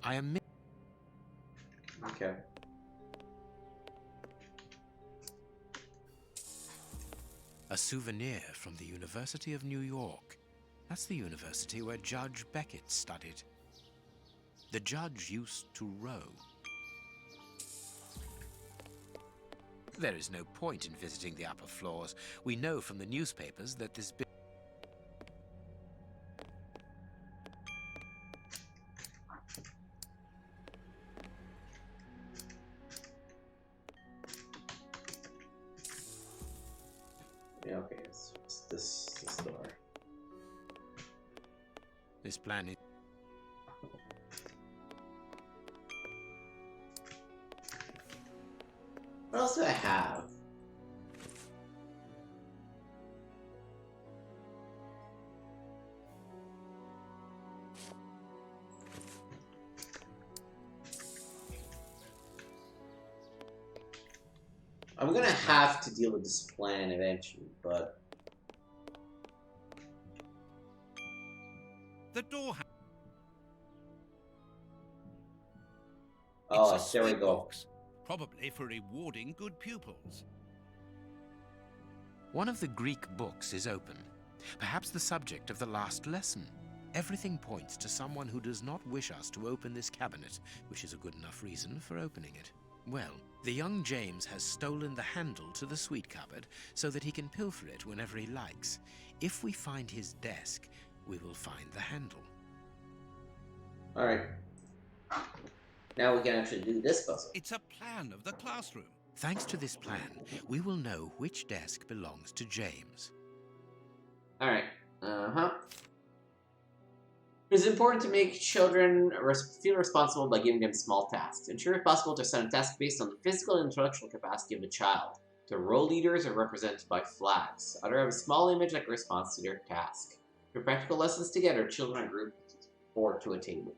I am... Okay. A souvenir from the University of New York. That's the university where Judge Beckett studied. The judge used to row. There is no point in visiting the upper floors. We know from the newspapers that this... Yeah, okay, it's this door. This plan is... What else do I have? I'm gonna have to deal with this plan eventually, but... The door. Oh, there we go. Box, probably for rewarding good pupils. One of the Greek books is open. Perhaps the subject of the last lesson. Everything points to someone who does not wish us to open this cabinet, which is a good enough reason for opening it. Well, the young James has stolen the handle to the sweet cupboard so that he can pilfer it whenever he likes. If we find his desk, we will find the handle. Alright. Now we can actually do this puzzle. It's a plan of the classroom. Thanks to this plan, we will know which desk belongs to James. Alright. It is important to make children feel responsible by giving them small tasks. Ensure if possible to assign a task based on the physical and intellectual capacity of the child. The role leaders are represented by flags. Others have a small image that corresponds to their task. For practical lessons together, children are grouped 4 to a table.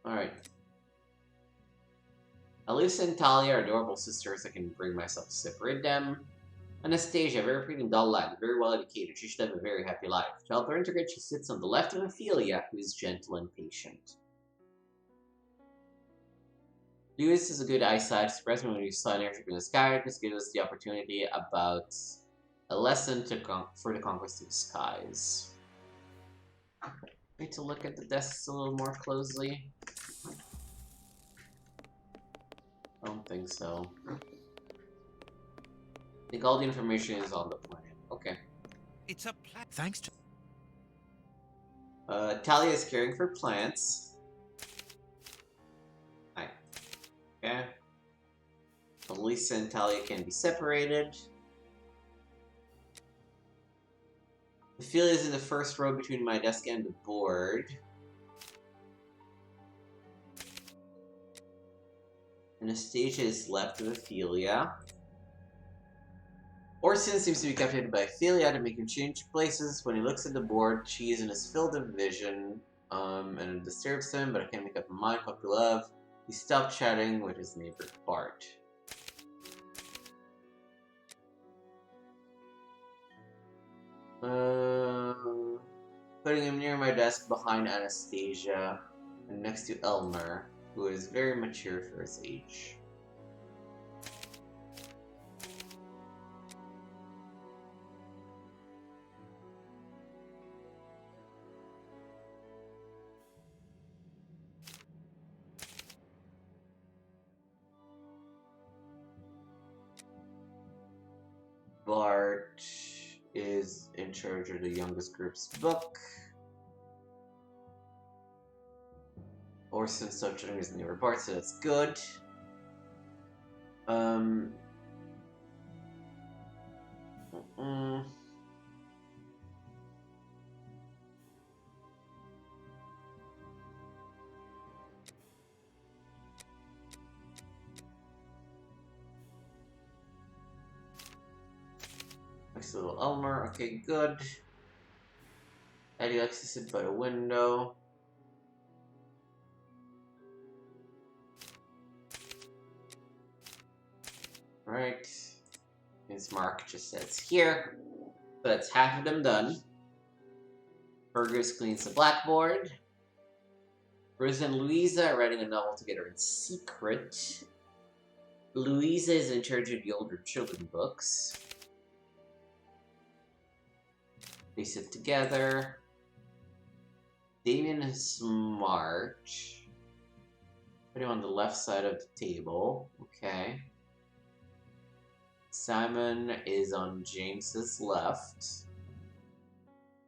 Alright. Elisa and Talia are adorable sisters. I can bring myself to separate them. Anastasia, very pretty and dull lad, very well educated. She should have a very happy life. To help her integrate, she sits on the left of Ophelia, who is gentle and patient. Lewis has a good eyesight. Surprised me when you saw an airship in the sky. This gives us the opportunity about a lesson for the conquest of the skies. Need to look at the desks a little more closely. I don't think so. I think all the information is on the plan. Okay. It's a plan. Thanks to... Talia is caring for plants. Hi. Okay. Elisa and Talia can be separated. Ophelia is in the first row between my desk and the board. Anastasia is left of Ophelia. Orson seems to be captivated by Ophelia to make him change places. When he looks at the board, she is in his field of vision, and it disturbs him, but I can't make up my mind what to love. He stopped chatting with his neighbor Bart. Putting him near my desk behind Anastasia and next to Elmer, who is very mature for his age. Bart is in charge of the youngest group's book. Orson stopped chatting his neighbor Bart, so that's good. Next to little Elmer, okay, good. Eddie likes to sit by the window. Alright. His mark just says here. So that's half of them done. Fergus cleans the blackboard. Rose and Louisa are writing a novel together in secret. Louisa is in charge of the older children books. They sit together. Damien is smart. Put him on the left side of the table. Okay. Simon is on James's left.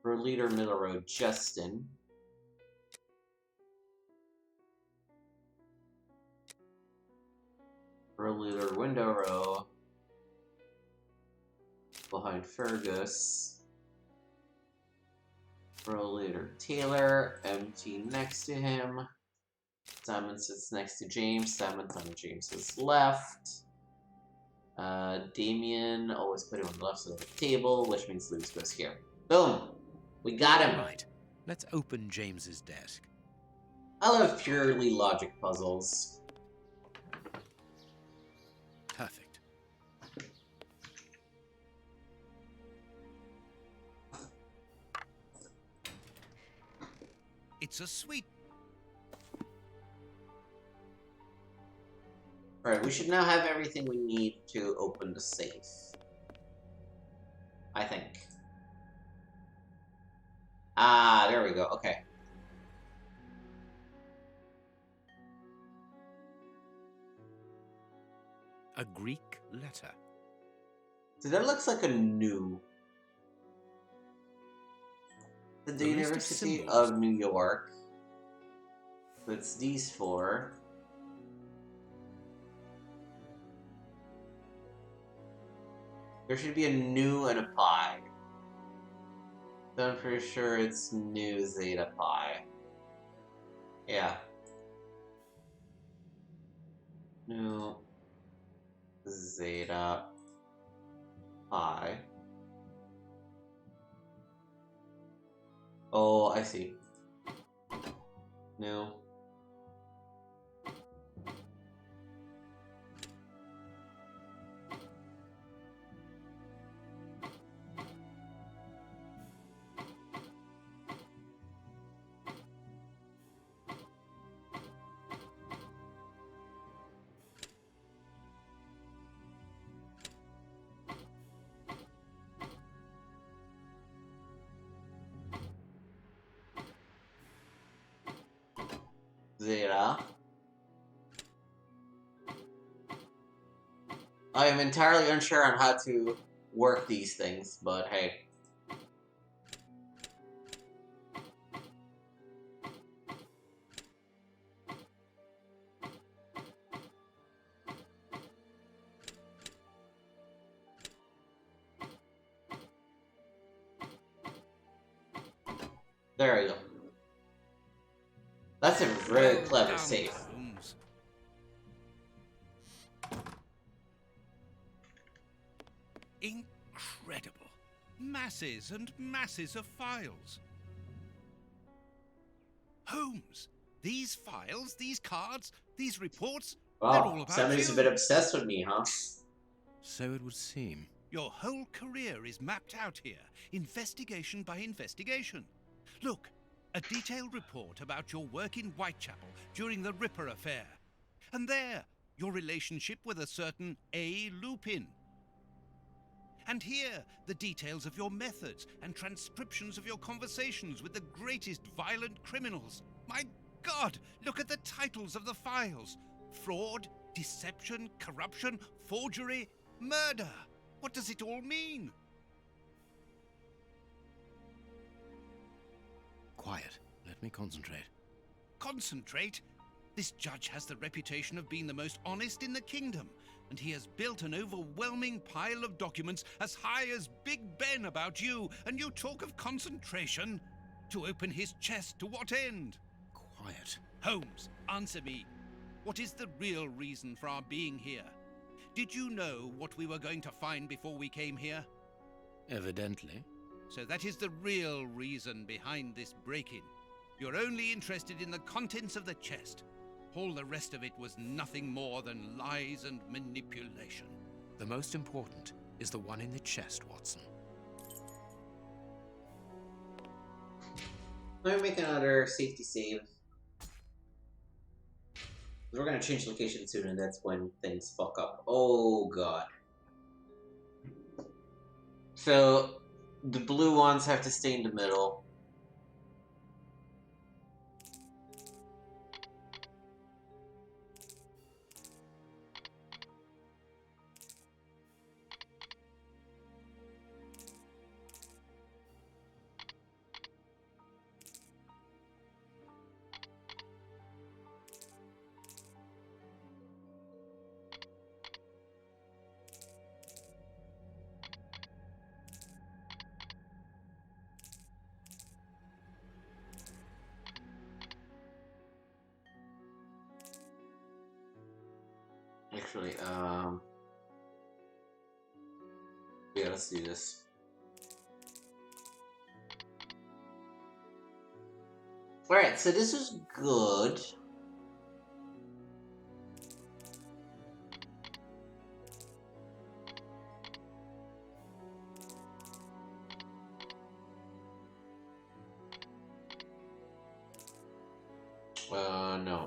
For leader, middle row, Justin. For leader, window row. Behind Fergus. For leader, Taylor. Empty next to him. Simon sits next to James. Simon's on James's left. Damien, always put him on the left side of the table, which means Louis goes here. Boom! We got him! Right. Let's open James's desk. I love purely logic puzzles. Perfect. It's a sweet. Alright, we should now have everything we need to open the safe. I think. Ah, there we go. Okay. A Greek letter. So that looks like a new. The University of New York. So it's these four. There should be a nu and a pi. So I'm pretty sure it's nu zeta pi. Yeah. Nu zeta pi. Oh, I see. Nu. Zeta. I am entirely unsure on how to work these things, but hey. There we go. That's a very clever save. Holmes. Incredible. Masses and masses of files. Holmes, these files, these cards, these reports, they're all Wow, about somebody's you. a bit obsessed with me, huh? So it would seem. Your whole career is mapped out here, investigation by investigation. Look, a detailed report about your work in Whitechapel during the Ripper affair. And there, your relationship with a certain A. Lupin. And here, the details of your methods and transcriptions of your conversations with the greatest violent criminals. My God, look at the titles of the files. Fraud, deception, corruption, forgery, murder. What does it all mean? Quiet. Let me concentrate. Concentrate? This judge has the reputation of being the most honest in the kingdom, and he has built an overwhelming pile of documents as high as Big Ben about you, and you talk of concentration? To open his chest to what end? Quiet. Holmes, answer me. What is the real reason for our being here? Did you know what we were going to find before we came here? Evidently. So that is the real reason behind this break-in. You're only interested in the contents of the chest. All the rest of it was nothing more than lies and manipulation. The most important is the one in the chest, Watson. Let me make another safety save. We're gonna change location soon, and that's when things fuck up. Oh god. So, the blue ones have to stay in the middle. Actually, yeah, let's do this. Alright, so this is good.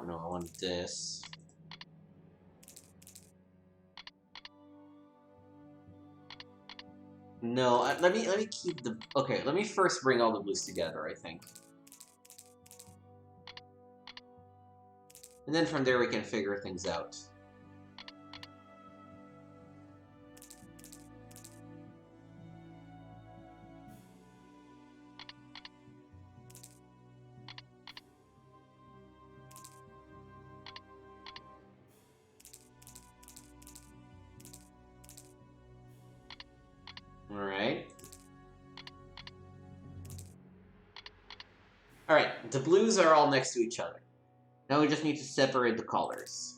No, I want this. No, let me keep the... Okay, let me first bring all the blues together, I think. And then from there we can figure things out. Alright, the blues are all next to each other. Now we just need to separate the colors.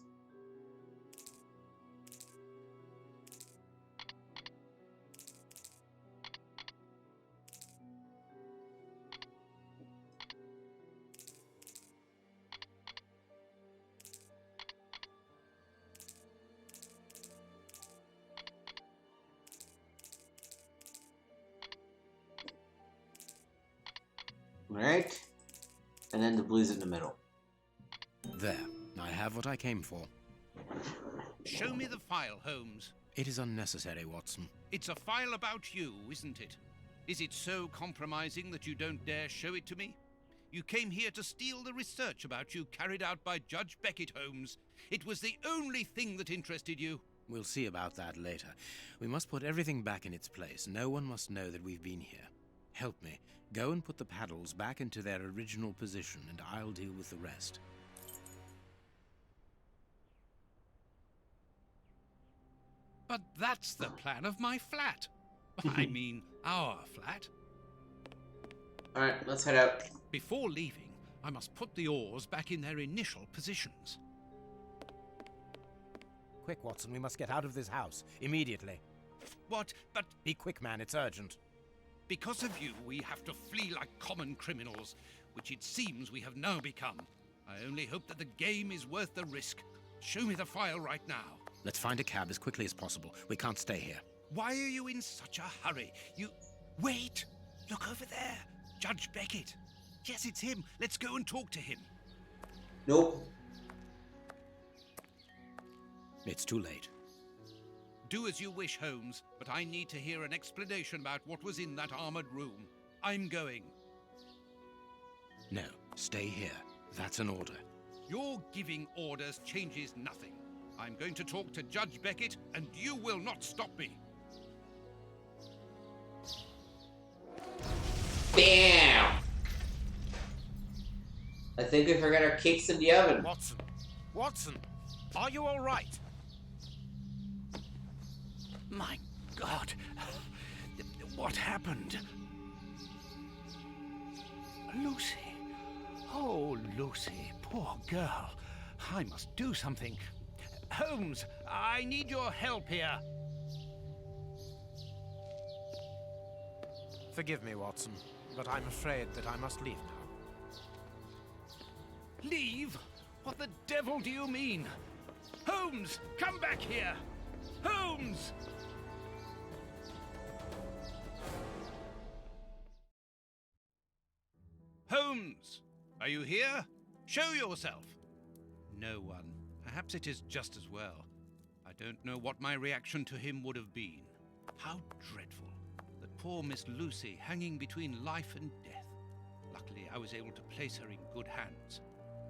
Alright. And then the blues in the middle. There. I have what I came for. Show me the file, Holmes. It is unnecessary, Watson. It's a file about you, isn't it? Is it so compromising that you don't dare show it to me? You came here to steal the research about you carried out by Judge Beckett, Holmes. It was the only thing that interested you. We'll see about that later. We must put everything back in its place. No one must know that we've been here. Help me. Go and put the paddles back into their original position, and I'll deal with the rest. But that's the plan of my flat. I mean, our flat. Alright, let's head out. Before leaving, I must put the oars back in their initial positions. Quick, Watson, we must get out of this house. Immediately. What? But... Be quick, man, it's urgent. Because of you, we have to flee like common criminals, which it seems we have now become. I only hope that the game is worth the risk. Show me the file right now. Let's find a cab as quickly as possible. We can't stay here. Why are you in such a hurry? You... Wait! Look over there! Judge Beckett! Yes, it's him. Let's go and talk to him. Nope. It's too late. Do as you wish, Holmes, but I need to hear an explanation about what was in that armored room. I'm going. No, stay here. That's an order. Your giving orders changes nothing. I'm going to talk to Judge Beckett, and you will not stop me. Bam! I think we forgot our cakes in the oven. Watson! Watson! Are you all right? My God! What happened? Lucy! Oh, Lucy, poor girl. I must do something. Holmes, I need your help here. Forgive me, Watson, but I'm afraid that I must leave now. Leave? What the devil do you mean? Holmes, come back here! Holmes! Holmes! Are you here? Show yourself! No one. Perhaps it is just as well. I don't know what my reaction to him would have been. How dreadful. That poor Miss Lucy hanging between life and death. Luckily, I was able to place her in good hands.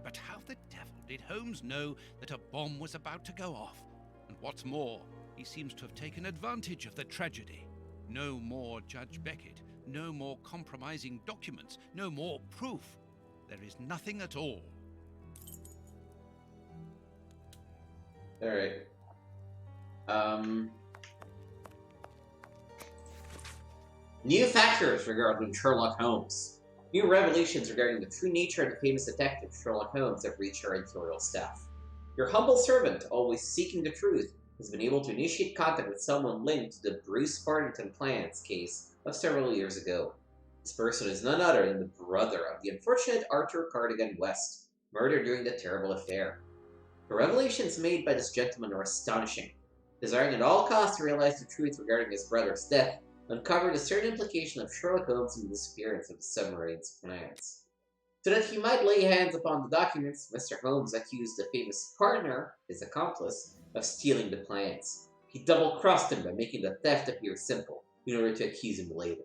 But how the devil did Holmes know that a bomb was about to go off? And what's more, he seems to have taken advantage of the tragedy. No more Judge Beckett. No more compromising documents. No more proof. There is nothing at all. Alright. New factors regarding Sherlock Holmes. New revelations regarding the true nature of the famous detective Sherlock Holmes have reached our editorial staff. Your humble servant, always seeking the truth, has been able to initiate contact with someone linked to the Bruce Partington plans case of several years ago. This person is none other than the brother of the unfortunate Arthur Cardigan West, murdered during the terrible affair. The revelations made by this gentleman are astonishing. Desiring at all costs to realize the truth regarding his brother's death, uncovered a certain implication of Sherlock Holmes in the disappearance of the submarine's plans. So that he might lay hands upon the documents, Mr. Holmes accused the famous partner, his accomplice, of stealing the plans. He double-crossed him by making the theft appear simple, in order to accuse him later.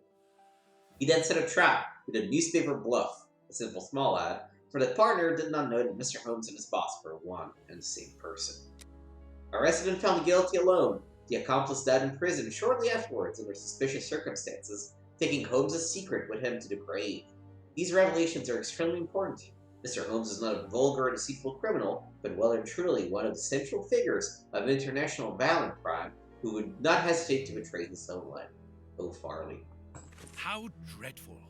He then set a trap with a newspaper bluff, a simple small ad, for the partner did not know that Mr. Holmes and his boss were one and the same person. Arrested and found guilty alone, the accomplice died in prison shortly afterwards under suspicious circumstances, taking Holmes' secret with him to the grave. These revelations are extremely important. Mr. Holmes is not a vulgar, deceitful criminal, but well and truly one of the central figures of international violent crime who would not hesitate to betray his own life. Oh, Farley. How dreadful.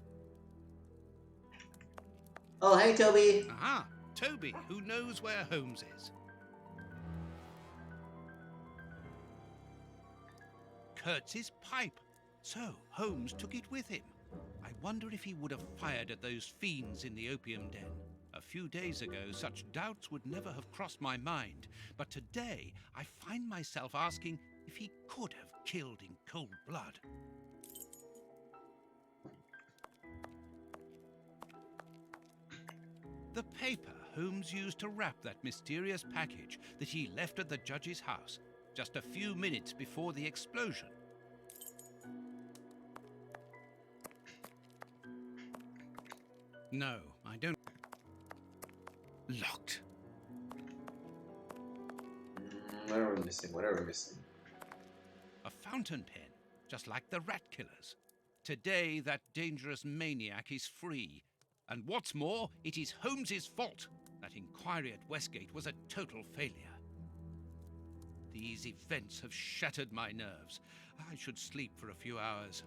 Oh, hey, Toby. Aha, Toby, who knows where Holmes is. Kurtz's pipe. So, Holmes took it with him. I wonder if he would have fired at those fiends in the opium den. A few days ago, such doubts would never have crossed my mind. But today, I find myself asking if he could have killed in cold blood. The paper Holmes used to wrap that mysterious package that he left at the judge's house just a few minutes before the explosion. No, I don't. Locked. What are we missing? What are we missing? A fountain pen, just like the rat killers. Today, that dangerous maniac is free. And what's more, it is Holmes's fault. That inquiry at Westgate was a total failure. These events have shattered my nerves. I should sleep for a few hours.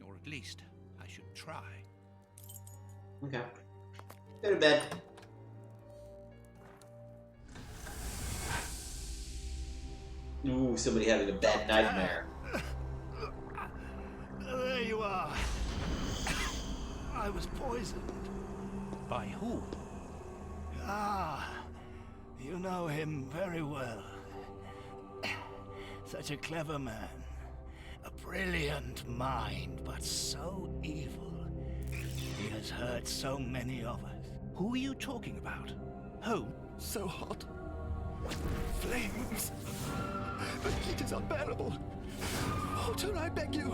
Or at least, I should try. Okay. Go to bed. Ooh, somebody having a bad nightmare. There you are. I was poisoned. By who? Ah, you know him very well. Such a clever man. A brilliant mind, but so evil. He has hurt so many of us. Who are you talking about? Holmes? So hot. Flames. The heat is unbearable. Water, I beg you.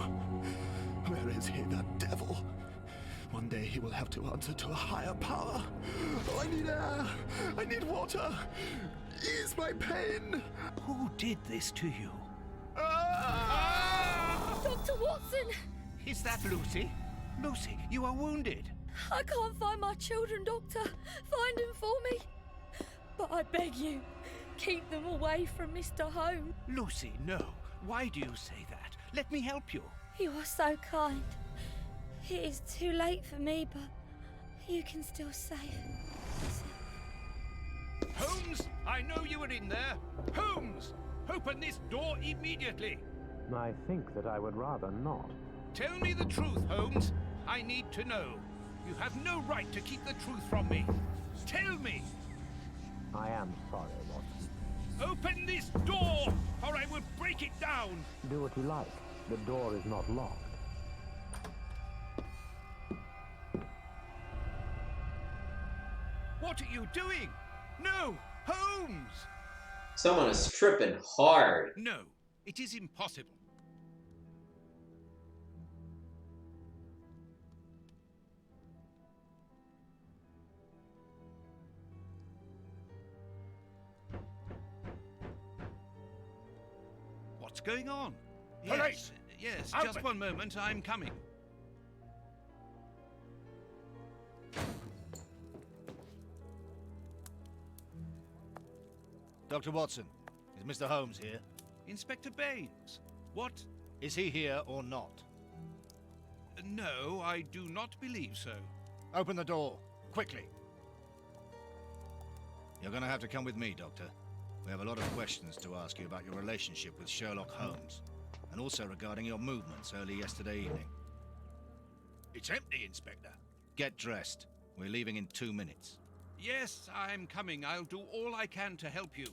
Where is he, that devil? One day he will have to answer to a higher power. Oh, I need air. I need water. Ease my pain. Who did this to you? Dr. Watson! Is that Lucy? Lucy, you are wounded. I can't find my children, Doctor. Find them for me. But I beg you, keep them away from Mr. Holmes. Lucy, no. Why do you say that? Let me help you. You are so kind. It is too late for me, but you can still save. Holmes, I know you were in there. Holmes, open this door immediately. I think that I would rather not. Tell me the truth, Holmes. I need to know. You have no right to keep the truth from me. Tell me. I am sorry, Watson. Open this door, or I will break it down! Do what you like. The door is not locked. What are you doing? No! Holmes! Someone is tripping hard. No, it is impossible. What's going on? Police! Yes, Open. just one moment, I'm coming. Dr. Watson, is Mr. Holmes here? Inspector Baines, what? Is he here or not? No, I do not believe so. Open the door, quickly. You're going to have to come with me, Doctor. We have a lot of questions to ask you about your relationship with Sherlock Holmes, and also regarding your movements early yesterday evening. It's empty, Inspector. Get dressed. We're leaving in 2 minutes. Yes, I'm coming. I'll do all I can to help you.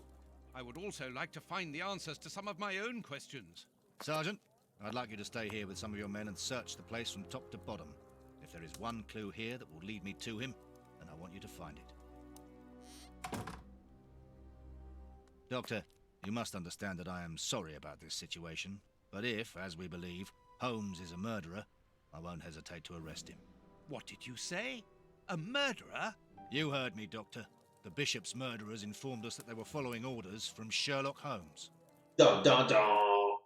I would also like to find the answers to some of my own questions. Sergeant, I'd like you to stay here with some of your men and search the place from top to bottom. If there is one clue here that will lead me to him, then I want you to find it. Doctor, you must understand that I am sorry about this situation, but if, as we believe, Holmes is a murderer, I won't hesitate to arrest him. What did you say? A murderer? You heard me, Doctor. The Bishop's murderers informed us that they were following orders from Sherlock Holmes. Dun dun dun!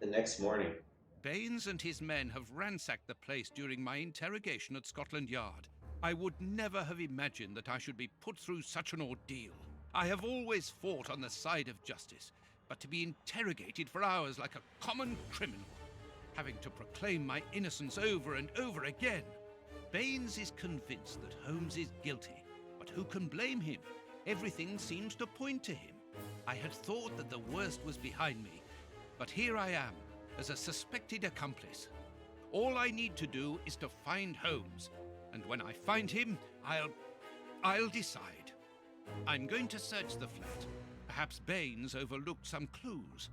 The next morning. Baines and his men have ransacked the place during my interrogation at Scotland Yard. I would never have imagined that I should be put through such an ordeal. I have always fought on the side of justice, but to be interrogated for hours like a common criminal, having to proclaim my innocence over and over again. Baines is convinced that Holmes is guilty, but who can blame him? Everything seems to point to him. I had thought that the worst was behind me, but here I am, as a suspected accomplice. All I need to do is to find Holmes, and when I find him, I'll decide. I'm going to search the flat. Perhaps Baines overlooked some clues.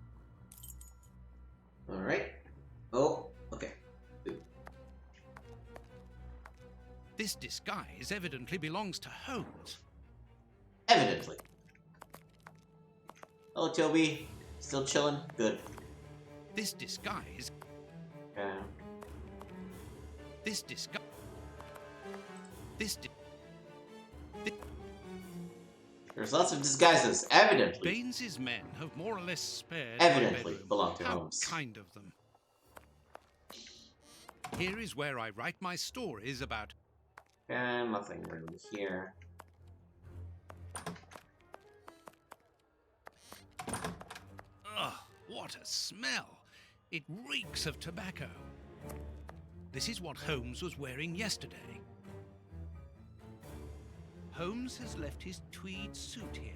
All right. Oh, okay. This disguise evidently belongs to Holmes. Evidently. Hello, Toby. Still chilling? Good. This disguise... Yeah. This disguise... There's lots of disguises. Evidently. Baines's men have more or less spared Evidently my bedroom. belong to How Holmes. kind of them. Here is where I write my stories about... Nothing really here. Ugh, what a smell! It reeks of tobacco. This is what Holmes was wearing yesterday. Holmes has left his tweed suit here.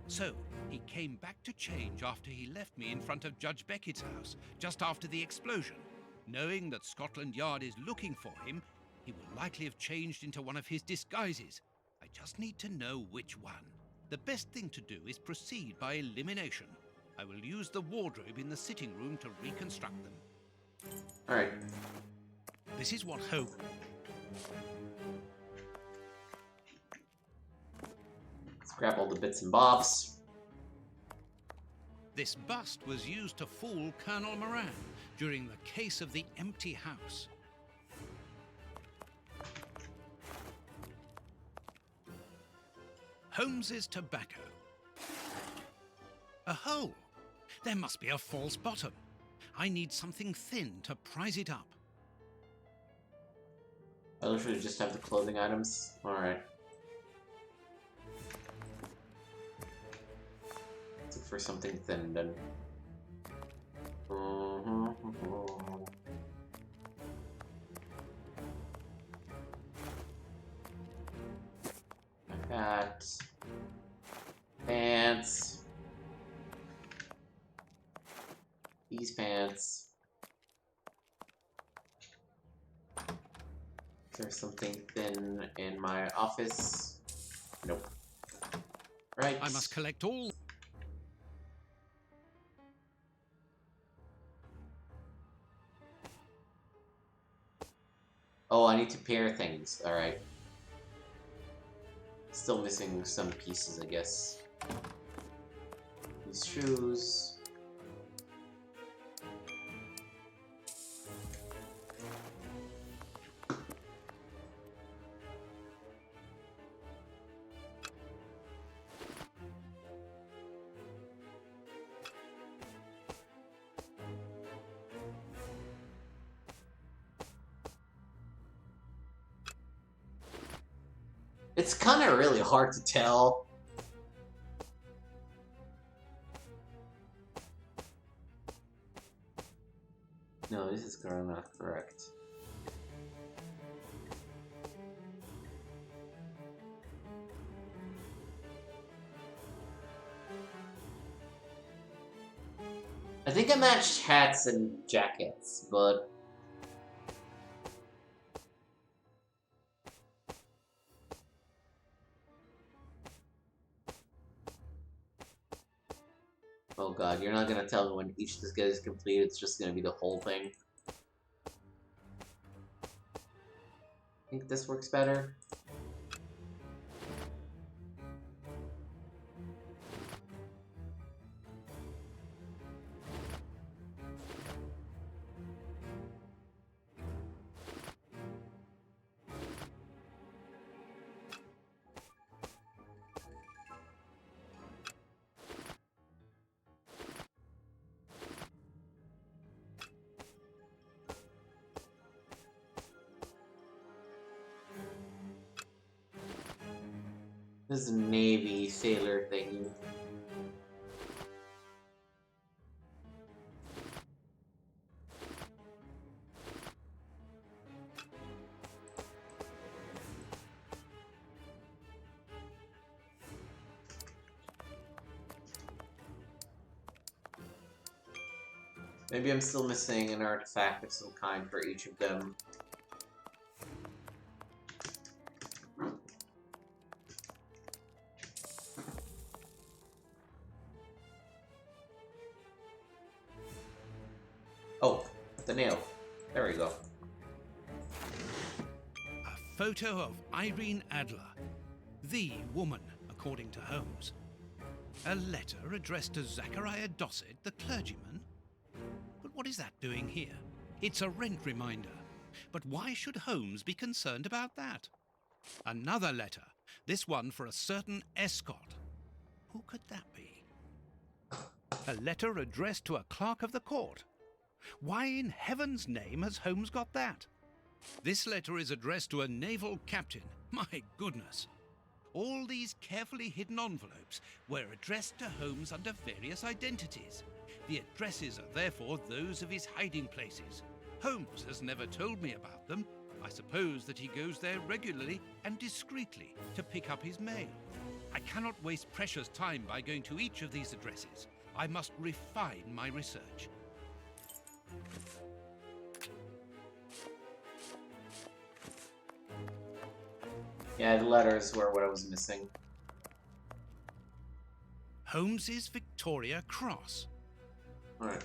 So, he came back to change after he left me in front of Judge Beckett's house, just after the explosion. Knowing that Scotland Yard is looking for him, he will likely have changed into one of his disguises. I just need to know which one. The best thing to do is proceed by elimination. I will use the wardrobe in the sitting room to reconstruct them. Alright. This is what Holmes... Let's grab all the bits and bobs. This bust was used to fool Colonel Moran during the case of the empty house. Holmes's tobacco. A hole. There must be a false bottom. I need something thin to prise it up. I literally just have the clothing items. Alright. Let's look for something thin then. Like that. Pants. These pants. There's something thin in my office. Nope. Right. I must collect all. Oh, I need to pair things. Alright. Still missing some pieces, I guess. These shoes. It's kind of really hard to tell. No, this is not correct. I think I matched hats and jackets, but... Oh god, you're not gonna tell me when each of this is complete, it's just gonna be the whole thing. I think this works better. This is a Navy sailor thing. Maybe I'm still missing an artifact of some kind for each of them. Oh, the nail. There we go. A photo of Irene Adler, the woman, according to Holmes. A letter addressed to Zachariah Dossett, the clergyman? But what is that doing here? It's a rent reminder. But why should Holmes be concerned about that? Another letter, this one for a certain Escott. Who could that be? A letter addressed to a clerk of the court. Why in heaven's name has Holmes got that? This letter is addressed to a naval captain. My goodness. All these carefully hidden envelopes were addressed to Holmes under various identities. The addresses are therefore those of his hiding places. Holmes has never told me about them. I suppose that he goes there regularly and discreetly to pick up his mail. I cannot waste precious time by going to each of these addresses. I must refine my research. Yeah, the letters were what I was missing. Holmes's Victoria Cross. Alright.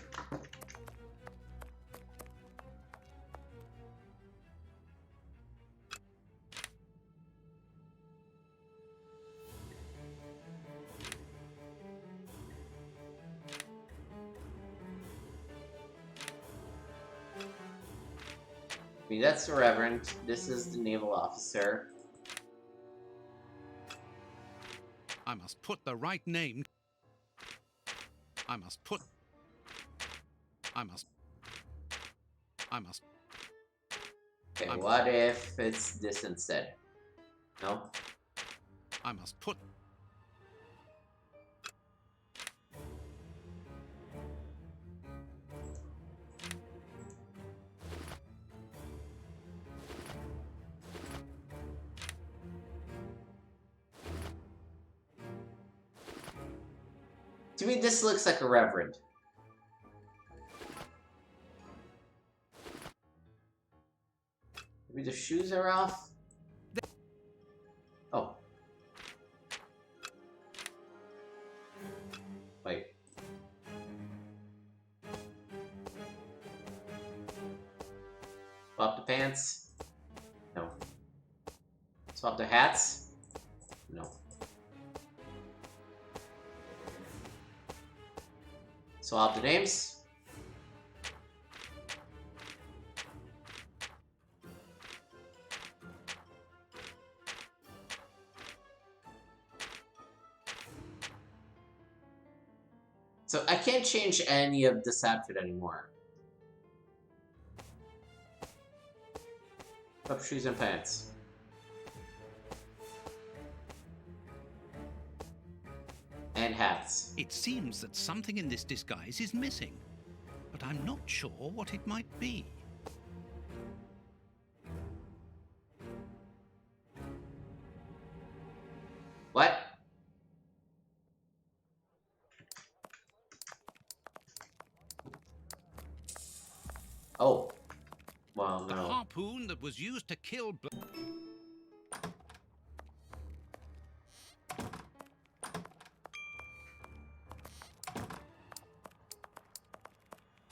I mean, that's the Reverend. This is the naval officer. I must put the right name. I must. Okay, what if it's this instead? No? I must put. To me, this looks like a Reverend. Maybe the shoes are off? Oh. Wait. Swap the pants? No. Swap the hats? No. Swap the names? So I can't change any of this outfit anymore. Up shoes and pants. And hats. It seems that something in this disguise is missing, but I'm not sure what it might be. What? Oh. Well, The no. harpoon that was used to kill...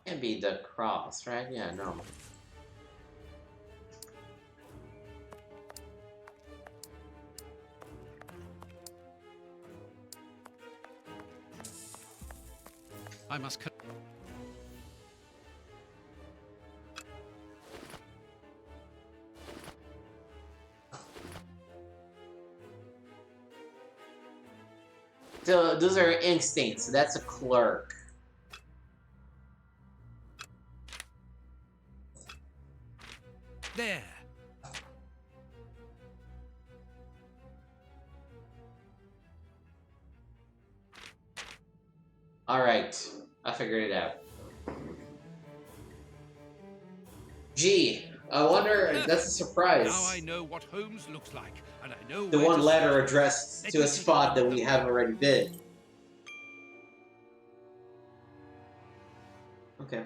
Can't be the cross, right? Yeah, no. I must... So those are ink stains, so that's a clerk. There. Alright, I figured it out. Gee, I wonder, that's a surprise. Now I know what Holmes looks like, and I know The where one to letter start. addressed to a spot that we have already been. Okay.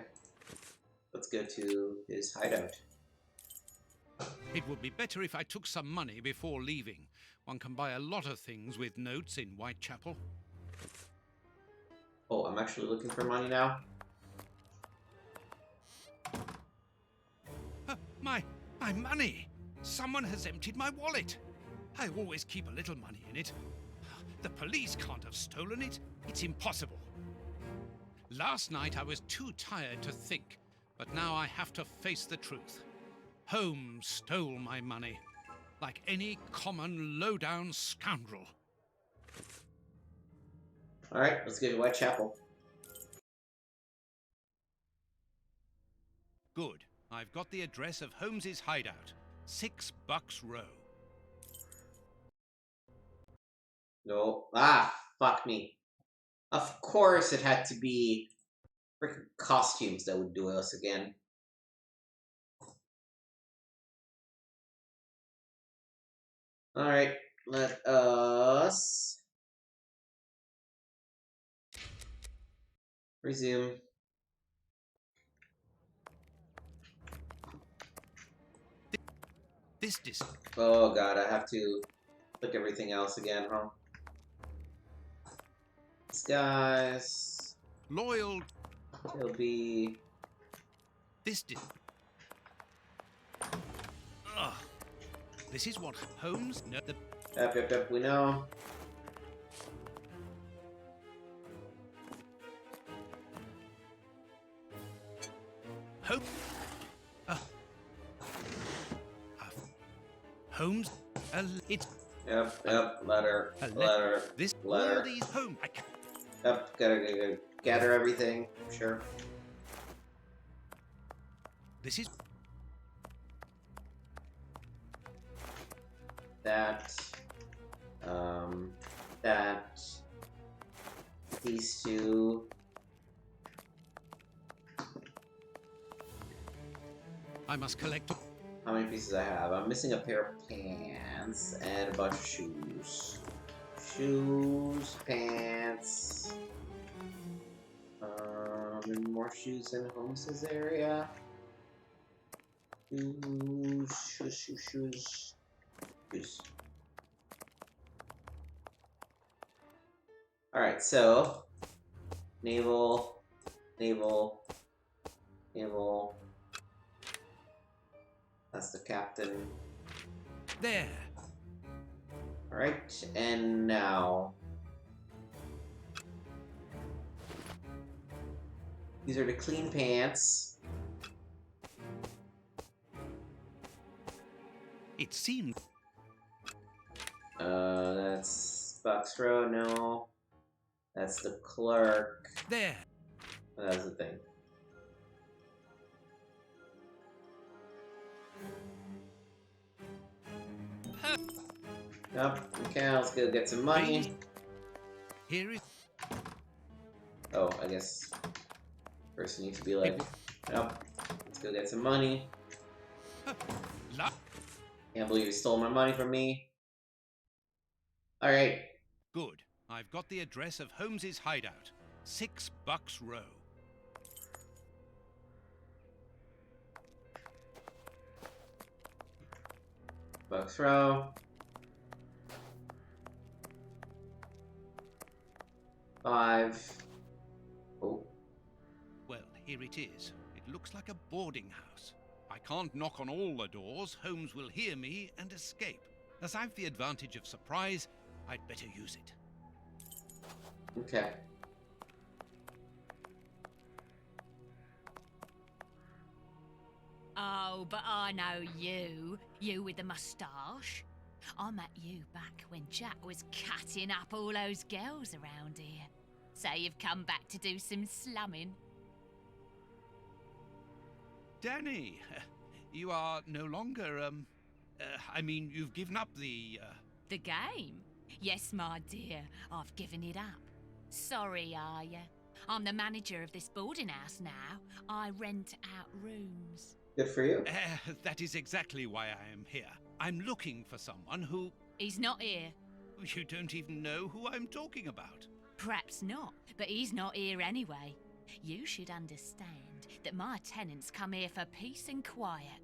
Let's go to his hideout. It would be better if I took some money before leaving. One can buy a lot of things with notes in Whitechapel. Oh, I'm actually looking for money now? My money! Someone has emptied my wallet. I always keep a little money in it. The police can't have stolen it. It's impossible. Last night I was too tired to think, but now I have to face the truth. Holmes stole my money, like any common low-down scoundrel. Alright, let's go to Whitechapel. Good. I've got the address of Holmes's hideout. 6 Bucks Row. No. Ah, fuck me. Of course it had to be freaking costumes that would do us again. Alright, let us resume. Oh god, I have to click everything else again, huh? Disguise. Loyal. It'll be... This is what Holmes... No, the... Yep, we know. Holmes... it's... Yep, letter. This letter. world is home. Yep, gotta gather everything, sure. This is... That, these two. I must collect... How many pieces I have? I'm missing a pair of pants and a bunch of shoes. Shoes, pants. More shoes in Holmes's area. Shoes. Alright, so naval. That's the captain. There. Alright, and now these are the clean pants. It seemed. That's Bucks Row, no. That's the clerk. There. That's the thing. Yep, okay, let's go get some money. Here is. Oh, I guess first you need to be like, yep, let's go get some money. Can't believe you stole my money from me. Alright. Good. I've got the address of Holmes's hideout. 6 Bucks Row. Bucks Row. 5. Oh. Well, here it is. It looks like a boarding house. I can't knock on all the doors. Holmes will hear me and escape. As I've the advantage of surprise, I'd better use it. Okay. Oh, but I know you. You with the moustache. I met you back when Jack was cutting up all those girls around here. So you've come back to do some slumming. Danny, you are no longer, I mean, you've given up the, The game? Yes, my dear, I've given it up. Sorry, are ya? I'm the manager of this boarding house now. I rent out rooms. Good for you. That is exactly why I am here. I'm looking for someone who... He's not here. You don't even know who I'm talking about. Perhaps not, but he's not here anyway. You should understand that my tenants come here for peace and quiet.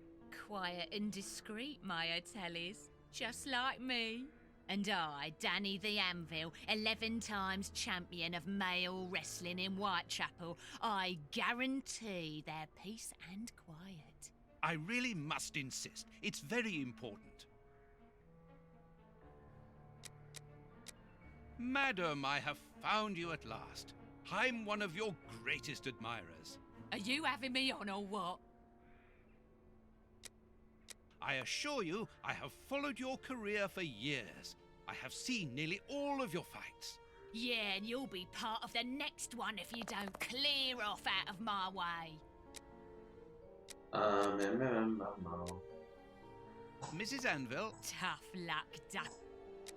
Quiet and discreet, my Atellies. Just like me. And I, Danny the Anvil, 11 times champion of male wrestling in Whitechapel, I guarantee their peace and quiet. I really must insist. It's very important. Madam, I have found you at last. I'm one of your greatest admirers. Are you having me on or what? I assure you, I have followed your career for years. I have seen nearly all of your fights. Yeah, and you'll be part of the next one if you don't clear off out of my way. Mrs. Anvil. Tough luck, duck.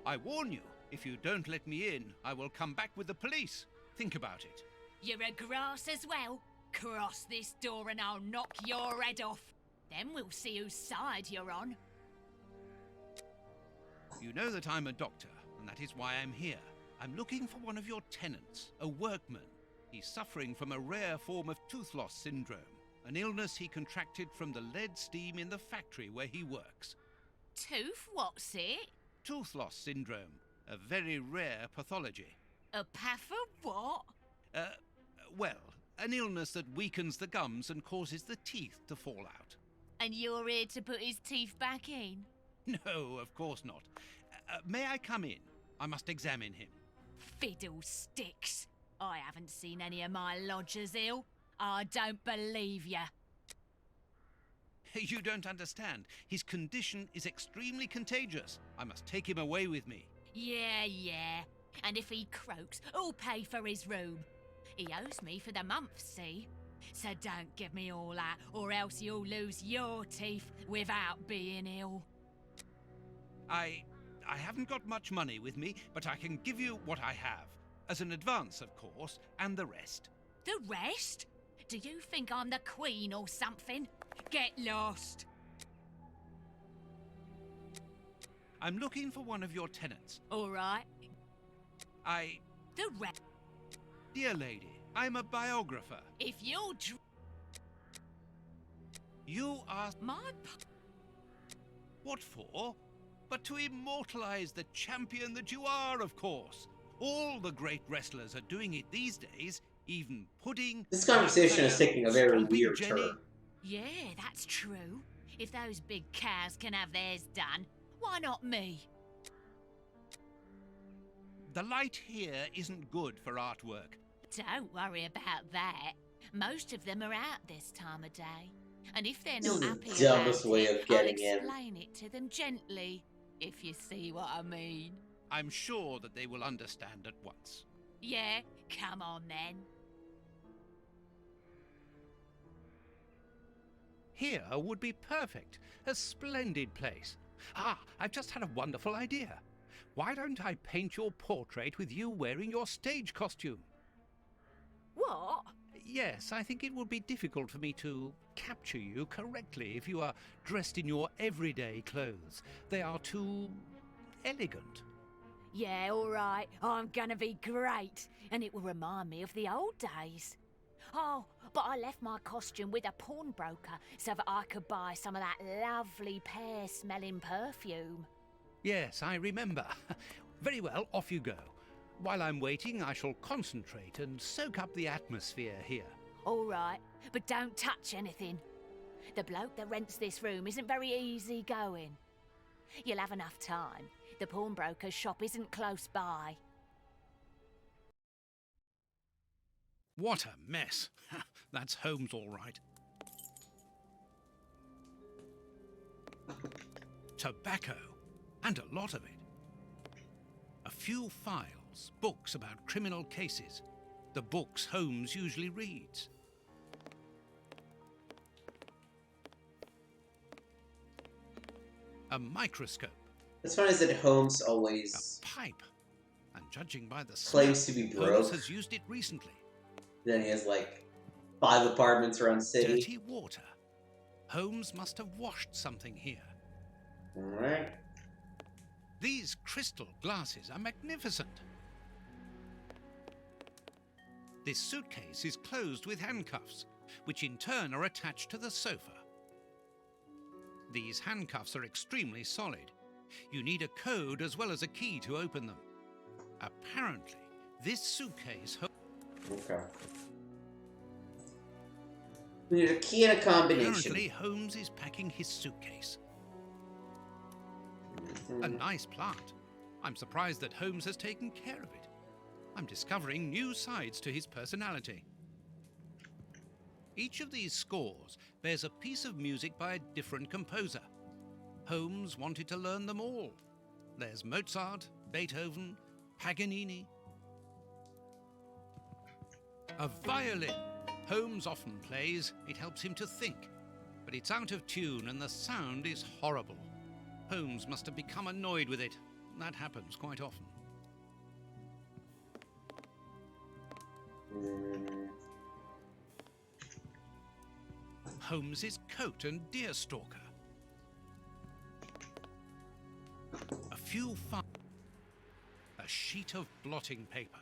I warn you, if you don't let me in, I will come back with the police. Think about it. You're a grass as well. Cross this door and I'll knock your head off. Then we'll see whose side you're on. You know that I'm a doctor, and that is why I'm here. I'm looking for one of your tenants, a workman. He's suffering from a rare form of tooth loss syndrome, an illness he contracted from the lead steam in the factory where he works. Tooth, what's it? Tooth loss syndrome, a very rare pathology. A path of what? Well, an illness that weakens the gums and causes the teeth to fall out. And you're here to put his teeth back in? No, of course not. May I come in? I must examine him. Fiddlesticks. I haven't seen any of my lodgers ill. I don't believe ya. You don't understand. His condition is extremely contagious. I must take him away with me. Yeah. And if he croaks, who'll pay for his room? He owes me for the month, see? So don't give me all that, or else you'll lose your teeth without being ill. I haven't got much money with me, but I can give you what I have. As an advance, of course, and the rest. The rest? Do you think I'm the Queen or something? Get lost. I'm looking for one of your tenants. All right. The rest? Dear lady, I'm a biographer. If you're You are what for? But to immortalize the champion that you are, of course. All the great wrestlers are doing it these days, even Pudding... This conversation is taking a very Stomping weird Jenny. turn. Yeah, that's true. If those big cows can have theirs done, why not me? The light here isn't good for artwork. Don't worry about that. Most of them are out this time of day. And if they're This not is happy the dumbest about way it, of getting I'll in. explain it to them gently, if you see what I mean. I'm sure that they will understand at once. Yeah, come on then. Here would be perfect. A splendid place. Ah, I've just had a wonderful idea. Why don't I paint your portrait with you wearing your stage costume? What? Yes, I think it would be difficult for me to capture you correctly if you are dressed in your everyday clothes. They are too elegant. Yeah, all right. I'm gonna be great. And it will remind me of the old days. Oh, but I left my costume with a pawnbroker so that I could buy some of that lovely pear-smelling perfume. Yes, I remember. Very well, off you go. While I'm waiting, I shall concentrate and soak up the atmosphere here. All right, but don't touch anything. The bloke that rents this room isn't very easy going. You'll have enough time. The pawnbroker's shop isn't close by. What a mess. That's Holmes all right. Tobacco, and a lot of it. A few files, books about criminal cases. The books Holmes usually reads. A microscope. What's funny is that Holmes always A pipe. And judging by the claims smell, to be Holmes broke. has used it recently. Then he has like 5 apartments around the city. Dirty water. Holmes must have washed something here. Alright. These crystal glasses are magnificent. This suitcase is closed with handcuffs, which in turn are attached to the sofa. These handcuffs are extremely solid. You need a code as well as a key to open them. Apparently, this suitcase... Okay. We need a key and a combination. Apparently, Holmes is packing his suitcase. A nice plant. I'm surprised that Holmes has taken care of it. I'm discovering new sides to his personality. Each of these scores bears a piece of music by a different composer. Holmes wanted to learn them all. There's Mozart, Beethoven, Paganini. A violin. Holmes often plays. It helps him to think. But it's out of tune and the sound is horrible. Holmes must have become annoyed with it. That happens quite often. Holmes's coat and deerstalker. A few a sheet of blotting paper.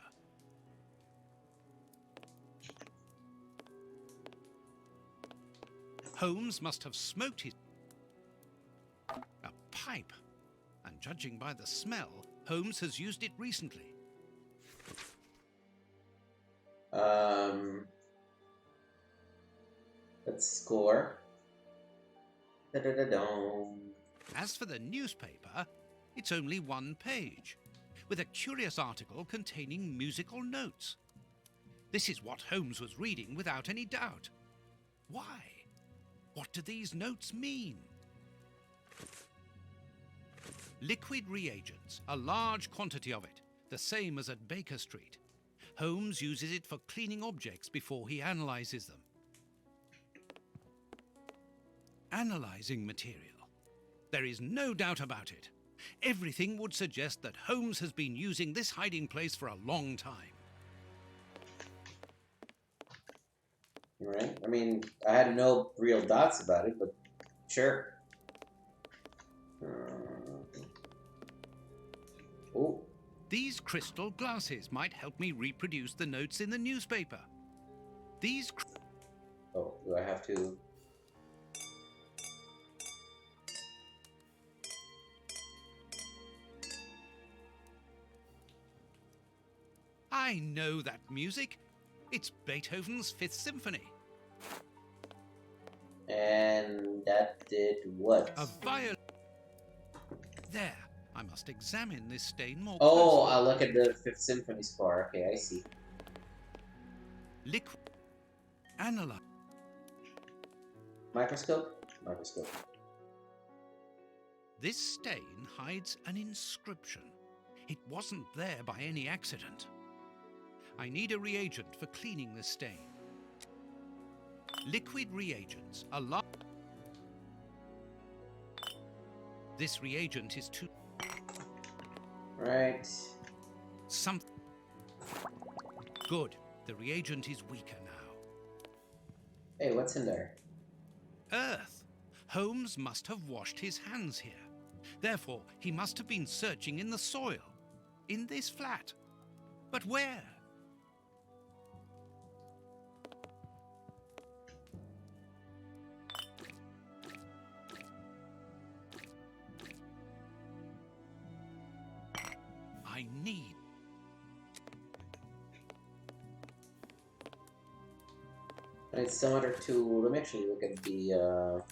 Holmes must have smoked his... A pipe. And judging by the smell, Holmes has used it recently. Let's score. Da-da-da-dum. As for the newspaper, it's only one page, with a curious article containing musical notes. This is what Holmes was reading without any doubt. Why? What do these notes mean? Liquid reagents, a large quantity of it, the same as at Baker Street. Holmes uses it for cleaning objects before he analyzes them. Analyzing material. There is no doubt about it. Everything would suggest that Holmes has been using this hiding place for a long time. Right? I mean, I had no real doubts about it, but sure. Oh. These crystal glasses might help me reproduce the notes in the newspaper. These... Oh, do I have to... I know that music. It's Beethoven's Fifth Symphony. And that did what? A violin. There. I must examine this stain more Oh, closely. I'll look at the Fifth Symphony score. Okay, I see. Liquid. Analyze. Microscope? Microscope. This stain hides an inscription. It wasn't there by any accident. I need a reagent for cleaning the stain. Liquid reagents. A lot. This reagent is too. Right. Good. The reagent is weaker now. Hey, what's in there? Earth. Holmes must have washed his hands here. Therefore, he must have been searching in the soil. In this flat. But where? I need. And it's similar to. Let me actually look at the.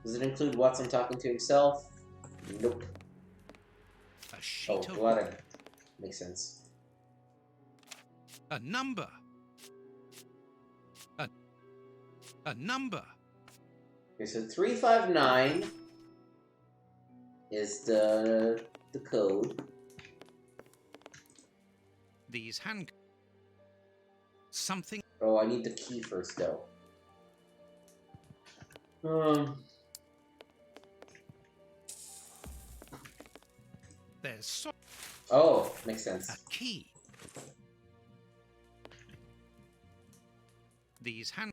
Does it include Watson talking to himself? Nope. Oh, blood. Makes sense. A number. A number. Okay, so 359 is the code. These hand. Something. Oh, I need the key first, though. There's so. Oh, makes sense. A key. These hand.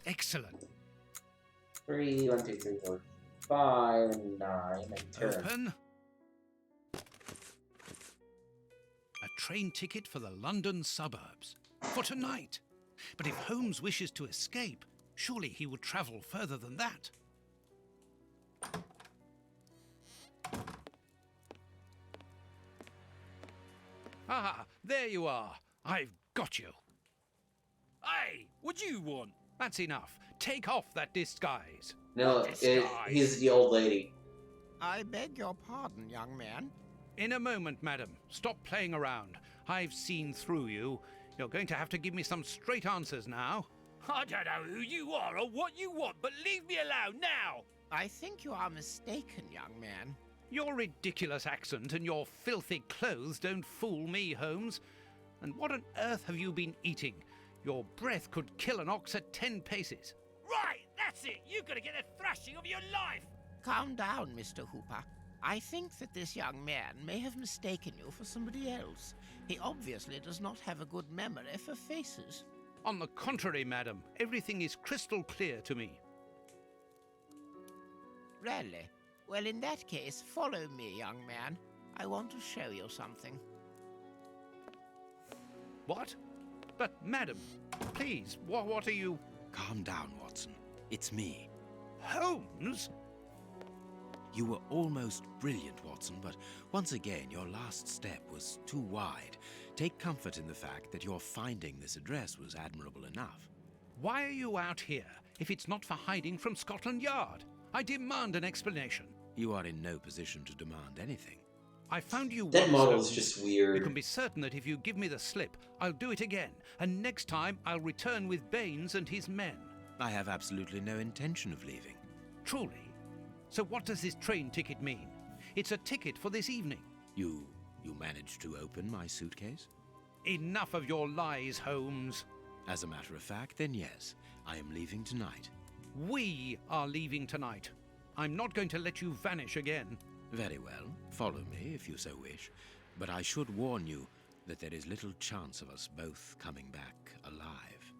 Excellent. 3, 1, 2, 3, 4, 5, and 9, and turn. Open. A train ticket for the London suburbs. For tonight. But if Holmes wishes to escape, surely he would travel further than that. Ah, there you are. I've got you. Hey, what do you want? That's enough. Take off that disguise. No, he's the old lady. I beg your pardon, young man. In a moment, madam. Stop playing around. I've seen through you. You're going to have to give me some straight answers now. I don't know who you are or what you want, but leave me alone now! I think you are mistaken, young man. Your ridiculous accent and your filthy clothes don't fool me, Holmes. And what on earth have you been eating? Your breath could kill an ox at 10 paces. Right, that's it! You're gonna get a thrashing of your life! Calm down, Mr. Hooper. I think that this young man may have mistaken you for somebody else. He obviously does not have a good memory for faces. On the contrary, madam, everything is crystal clear to me. Really? Well, in that case, follow me, young man. I want to show you something. What? But, madam, please, what are you... Calm down, Watson. It's me. Holmes? You were almost brilliant, Watson, but once again, your last step was too wide. Take comfort in the fact that your finding this address was admirable enough. Why are you out here if it's not for hiding from Scotland Yard? I demand an explanation. You are in no position to demand anything. I found you That once, model Holmes. is just weird. You can be certain that if you give me the slip, I'll do it again. And next time, I'll return with Baines and his men. I have absolutely no intention of leaving. Truly? So what does this train ticket mean? It's a ticket for this evening. You managed to open my suitcase? Enough of your lies, Holmes. As a matter of fact, then yes, I am leaving tonight. We are leaving tonight. I'm not going to let you vanish again. Very well. Follow me if you so wish. But I should warn you that there is little chance of us both coming back alive.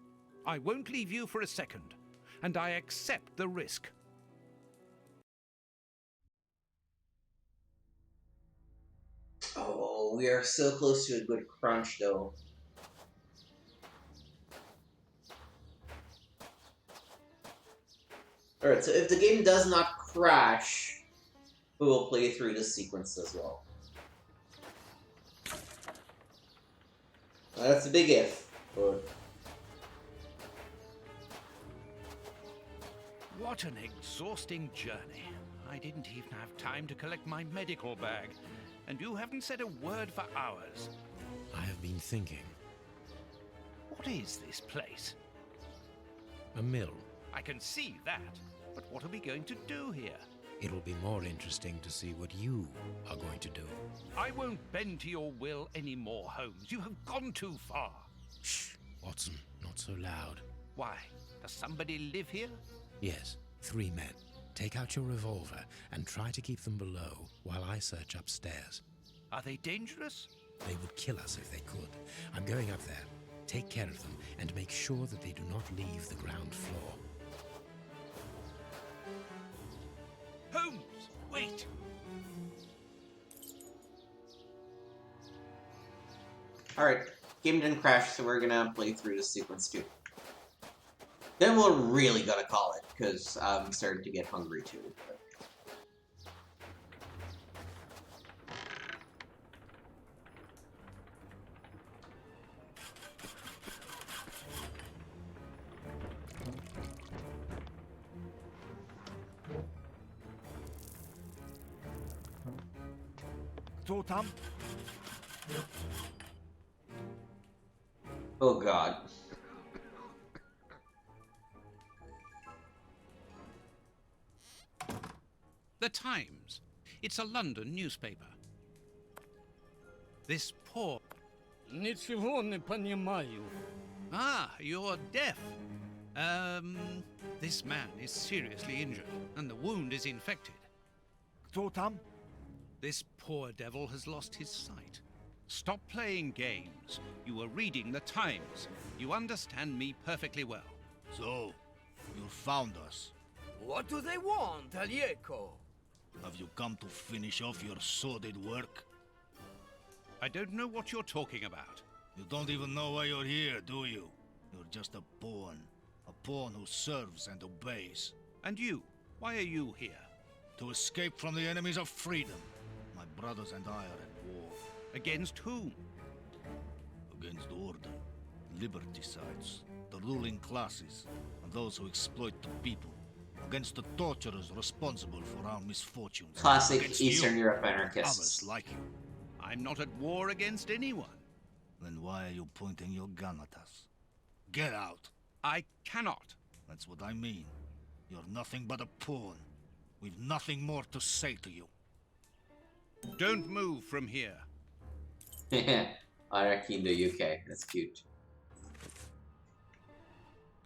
I won't leave you for a second, and I accept the risk. Oh, we are so close to a good crunch, though. Alright, so if the game does not crash, who will play through this sequence as well. That's a big if, but... What an exhausting journey. I didn't even have time to collect my medical bag, and you haven't said a word for hours. I have been thinking. What is this place? A mill. I can see that, but what are we going to do here? It'll be more interesting to see what you are going to do. I won't bend to your will anymore, Holmes. You have gone too far. Shh, Watson, not so loud. Why? Does somebody live here? Yes, 3 men. Take out your revolver and try to keep them below while I search upstairs. Are they dangerous? They would kill us if they could. I'm going up there. Take care of them and make sure that they do not leave the ground floor. Holmes, wait! Alright, game didn't crash, so we're gonna play through this sequence too. Then we're really gonna call it, because I'm starting to get hungry too. Tom? Oh god. The Times. It's a London newspaper. This poor... Ничего не понимаю. Ah, you're deaf. This man is seriously injured, and the wound is infected. Tom? This poor devil has lost his sight. Stop playing games. You were reading the Times. You understand me perfectly well. So, you found us. What do they want, Alieko? Have you come to finish off your sordid work? I don't know what you're talking about. You don't even know why you're here, do you? You're just a pawn. A pawn who serves and obeys. And you? Why are you here? To escape from the enemies of freedom. My brothers and I are at war. Against whom? Against order, liberticides, the ruling classes, and those who exploit the people. Against the torturers responsible for our misfortunes. Classic Against Eastern you, Europe anarchists. Others like you. I'm not at war against anyone. Then why are you pointing your gun at us? Get out. I cannot. That's what I mean. You're nothing but a pawn. We've nothing more to say to you. Don't move from here. Anarchy in the UK. That's cute.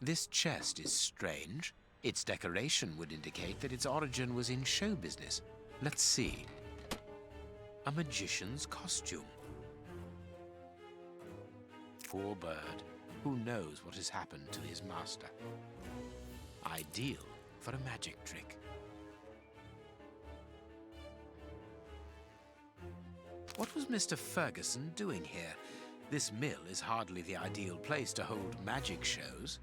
This chest is strange. Its decoration would indicate that its origin was in show business. Let's see. A magician's costume. Poor bird. Who knows what has happened to his master? Ideal for a magic trick. What was Mr. Ferguson doing here? This mill is hardly the ideal place to hold magic shows.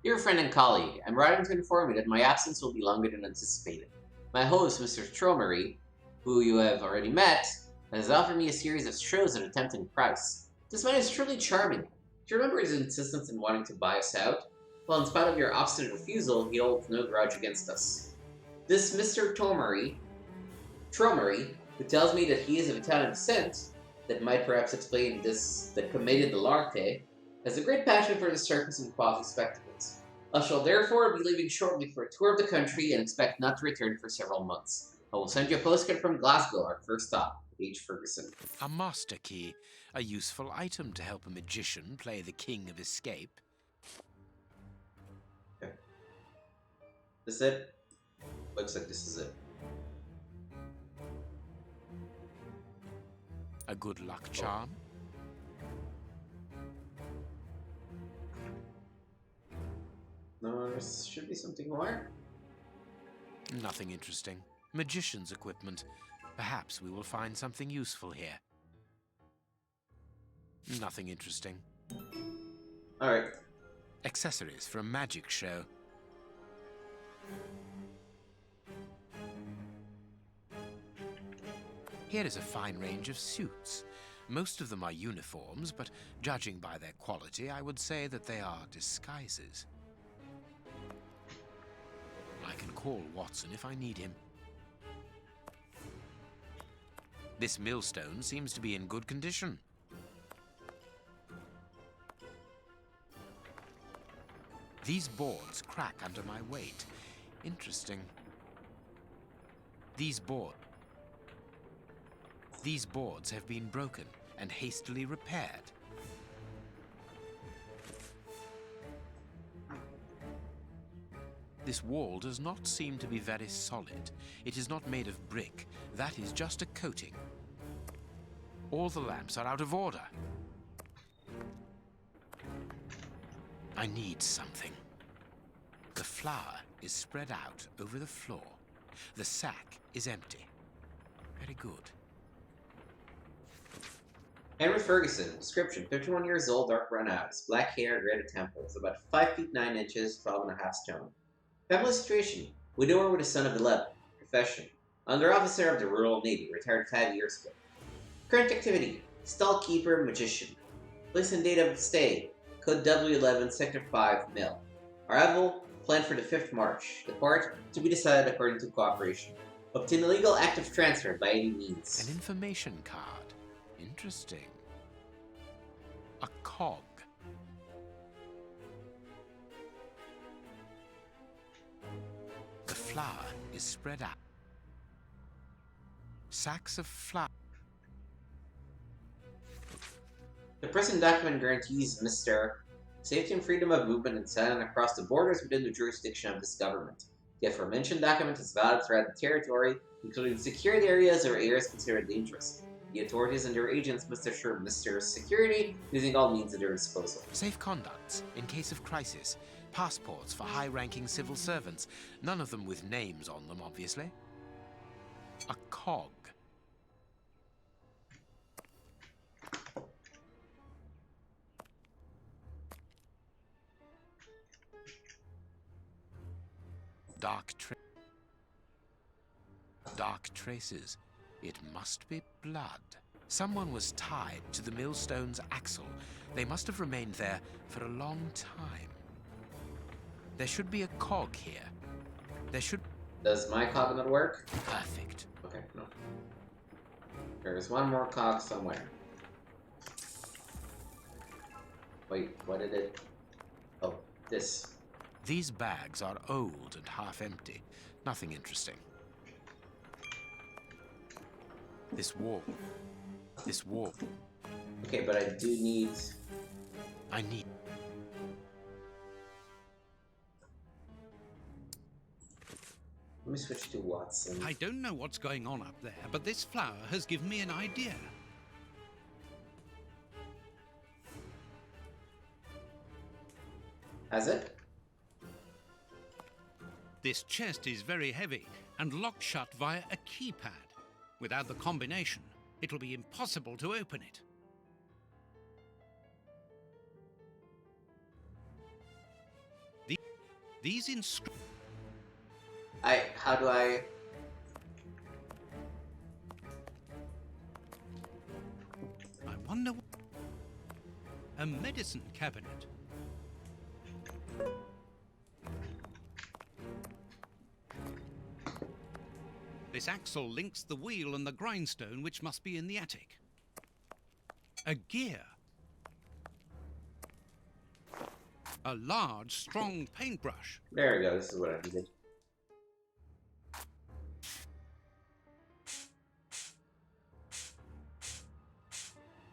Dear friend and colleague, I'm writing to inform you that my absence will be longer than anticipated. My host, Mr. Stromery, who you have already met, has offered me a series of shows at a tempting price. This man is truly charming. Do you remember his insistence in wanting to buy us out? Well, in spite of your obstinate refusal, he holds no grudge against us. This Mr. Tromery, who tells me that he is of Italian descent, that might perhaps explain this, the Commedia dell'arte, has a great passion for the circus and quasi-spectacles. I shall therefore be leaving shortly for a tour of the country and expect not to return for several months. I will send you a postcard from Glasgow, our first stop. H. Ferguson. A master key, a useful item to help a magician play the king of escape. Okay. This is it? Looks like this is it. A good luck charm. No, there should be something more. Nothing interesting. Magician's equipment. Perhaps we will find something useful here. Nothing interesting. Alright. Accessories for a magic show. Here is a fine range of suits. Most of them are uniforms, but judging by their quality, I would say that they are disguises. I can call Watson if I need him. This millstone seems to be in good condition. These boards crack under my weight. Interesting. These boards have been broken and hastily repaired. This wall does not seem to be very solid. It is not made of brick. That is just a coating. All the lamps are out of order. I need something. The flour is spread out over the floor. The sack is empty. Very good. Henry Ferguson, description, 51 years old, dark brown eyes, black hair, gray temples, about 5 feet 9 inches, 12.5 stone. Family situation, widower with a son of 11. Profession, under officer of the Royal Navy, retired 5 years ago. Current activity, stall keeper, magician. Place and date of stay, code W11, sector 5, Mill. Arrival, planned for the 5th March. Depart, to be decided according to cooperation. Obtain a legal active transfer by any means. An information card. Interesting. A cog. The flour is spread out. Sacks of flour. The present document guarantees Mr. safety and freedom of movement and settlement across the borders within the jurisdiction of this government. The aforementioned document is valid throughout the territory, including secured areas or areas considered dangerous. The authorities and their agents must assure Mr. Security using all means at their disposal. Safe conducts in case of crisis. Passports for high-ranking civil servants. None of them with names on them, obviously. A cog. Dark traces. It must be blood. Someone was tied to the millstone's axle. They must have remained there for a long time. There should be a cog here. There should... Does my cog not work? Perfect. Okay, no. There's one more cog somewhere. Wait, what did it... Oh, this. These bags are old and half empty. Nothing interesting. This wall. Okay, but I do need... I need... Let me switch to Watson. I don't know what's going on up there, but this flower has given me an idea. Has it? This chest is very heavy and locked shut via a keypad. Without the combination, it'll be impossible to open it. These inscriptions... How do I... I wonder... A medicine cabinet. This axle links the wheel and the grindstone, which must be in the attic. A gear. A large, strong paintbrush. There we go, this is what I needed.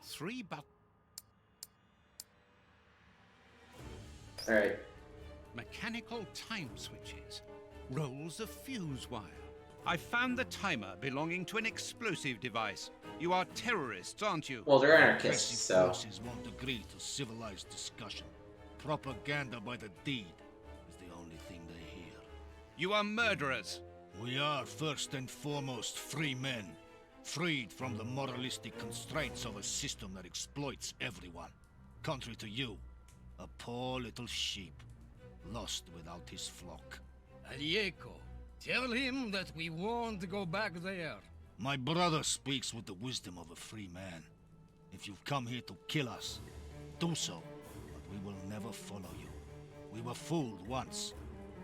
Three buttons. Alright. Mechanical time switches. Rolls of fuse wire. I found the timer belonging to an explosive device. You are terrorists, aren't you? Well, they're anarchists, so... Forces won't agree to civilized discussion. Propaganda by the deed is the only thing they hear. You are murderers. We are first and foremost free men, freed from the moralistic constraints of a system that exploits everyone. Contrary to you, a poor little sheep, lost without his flock. Alieco, tell him that we won't go back there. My brother speaks with the wisdom of a free man. If you've come here to kill us, do so, but we will never follow you. We were fooled once.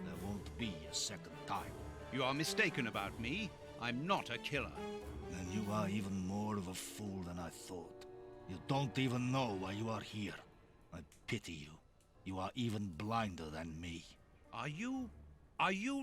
There won't be a second time. You are mistaken about me. I'm not a killer. Then you are even more of a fool than I thought. You don't even know why you are here. I pity you. You are even blinder than me. Are you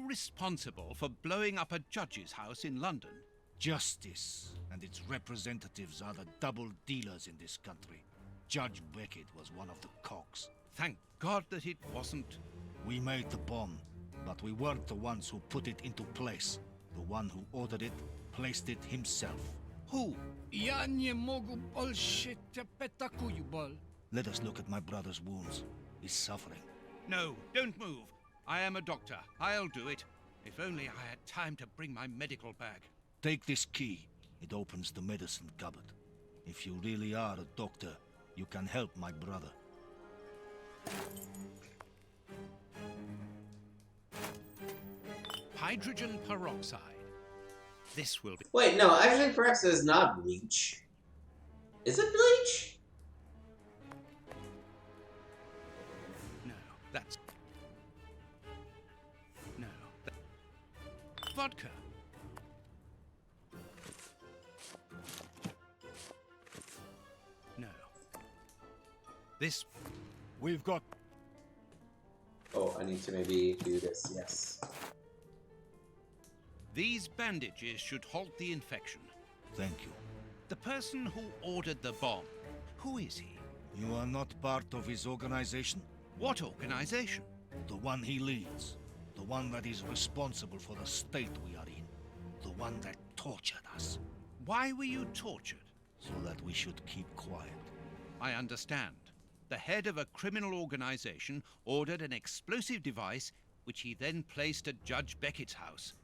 responsible for blowing up a judge's house in London? Justice and its representatives are the double dealers in this country. Judge Beckett was one of the cogs. Thank God that it wasn't. We made the bomb, but we weren't the ones who put it into place. The one who ordered it placed it himself. Who? Let us look at my brother's wounds. He's suffering. No, don't move. I am a doctor. I'll do it. If only I had time to bring my medical bag. Take this key. It opens the medicine cupboard. If you really are a doctor, you can help my brother. Hydrogen peroxide. This will be... Wait, no, hydrogen peroxide is not bleach. Is it bleach? No, that's... No, vodka. No. This... We've got... Oh, I need to maybe do this, yes. These bandages should halt the infection. Thank you. The person who ordered the bomb, who is he? You are not part of his organization? What organization? The one he leads. The one that is responsible for the state we are in. The one that tortured us. Why were you tortured? So that we should keep quiet. I understand. The head of a criminal organization ordered an explosive device which he then placed at Judge Beckett's house.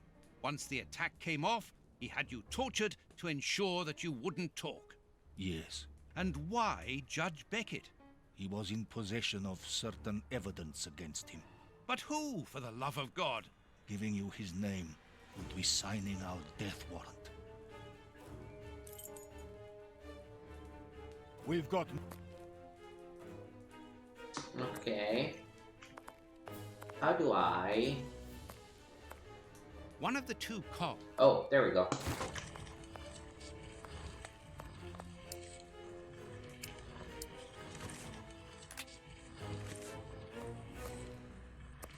Once the attack came off, he had you tortured to ensure that you wouldn't talk. Yes. And why Judge Beckett? He was in possession of certain evidence against him. But who, for the love of God? Giving you his name would be signing our death warrant. We've got... Okay. How do I... One of the two cogs. Oh, there we go.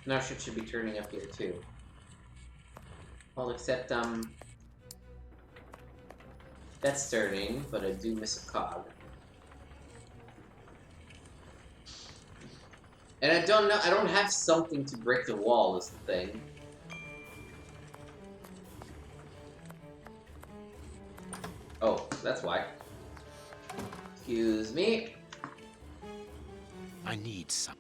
Now shit should be turning up here too. Well, except that's turning, but I do miss a cog. And I don't know, I don't have something to break the wall is the thing. Oh, that's why. Excuse me. I need some.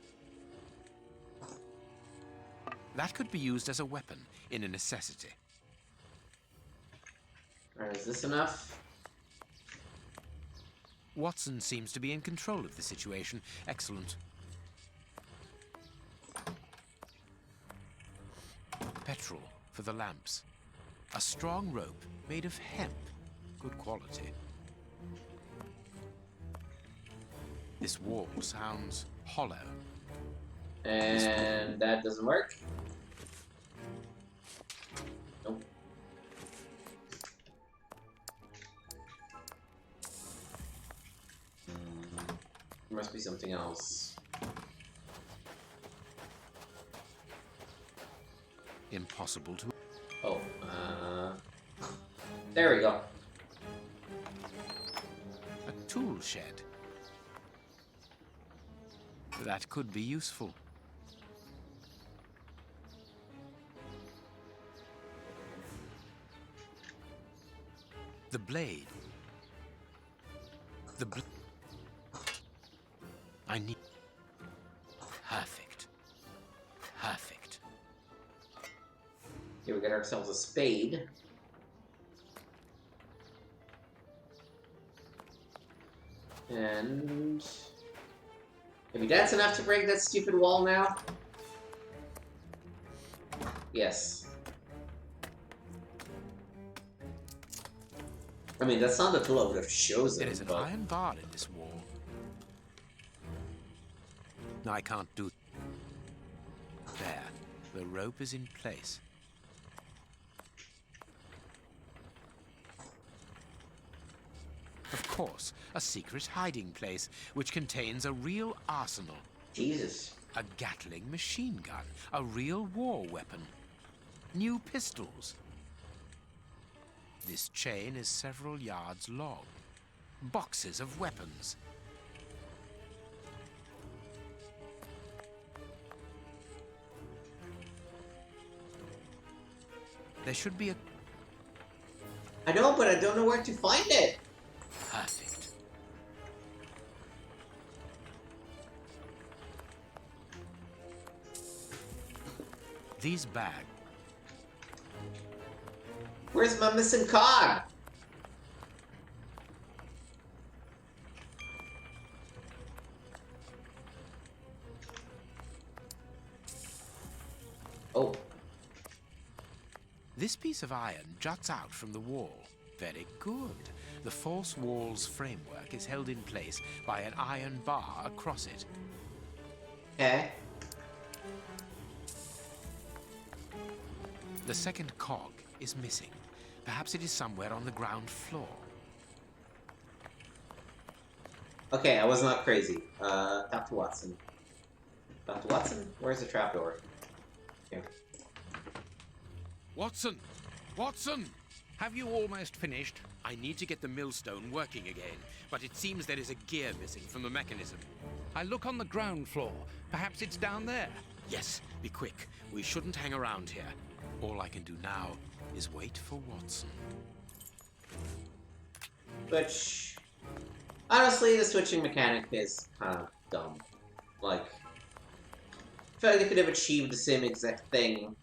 That could be used as a weapon in a necessity. Alright, is this enough? Watson seems to be in control of the situation. Excellent. Petrol for the lamps. A strong rope made of hemp. Good quality. This wall sounds hollow. And that doesn't work. Nope. There must be something else. Impossible to... Oh, there we go. A tool shed. That could be useful. The blade. I need... Perfect. Perfect. Here we get ourselves a spade. And... maybe that's enough to break that stupid wall now? Yes. I mean, that's not the tool I would have chosen. There is an but... iron bar in this wall. I can't do... There. The rope is in place. Of course, a secret hiding place, which contains a real arsenal. Jesus. A Gatling machine gun, a real war weapon. New pistols. This chain is several yards long. Boxes of weapons. There should be a... I know, but I don't know where to find it. Perfect. These bags. Where's my missing cog? Oh. This piece of iron juts out from the wall. Very good. The false wall's framework is held in place by an iron bar across it. Okay. The second cog is missing. Perhaps it is somewhere on the ground floor. Okay, I was not crazy. Dr. Watson. Dr. Watson? Where's the trapdoor? Here. Watson! Watson! Have you almost finished? I need to get the millstone working again, but it seems there is a gear missing from the mechanism. I look on the ground floor. Perhaps it's down there. Yes, be quick. We shouldn't hang around here. All I can do now is wait for Watson. Which... honestly, the switching mechanic is kind of dumb. Like... I feel like they could have achieved the same exact thing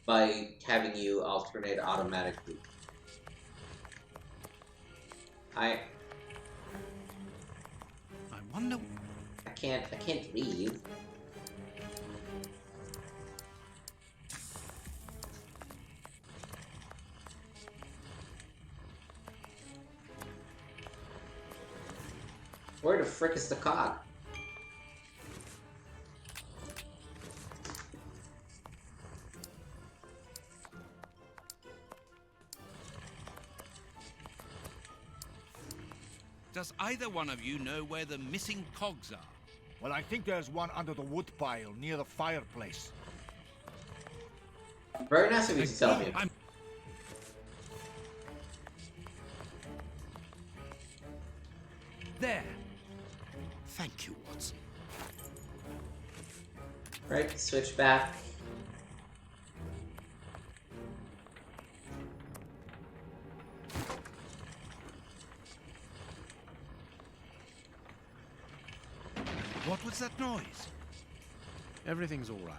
by having you alternate automatically. I wonder... I can't leave. Where the frick is the cog? Does either one of you know where the missing cogs are? Well, I think there's one under the wood pile near the fireplace. Very nice of you to tell me. There. Thank you, Watson. Right, switch back. What was that noise? Everything's all right.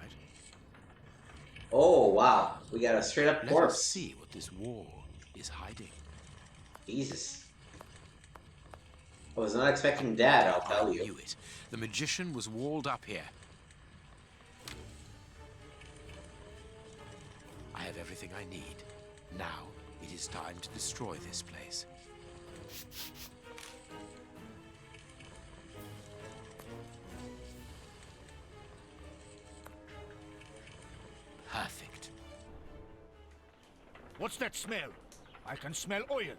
Oh, wow. We got a straight up Let corpse. us see what this wall is hiding. Jesus. I was not expecting that, I'll tell you. I knew it. The magician was walled up here. I have everything I need. Now, it is time to destroy this place. Perfect. What's that smell? I can smell oil.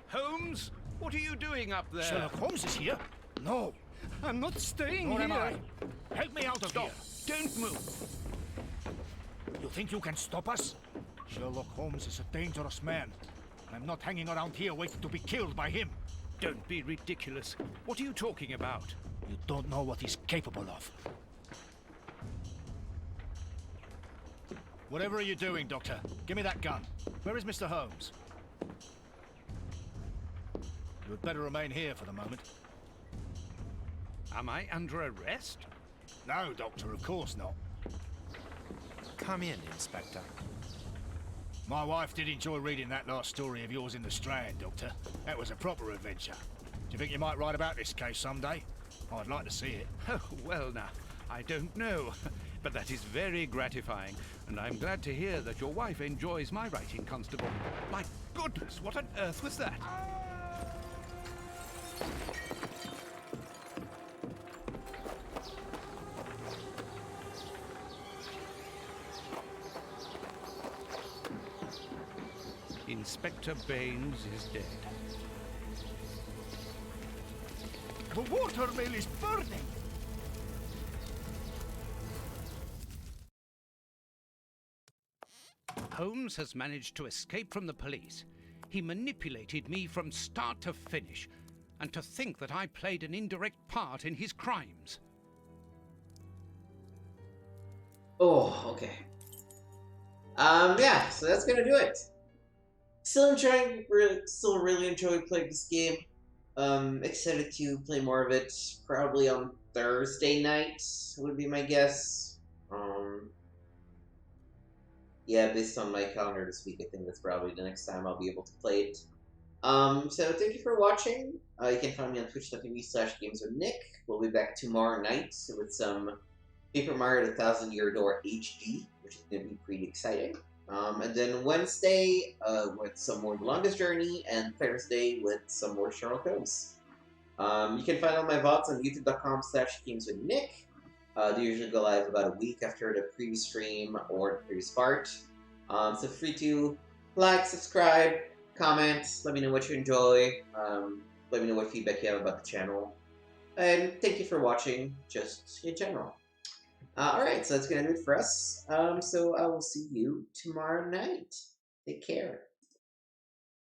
Holmes, what are you doing up there? Sherlock Holmes is here? No. I'm not staying Nor here. am I. Help me out of Stop. here. Don't move. You think you can stop us? Sherlock Holmes is a dangerous man. I'm not hanging around here waiting to be killed by him. Don't be ridiculous. What are you talking about? You don't know what he's capable of. Whatever are you doing, Doctor? Give me that gun. Where is Mr. Holmes? You had better remain here for the moment. Am I under arrest? No, Doctor, of course not. Come in, Inspector. My wife did enjoy reading that last story of yours in the Strand, Doctor. That was a proper adventure. Do you think you might write about this case someday? I'd like to see it. Oh, well now, I don't know. but that is very gratifying, and I'm glad to hear that your wife enjoys my writing, Constable. My goodness, what on earth was that? Inspector Baines is dead. The watermill is burning! Holmes has managed to escape from the police. He manipulated me from start to finish, and to think that I played an indirect part in his crimes. Oh, okay. Yeah, so that's gonna do it. Still really enjoying playing this game. Excited to play more of it. Probably on Thursday night would be my guess. Yeah, based on my calendar this week, I think that's probably the next time I'll be able to play it. So thank you for watching. You can find me on twitch.tv/GamesWithNick. We'll be back tomorrow night with some Paper Mario: The Thousand Year Door HD, which is going to be pretty exciting. And then Wednesday with some more The Longest Journey, and Thursday with some more Sherlock Holmes. You can find all my VODs on youtube.com/GamesWithNick. They usually go live about a week after the previous stream or the previous part. So free to like, subscribe, comment, let me know what you enjoy, let me know what feedback you have about the channel, and thank you for watching, just in general. Alright, so that's gonna do it for us. So I will see you tomorrow night. Take care.